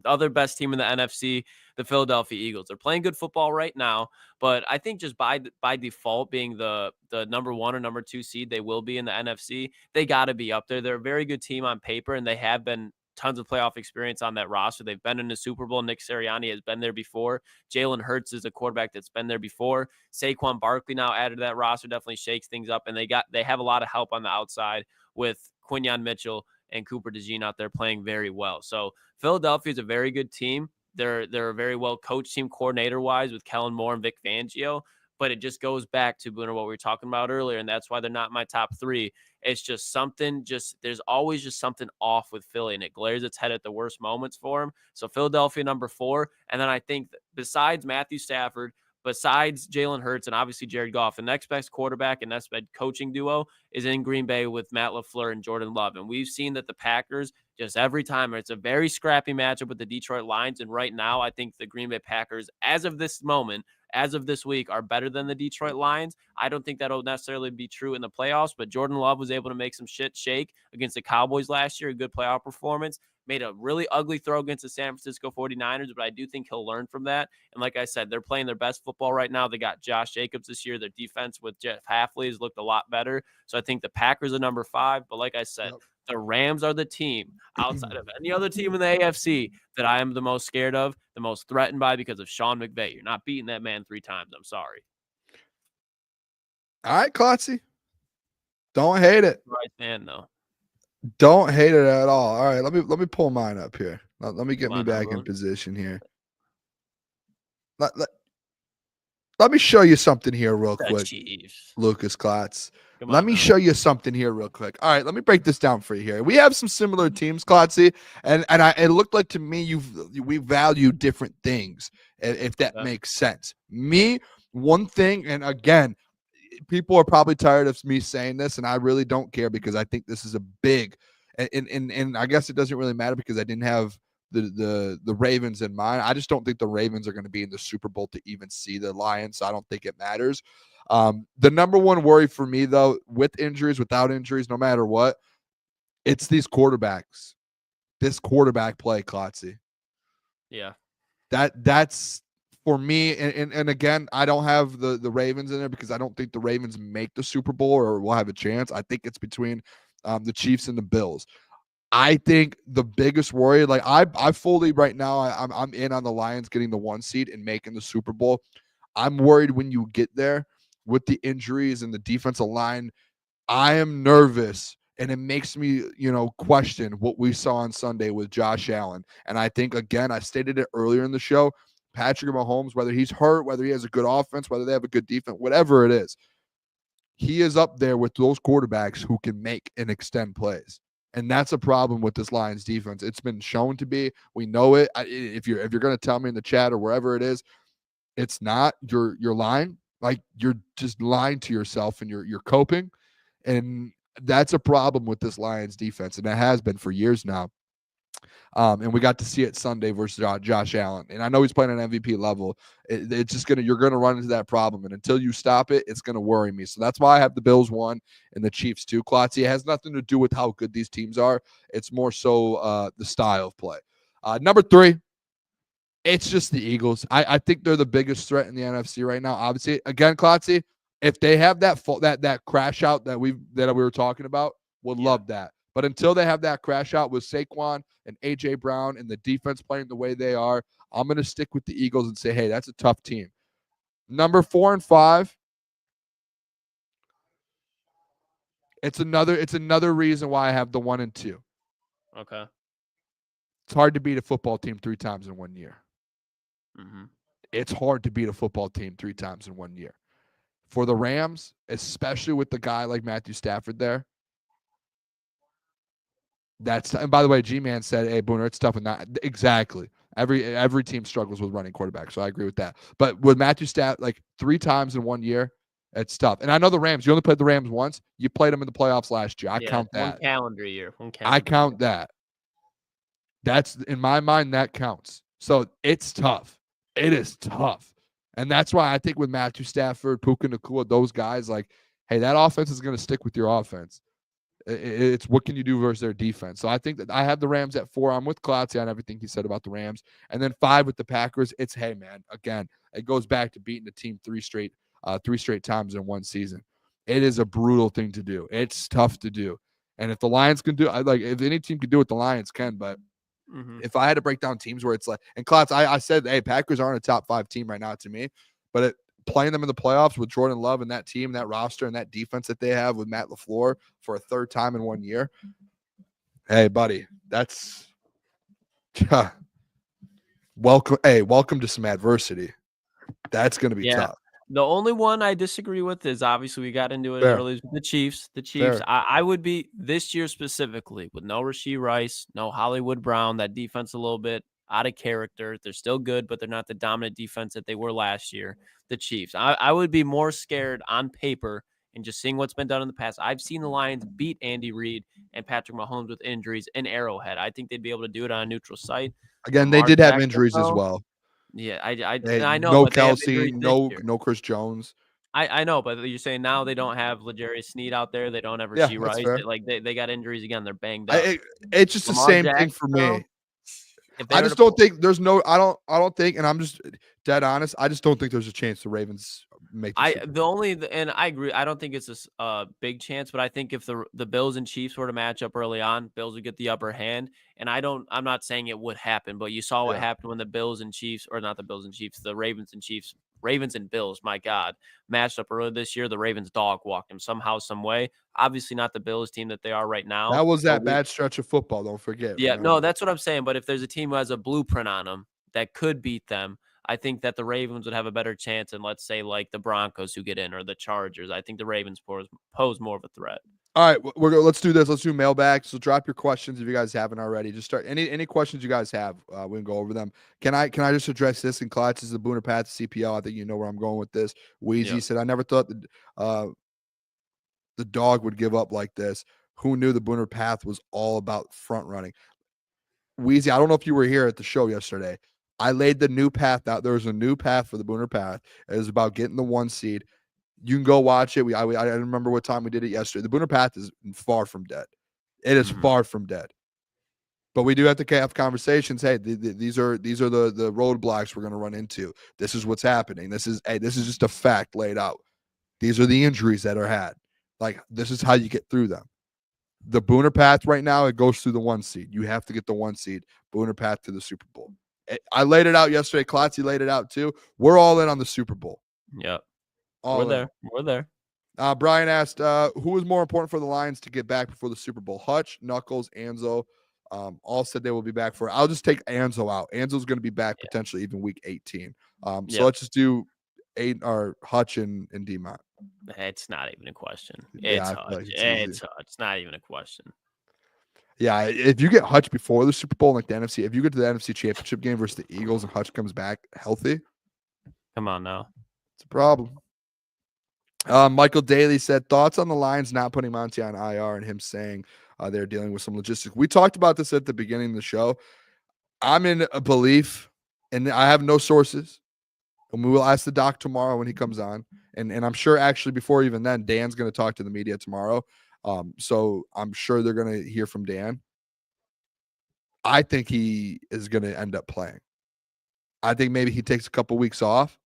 the other best team in the NFC, the Philadelphia Eagles. They're playing good football right now, but I think just by default, being the number 1 or number 2 seed, they will be in the NFC. They got to be up there. They're a very good team on paper, and they have been tons of playoff experience on that roster. They've been in the Super Bowl. Nick Sirianni has been there before. Jalen Hurts is a quarterback that's been there before. Saquon Barkley now added to that roster, definitely shakes things up, and they have a lot of help on the outside with Quinyon Mitchell and Cooper DeJean out there playing very well. So Philadelphia is a very good team. They're a very well coached team coordinator-wise with Kellen Moore and Vic Fangio. But it just goes back to, Booner, what we were talking about earlier, and that's why they're not my top 3. It's just something, there's always just something off with Philly, and it glares its head at the worst moments for them. So Philadelphia, number 4. And then I think besides Matthew Stafford, besides Jalen Hurts and obviously Jared Goff, the next best quarterback and next best coaching duo is in Green Bay with Matt LaFleur and Jordan Love. And we've seen that the Packers, just every time, it's a very scrappy matchup with the Detroit Lions. And right now, I think the Green Bay Packers, as of this moment, as of this week, are better than the Detroit Lions. I don't think that'll necessarily be true in the playoffs, but Jordan Love was able to make some shit shake against the Cowboys last year, a good playoff performance. Made a really ugly throw against the San Francisco 49ers, but I do think he'll learn from that. And like I said, they're playing their best football right now. They got Josh Jacobs this year. Their defense with Jeff Iafrate has looked a lot better. So I think the Packers are number 5. But like I said, the Rams are the team outside of any other team in the AFC that I am the most scared of, the most threatened by, because of Sean McVay. You're not beating that man 3 times. I'm sorry. All right, Klotzy. Don't hate it. Right stand though. Don't hate it at all. All right, let me pull mine up here. Let me get me back in Boone. position here. Let me show you something here real quick, Lukas Klotz. Let me show you something here real quick. All right, let me break this down for you here. We have some similar teams, Klotzy, and it looked like to me we value different things, if that makes sense. Me, one thing, and again, people are probably tired of me saying this, and I really don't care because I think this is a big, and I guess it doesn't really matter because I didn't have the Ravens in mind. I just don't think the Ravens are going to be in the Super Bowl to even see the Lions. So I don't think it matters. The number one worry for me, though, with injuries, without injuries, no matter what, it's these quarterbacks. This quarterback play, Klotzy. Yeah. That's for me. And again, I don't have the Ravens in there because I don't think the Ravens make the Super Bowl or will have a chance. I think it's between the Chiefs and the Bills. I think the biggest worry, like I fully right now, I'm in on the Lions getting the 1 seed and making the Super Bowl. I'm worried when you get there with the injuries and the defensive line. I am nervous, and it makes me, question what we saw on Sunday with Josh Allen. And I think, again, I stated it earlier in the show, Patrick Mahomes, whether he's hurt, whether he has a good offense, whether they have a good defense, whatever it is, he is up there with those quarterbacks who can make and extend plays. And that's a problem with this Lions defense. It's been shown to be. We know it. If you're going to tell me in the chat or wherever it is, it's not. You're lying. Like, you're just lying to yourself, and you're coping. And that's a problem with this Lions defense, and it has been for years now. And we got to see it Sunday versus Josh Allen. And I know he's playing at MVP level. It's just you're gonna run into that problem, and until you stop it, it's gonna worry me. So that's why I have the Bills 1 and the Chiefs 2. Klotzy, it has nothing to do with how good these teams are. It's more so the style of play. Number 3, it's just the Eagles. I think they're the biggest threat in the NFC right now. Obviously, again, Klotzy, if they have that crash out that we were talking about, would love that. But until they have that crash out with Saquon and A.J. Brown and the defense playing the way they are, I'm going to stick with the Eagles and say, hey, that's a tough team. Number 4 and 5, it's another reason why I have the 1 and 2. Okay. It's hard to beat a football team 3 times in 1 year. Mm-hmm. It's hard to beat a football team 3 times in 1 year. For the Rams, especially with the guy like Matthew Stafford there, and by the way, G-Man said, hey, Booner, it's tough with that. Exactly. Every team struggles with running quarterback, so I agree with that. But with Matthew Stafford, like 3 times in 1 year, it's tough. And I know the Rams, you only played the Rams once. You played them in the playoffs last year. I count that. 1 calendar year. I count that. That's, in my mind, that counts. So it's tough. It is tough. And that's why I think with Matthew Stafford, Puka Nacua, those guys, like, hey, that offense is going to stick with your offense. It's what can you do versus their defense. So I think that I have the Rams at 4. I'm with Klotzy on everything he said about the Rams. And then 5 with the Packers. It's, hey, man, again, it goes back to beating the team 3 straight times in 1 season. It is a brutal thing to do. It's tough to do. And if the Lions can do it, like, if any team can do it, the Lions can. But if I had to break down teams where it's like, and Klotz, I said, hey, Packers aren't a top 5 team right now to me, but playing them in the playoffs with Jordan Love and that team, that roster, and that defense that they have with Matt LaFleur for a 3rd time in 1 year, hey, buddy, that's welcome. Hey, welcome to some adversity. That's going to be tough. The only one I disagree with is, obviously, we got into it earlier, the Chiefs. The Chiefs, I would be, this year specifically, with no Rashee Rice, no Hollywood Brown, that defense a little bit out of character. They're still good, but they're not the dominant defense that they were last year. The Chiefs, I would be more scared on paper and just seeing what's been done in the past. I've seen the Lions beat Andy Reid and Patrick Mahomes with injuries in Arrowhead. I think they'd be able to do it on a neutral site. Again, they did have injuries as well. Yeah, I know. No but Kelsey, no Chris Jones. I know, but you're saying now they don't have L'Jarius Sneed out there. They don't have Rashee Rice. They got injuries again. They're banged up. It's just Lamar the same thing for me. I just don't think there's no. I don't think, and I'm just dead honest. I just don't think there's a chance the Ravens make. And I agree. I don't think it's a big chance, but I think if the Bills and Chiefs were to match up early on, Bills would get the upper hand. And I'm not saying it would happen, but you saw what happened when the Bills and Chiefs, or not the Bills and Chiefs, the Ravens and Bills, my God, matched up earlier this year. The Ravens dog walked them somehow, some way. Obviously not the Bills team that they are right now. That was that bad stretch of football. Don't forget. Yeah, no, that's what I'm saying. But if there's a team who has a blueprint on them that could beat them, I think that the Ravens would have a better chance than, let's say, like the Broncos who get in, or the Chargers. I think the Ravens pose more of a threat. All right, let's do this. Let's do mailbag. So drop your questions if you guys haven't already. Just start any questions you guys have. We can go over them. Can I just address this? And Klotz is the Booner Path CPL. I think you know where I'm going with this. Wheezy said, I never thought the dog would give up like this. Who knew the Booner Path was all about front running? Wheezy, I don't know if you were here at the show yesterday. I laid the new path out. There was a new path for the Booner Path. It was about getting the 1 seed. You can go watch it. I remember what time we did it yesterday. The Booner Path is far from dead. It is far from dead. But we do have to have conversations. Hey, these are the roadblocks we're going to run into. This is what's happening. This is just a fact laid out. These are the injuries that are had. Like, this is how you get through them. The Booner Path right now, it goes through the 1 seed. You have to get the 1 seed. Booner Path to the Super Bowl. I laid it out yesterday. Klotzy laid it out too. We're all in on the Super Bowl. Yep. We're there. Brian asked, who is more important for the Lions to get back before the Super Bowl? Hutch, Knuckles, Anzo, all said they will be back for it. I'll just take Anzo out. Anzo's going to be back potentially even week 18. So let's just do Hutch and D-Mont. It's not even a question. It's Hutch. Like it's Hutch. It's not even a question. Yeah, if you get Hutch before the Super Bowl, like the NFC, if you get to the NFC Championship game versus the Eagles and Hutch comes back healthy, come on now, it's a problem. Michael Daly said, thoughts on the Lions not putting Monty on IR and him saying they're dealing with some logistics. We talked about this at the beginning of the show. I'm in a belief, and I have no sources, and we will ask the doc tomorrow when he comes on. And I'm sure actually before even then, Dan's going to talk to the media tomorrow. So I'm sure they're going to hear from Dan. I think he is going to end up playing. I think maybe he takes a couple weeks off.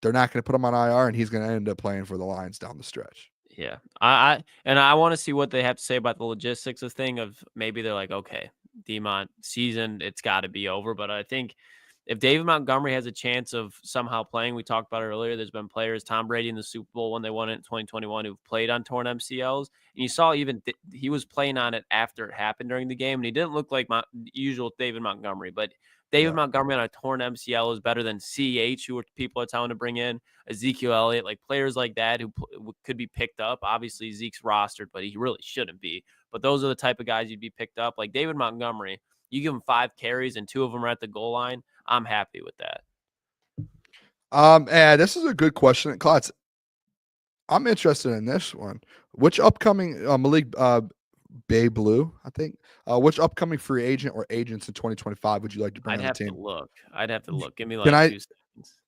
They're not going to put him on IR, and he's going to end up playing for the Lions down the stretch. Yeah, I want to see what they have to say about the logistics of thing. Of maybe they're like, okay, D-Mont season, it's got to be over. But I think if David Montgomery has a chance of somehow playing, we talked about it earlier. There's been players, Tom Brady in the Super Bowl when they won it in 2021, who've played on torn MCLs, and you saw even he was playing on it after it happened during the game, and he didn't look like usual David Montgomery, but. David Montgomery on a torn MCL is better than CH, who people are telling to bring in, Ezekiel Elliott, like players like that who could be picked up. Obviously, Zeke's rostered, but he really shouldn't be. But those are the type of guys you'd be picked up. Like David Montgomery, you give him 5 carries and 2 of them are at the goal line. I'm happy with that. And this is a good question. Klotz, I'm interested in this one. Which upcoming Malik Bay Blue, I think. Which upcoming free agent or agents in 2025 would you like to bring on the team? I'd have to look. Give me 2 seconds.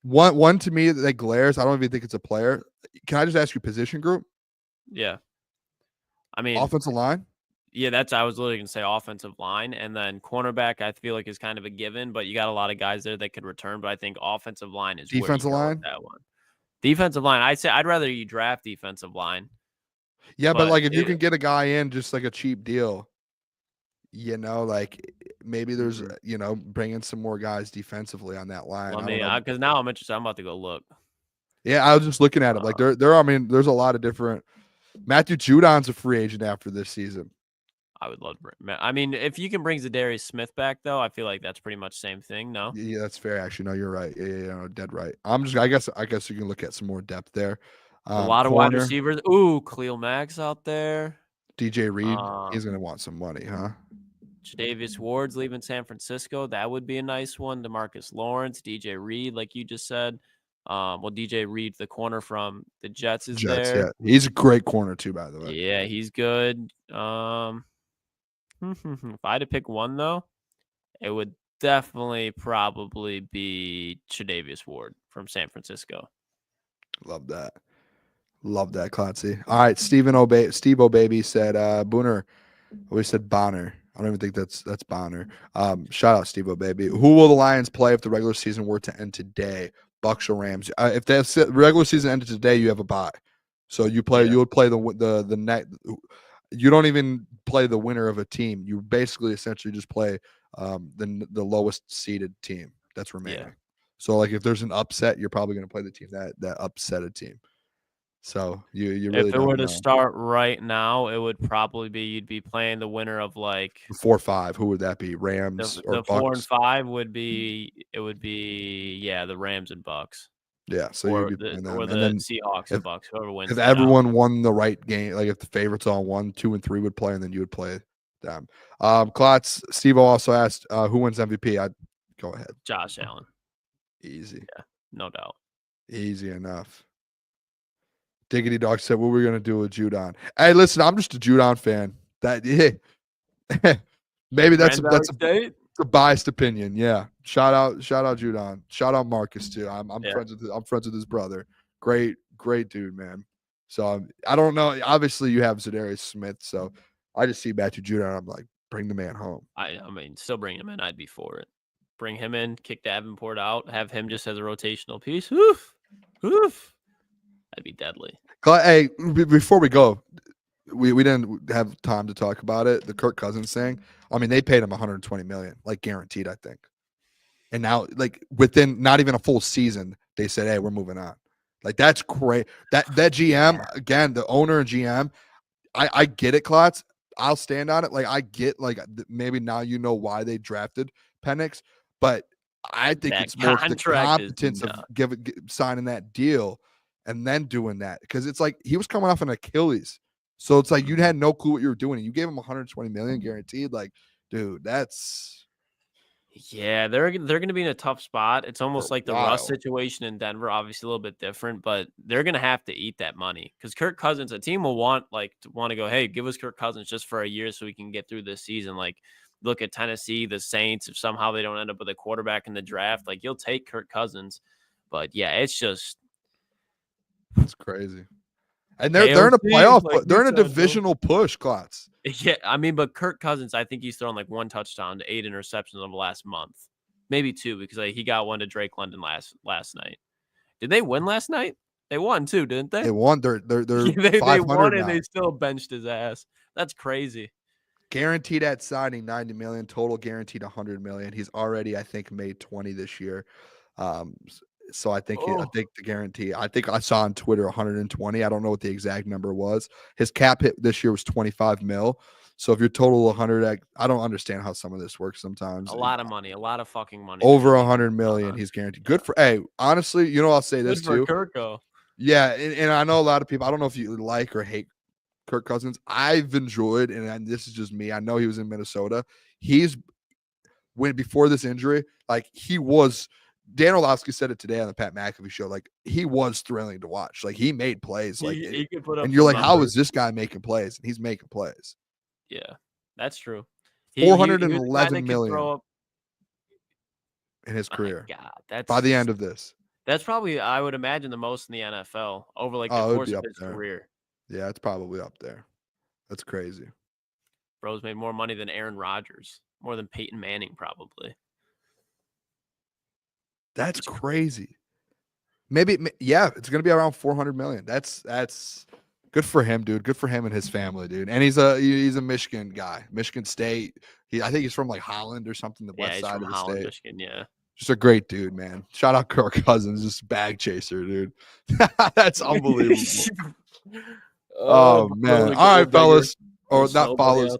One to me that glares. I don't even think it's a player. Can I just ask you position group? Yeah. I mean, offensive line? Yeah, I was literally going to say offensive line. And then cornerback, I feel like is kind of a given, but you got a lot of guys there that could return. But I think offensive line is defensive line. That one. Defensive line. I'd rather you draft defensive line. Yeah, but like if you can get a guy in just like a cheap deal, like maybe there's, bringing some more guys defensively on that line. Because now I'm interested. I'm about to go look. Yeah, I was just looking at it. Like there's a lot of different. Matthew Judon's a free agent after this season. I would love to bring. I mean, if you can bring Zadarius Smith back, though, I feel like that's pretty much the same thing. No. Yeah, that's fair. Actually, no, you're right. Yeah, dead right. I guess you can look at some more depth there. A lot of wide receivers. Ooh, Khalil Mack's out there. DJ Reed, he's gonna want some money, huh? Tre'Davious Ward's leaving San Francisco. That would be a nice one. DeMarcus Lawrence, DJ Reed, like you just said. DJ Reed, the corner from the Jets, is there. Yeah, he's a great corner too, by the way. Yeah, he's good. If I had to pick one though, it would definitely probably be Tre'Davious Ward from San Francisco. Love that, Klotzy. All right, Steve O'Baby said, Booner. We said Bonner. I don't even think that's Bonner. Shout out Steve O'Baby. Who will the Lions play if the regular season were to end today? Bucks or Rams? If the regular season ended today, you have a bye. So you would play the net. You don't even play the winner of a team. You basically essentially just play the lowest seeded team that's remaining. Yeah. So like if there's an upset, you're probably going to play the team that upset a team. So you really. If it were to start right now, it would probably be you'd be playing the winner of like 4-5. Who would that be? Rams or the Bucks? 4 and 5 would be the Rams and Bucks. Yeah, so or you'd be playing them. or And the then Seahawks or if, Bucks, whoever wins. if that out. everyone won the right game, like if the favorites all won, 2 and 3 would play, and then you would play them. Klotz, Steve also asked who wins MVP. I'd go ahead. Josh Allen, Easy. no doubt. Easy enough. Diggity Dog said, what we're gonna do with Judon. Hey, listen, I'm just a Judon fan. That maybe that's a biased opinion. Yeah. Shout out Judon. Shout out Marcus too. I'm friends with his brother. Great dude, man. So I don't know. Obviously, you have Zadarius Smith, so I just see Matthew Judon. I'm like, bring the man home. I mean, still bring him in. I'd be for it. Bring him in, kick Davenport out, have him just as a rotational piece. Oof. That'd be deadly. Hey, before we go, we didn't have time to talk about it. The Kirk Cousins thing. I mean, they paid him $120 million, like guaranteed, I think. And now, like within not even a full season, they said, "Hey, we're moving on." Like that's great. That GM again, the owner and GM. I get it, Klotz. I'll stand on it. Like I get, like maybe now you know why they drafted Penix, but I think it's more the competence of signing that deal and then doing that, because it's like he was coming off an Achilles, so it's like you had no clue what you were doing, and you gave him $120 million guaranteed. Like, dude, that's. Yeah, they're going to be in a tough spot. It's almost like the Russ situation in Denver, obviously a little bit different, but they're going to have to eat that money because Kirk Cousins, a team will want to go, hey, give us Kirk Cousins just for a year so we can get through this season. Like, look at Tennessee, the Saints. If somehow they don't end up with a quarterback in the draft, like you'll take Kirk Cousins. But yeah, it's crazy. And they're in a playoff, like they're in a divisional push, Klotz. Yeah, I mean, but Kirk Cousins, I think he's thrown like 1 touchdown to 8 interceptions over the last month, maybe 2, because he got one to Drake London last night. Did they win last night? They won too, didn't they? They won. They're they won, and now. they still benched his ass. That's crazy. Guaranteed at signing $90 million, total guaranteed $100 million. He's already, I think, made 20 this year. So I think the guarantee. I think I saw on Twitter 120. I don't know what the exact number was. His cap hit this year was 25 mil. So if your total 100, I don't understand how some of this works sometimes. A lot of money, a lot of fucking money. Over 100 million, he's guaranteed. Good for. Hey, honestly, you know, I'll say this too. Kirko. Yeah, and I know a lot of people. I don't know if you like or hate Kirk Cousins. I've enjoyed, and this is just me. I know he was in Minnesota. Before this injury, like he was. Dan Orlovsky said it today on the Pat McAfee show. Like he was thrilling to watch. Like he made plays. Like he could put up, and you're like, how is this guy making plays? And he's making plays. Yeah, that's true. 411 million in his career. God, that's by the end of this. That's probably, I would imagine, the most in the NFL over like the course of his career. Yeah, it's probably up there. That's crazy. Bro's made more money than Aaron Rodgers, more than Peyton Manning, probably. That's crazy. Maybe, yeah, it's gonna be around 400 million. That's good for him, dude. Good for him and his family, dude. And he's a Michigan guy, Michigan State. I think he's from like Holland or something, the west side of the Holland, state. Michigan, yeah. Just a great dude, man. Shout out Kirk Cousins, just bag chaser, dude. That's unbelievable. Oh man! All right, fellas, or not fellas.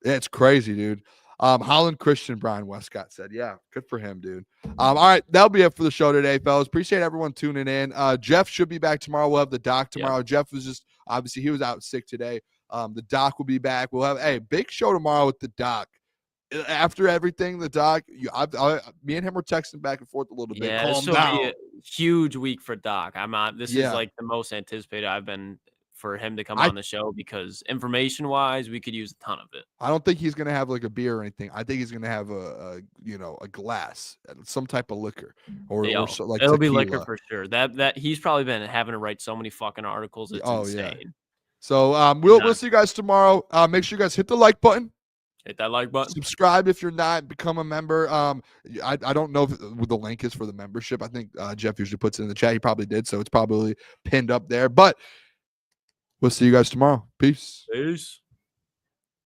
Yeah, it's crazy, dude. Holland Christian, Brian Westcott said, yeah, good for him, dude. All right, that'll be it for the show today, fellas. Appreciate everyone tuning in. Jeff should be back tomorrow. We'll have the doc tomorrow. Yeah. Jeff was just, obviously, he was out sick today. The doc will be back. We'll have big show tomorrow with the doc. After everything, the doc, me and him were texting back and forth a little bit. Yeah, this will be a huge week for Doc. This is like the most anticipated I've been for him to come on the show, because information-wise, we could use a ton of it. I don't think he's going to have like a beer or anything. I think he's going to have a glass, some type of liquor, or so, like it'll tequila. Be liquor for sure. That he's probably been having to write so many fucking articles. It's insane. Yeah. So we'll see you guys tomorrow. Make sure you guys hit the like button. Hit that like button. Subscribe if you're not. Become a member. I don't know what the link is for the membership. I think Jeff usually puts it in the chat. He probably did, so it's probably pinned up there. But we'll see you guys tomorrow. Peace. Peace.